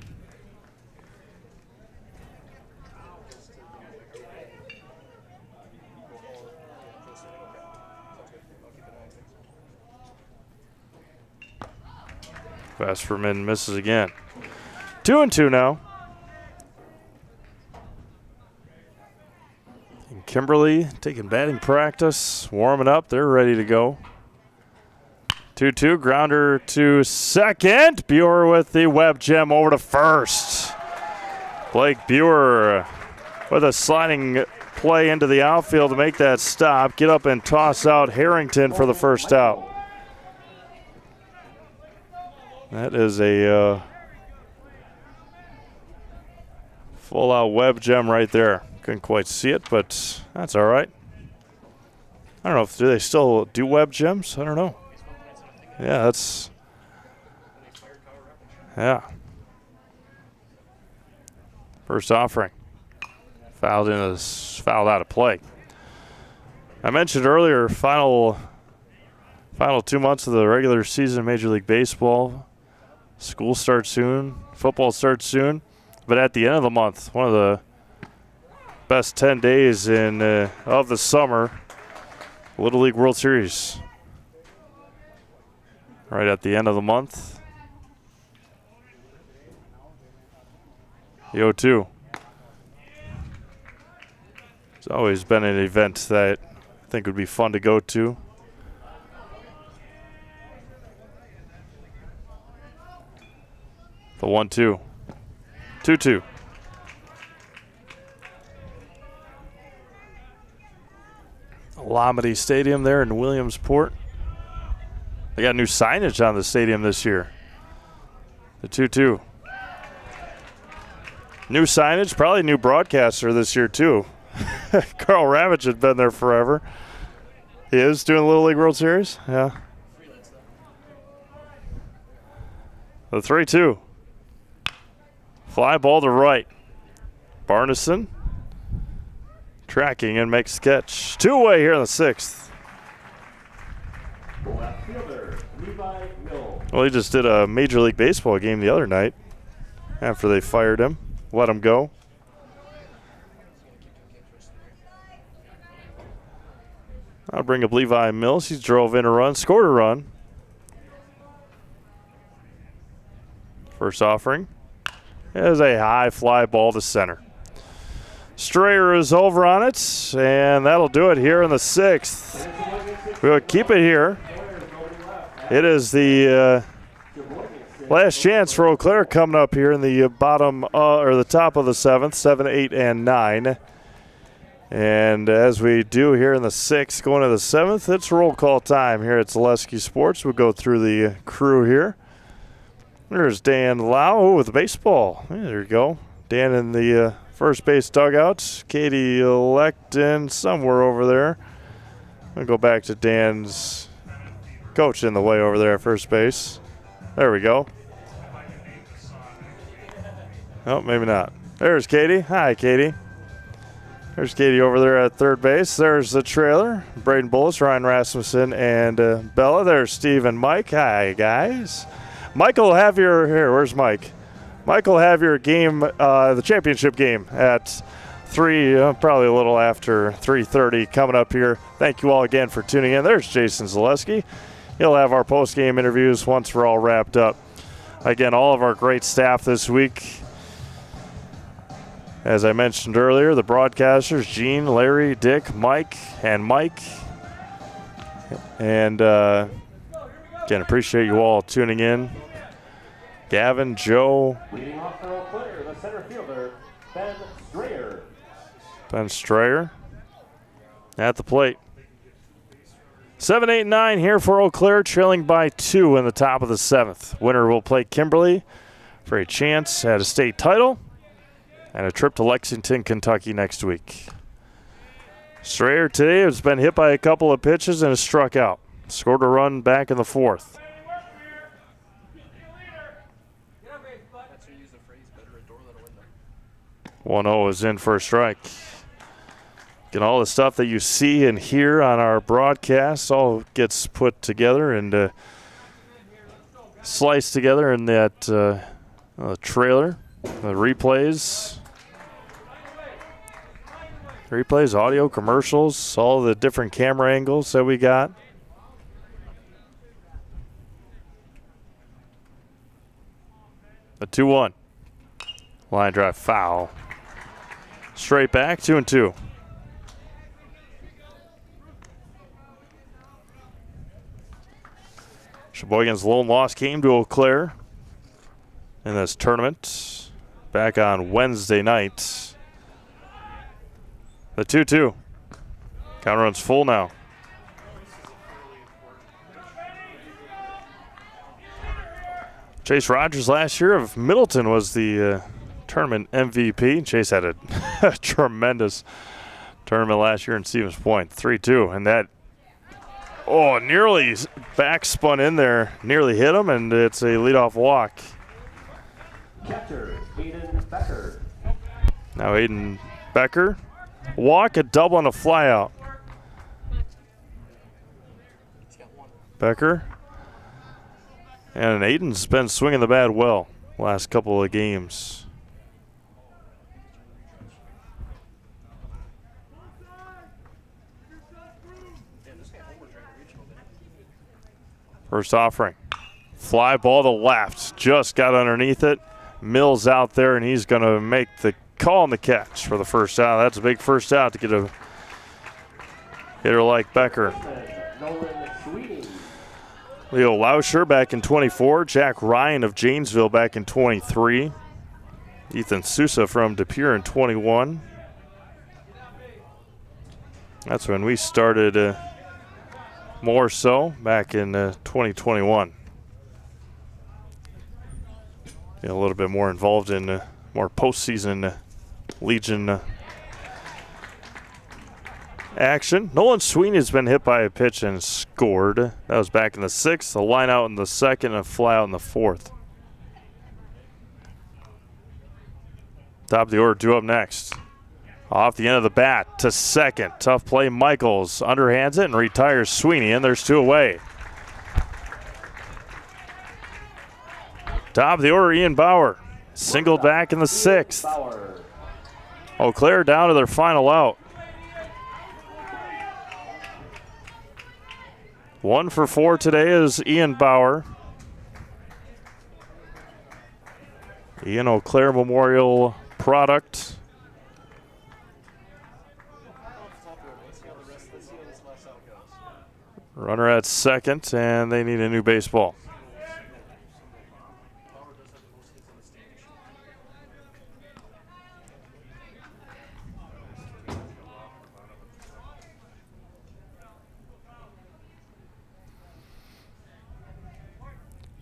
Speaker 5: Vesperman misses again. 2-2 now. And Kimberly taking batting practice, warming up. They're ready to go. 2-2, grounder to second. Buer with the web gem over to first. Blake Buer with a sliding play into the outfield to make that stop. Get up and toss out Harrington for the first out. That is a full-out web gem right there. Couldn't quite see it, but that's all right. I don't know if do they still do web gems. I don't know. Yeah, that's first offering. Fouled out of play. I mentioned earlier, final 2 months of the regular season of Major League Baseball. School starts soon. Football starts soon. But at the end of the month, one of the best 10 days of the summer, Little League World Series. Right at the end of the month. The 0-2. It's always been an event that I think would be fun to go to. The 1-2. 2-2. Alameda Stadium there in Williamsport. They got new signage on the stadium this year. The 2-2. New signage, probably new broadcaster this year too. Carl Ravitch had been there forever. He is doing the Little League World Series? Yeah. The 3-2. Fly ball to right. Barneson tracking and makes catch. 2-away here in the 6th.
Speaker 7: Left fielder, Levi Mill.
Speaker 5: Well, he just did a Major League Baseball game the other night. after they fired him, let him go. I'll bring up Levi Mills. He drove in a run, scored a run. First offering is a high fly ball to center. Strayer is over on it, and that'll do it here in the 6th. We'll keep it here. It is the last chance for Eau Claire coming up here in the bottom or the top of the 7th, 7, 8, and 9. And as we do here in the 6th, going to the 7th, it's roll call time here at Zaleski Sports. We'll go through the crew here. There's Dan Lau with the baseball. Yeah, there you go. Dan in the first base dugout. Katie Lecton somewhere over there. We'll go back to Dan's coach in the way over there at first base. There we go. Oh, maybe not. There's Katie. Hi, Katie. There's Katie over there at third base. There's the trailer. Braden Bullis, Ryan Rasmussen, and Bella. There's Steve and Mike. Hi, guys. Michael will have your, here, where's Mike? Michael will have your game, the championship game at 3, probably a little after 3:30 coming up here. Thank you all again for tuning in. There's Jason Zaleski. He'll have our post-game interviews once we're all wrapped up. Again, all of our great staff this week. As I mentioned earlier, the broadcasters, Gene, Larry, Dick, Mike, and Mike. And again, appreciate you all tuning in. Gavin, Joe.
Speaker 7: Leading off for Eau Claire, the center fielder, Ben Strayer.
Speaker 5: Ben Strayer at the plate. 7, 8, 9 here for Eau Claire, trailing by 2 in the top of the 7th. Winner will play Kimberly for a chance at a state title and a trip to Lexington, Kentucky next week. Strayer today has been hit by a couple of pitches and has struck out. Scored a run back in the 4th. 1-0 is in for a strike. Again, all the stuff that you see and hear on our broadcast all gets put together and sliced together in that trailer. The replays, audio, commercials, all the different camera angles that we got. A 2-1. Line drive foul. Straight back, 2-2. Sheboygan's lone loss came to Eau Claire in this tournament back on Wednesday night. The 2-2. Count runs full now. Chase Rogers last year of Middleton was the tournament MVP. Chase had a tremendous tournament last year in Stevens Point. 3-2, and that nearly backspun in there, nearly hit him, and it's a leadoff walk.
Speaker 7: Catcher, Aiden Becker.
Speaker 5: Now Aiden Becker. Walk, a double, and a fly out. Becker. And Aiden's been swinging the bat well last couple of games. First offering. Fly ball to left. Just got underneath it. Mills out there, and he's going to make the call on the catch for the first out. That's a big first out to get a hitter like Becker. Leo Lauscher back in 24. Jack Ryan of Janesville back in 23. Ethan Sousa from De Pere in 21. That's when we started more so back in 2021. A little bit more involved in more postseason Legion action. Nolan Sweeney has been hit by a pitch and scored. That was back in the 6th. A line out in the 2nd and a fly out in the 4th. Top of the order, due up next. Off the end of the bat to second. Tough play. Michaels underhands it and retires Sweeney, and there's 2 away. Top of the order, Ian Bauer Singled back in the 6th. Eau Claire down to their final out. 1 for 4 today is Ian Bauer. Ian Eau Claire Memorial product. Runner at second, and they need a new baseball.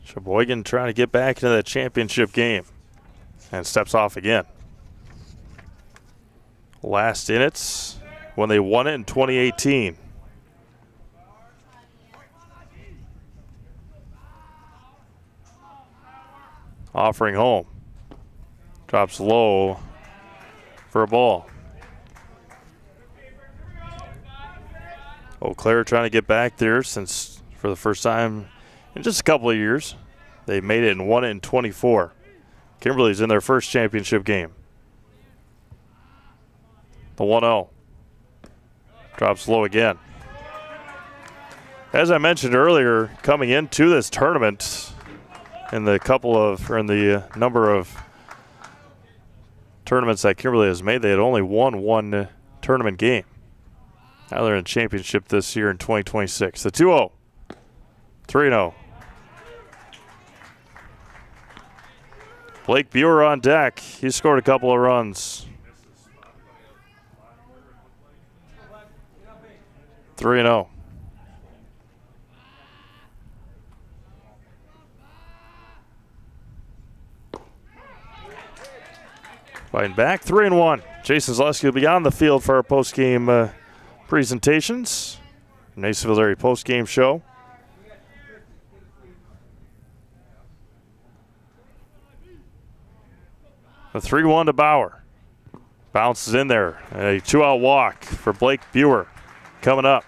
Speaker 5: Sheboygan trying to get back into that championship game and steps off again. Last in it when they won it in 2018. Offering home. Drops low for a ball. Eau Claire trying to get back there since for the first time in just a couple of years. They made it and won it in 24. Kimberly's in their first championship game. The 1-0. Drops low again. As I mentioned earlier, coming into this tournament, in the number of tournaments that Kimberly has made, they had only won one tournament game. Now they're in championship this year in 2026. The 2-0. 3-0. Blake Buer on deck. He scored a couple of runs. 3-0. Fighting back, 3-1. Jason Zaleski will be on the field for our post-game presentations. Nasonville's area post-game show. The 3-1 to Bauer. Bounces in there. A 2-out walk for Blake Buer coming up.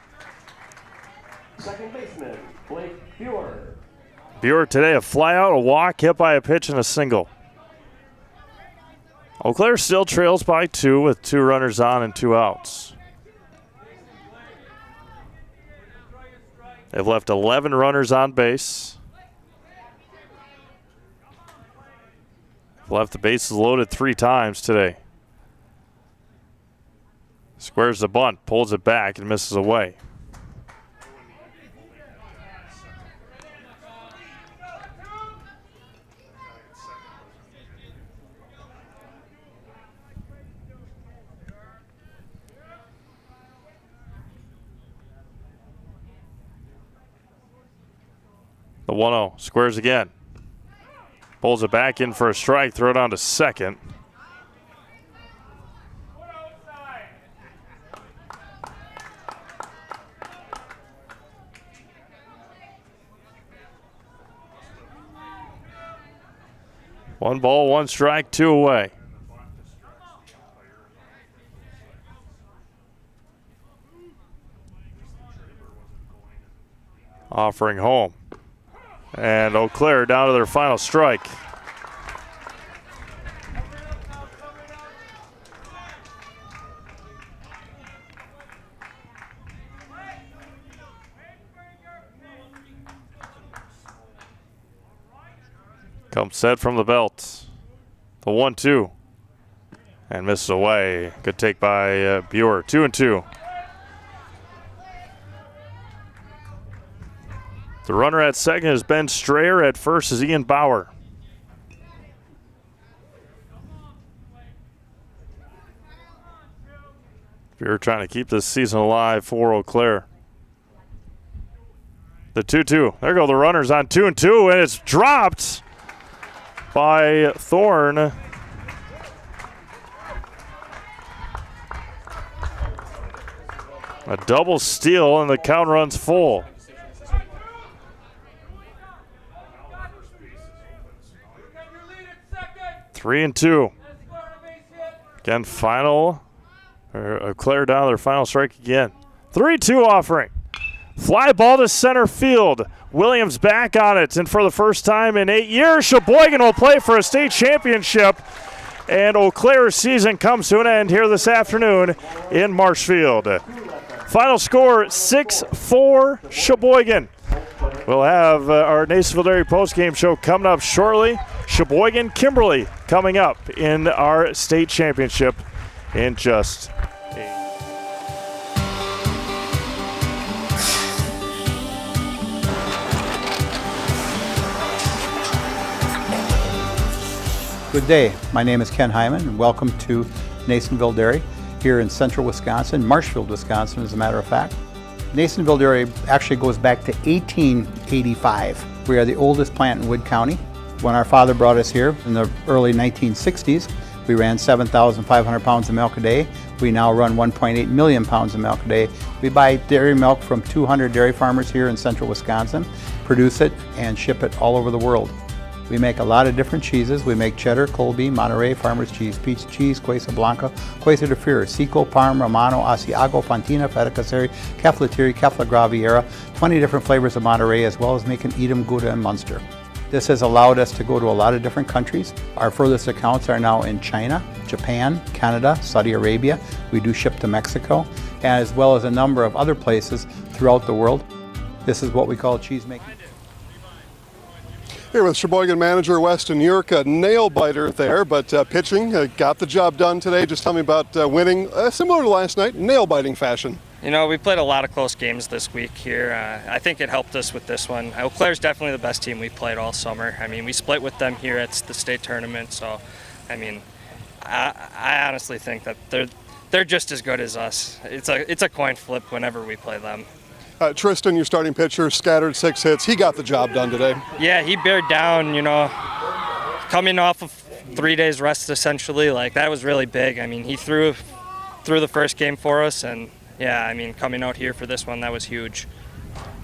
Speaker 7: Second baseman, Blake Buer.
Speaker 5: Buer today a flyout, a walk, hit by a pitch, and a single. Eau Claire still trails by 2 with 2 runners on and 2 outs. They've left 11 runners on base. Left the bases loaded 3 times today. Squares the bunt, pulls it back, and misses away. The 1-0, squares again. Pulls it back in for a strike, throw it on to second. One ball, 1 strike, 2 away. Offering home. And Eau Claire down to their final strike. Comes set from the belt. The 1-2. And misses away. Good take by Buer. 2-2. The runner at second is Ben Strayer. At first is Ian Bauer. Buer trying to keep this season alive for Eau Claire. The 2-2. There go the runners on 2-2, and it's dropped by Thorne. A double steal, and the count runs full. Three and 2. Again, final. Eau Claire down to their final strike again. 3-2 offering. Fly ball to center field. Williams back on it, and for the first time in 8 years, Sheboygan will play for a state championship. And Eau Claire's season comes to an end here this afternoon in Marshfield. Final score 6-4 Sheboygan. We'll have our Nasonville Dairy postgame show coming up shortly. Sheboygan Kimberly coming up in our state championship in just
Speaker 2: Good day. My name is Ken Hyman, and welcome to Nasonville Dairy here in central Wisconsin, Marshfield, Wisconsin, as a matter of fact. Nasonville Dairy actually goes back to 1885. We are the oldest plant in Wood County. When our father brought us here in the early 1960s, we ran 7,500 pounds of milk a day. We now run 1.8 million pounds of milk a day. We buy dairy milk from 200 dairy farmers here in central Wisconsin, produce it, and ship it all over the world. We make a lot of different cheeses. We make cheddar, Colby, Monterey, Farmer's Cheese, Peach Cheese, Quesa Blanca, Quesa de Freer, Seco, Parm, Romano, Asiago, Fontina, Feta Caseri, Caflatiri, Cafla Graviera, 20 different flavors of Monterey, as well as making Edam, Gouda, and Munster. This has allowed us to go to a lot of different countries. Our furthest accounts are now in China, Japan, Canada, Saudi Arabia. We do ship to Mexico, as well as a number of other places throughout the world. This is what we call cheese making.
Speaker 1: Here with Sheboygan manager Weston York, a nail biter there, but pitching got the job done today. Just tell me about winning, similar to last night, nail-biting fashion.
Speaker 17: You know, we played a lot of close games this week here. I think it helped us with this one. Eau Claire's definitely the best team we played all summer. I mean, we split with them here at the state tournament, so I mean, I honestly think that they're just as good as us. It's a coin flip whenever we play them.
Speaker 1: Tristan, your starting pitcher, scattered 6 hits. He got the job done today.
Speaker 17: Yeah, he bared down, you know, coming off of 3 days rest essentially. Like, that was really big. I mean, he threw the first game for us, and yeah, I mean, coming out here for this one, that was huge.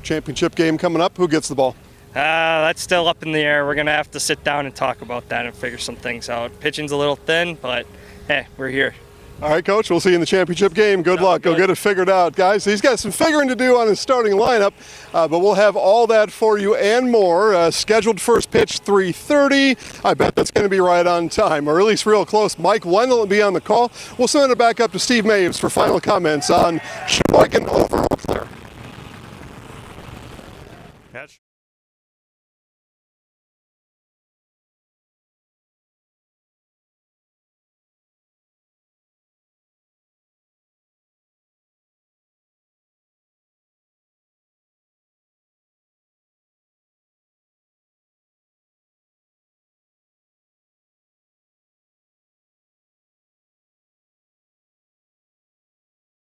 Speaker 1: Championship game coming up. Who gets the ball?
Speaker 17: That's still up in the air. We're going to have to sit down and talk about that and figure some things out. Pitching's a little thin, but hey, we're here.
Speaker 1: All right, Coach, we'll see you in the championship game. Good luck. Go get it figured out. Guys, he's got some figuring to do on his starting lineup, but we'll have all that for you and more. Scheduled first pitch, 3:30. I bet that's going to be right on time, or at least real close. Mike Wendell will be on the call. We'll send it back up to Steve Maves for final comments on Sheboygan over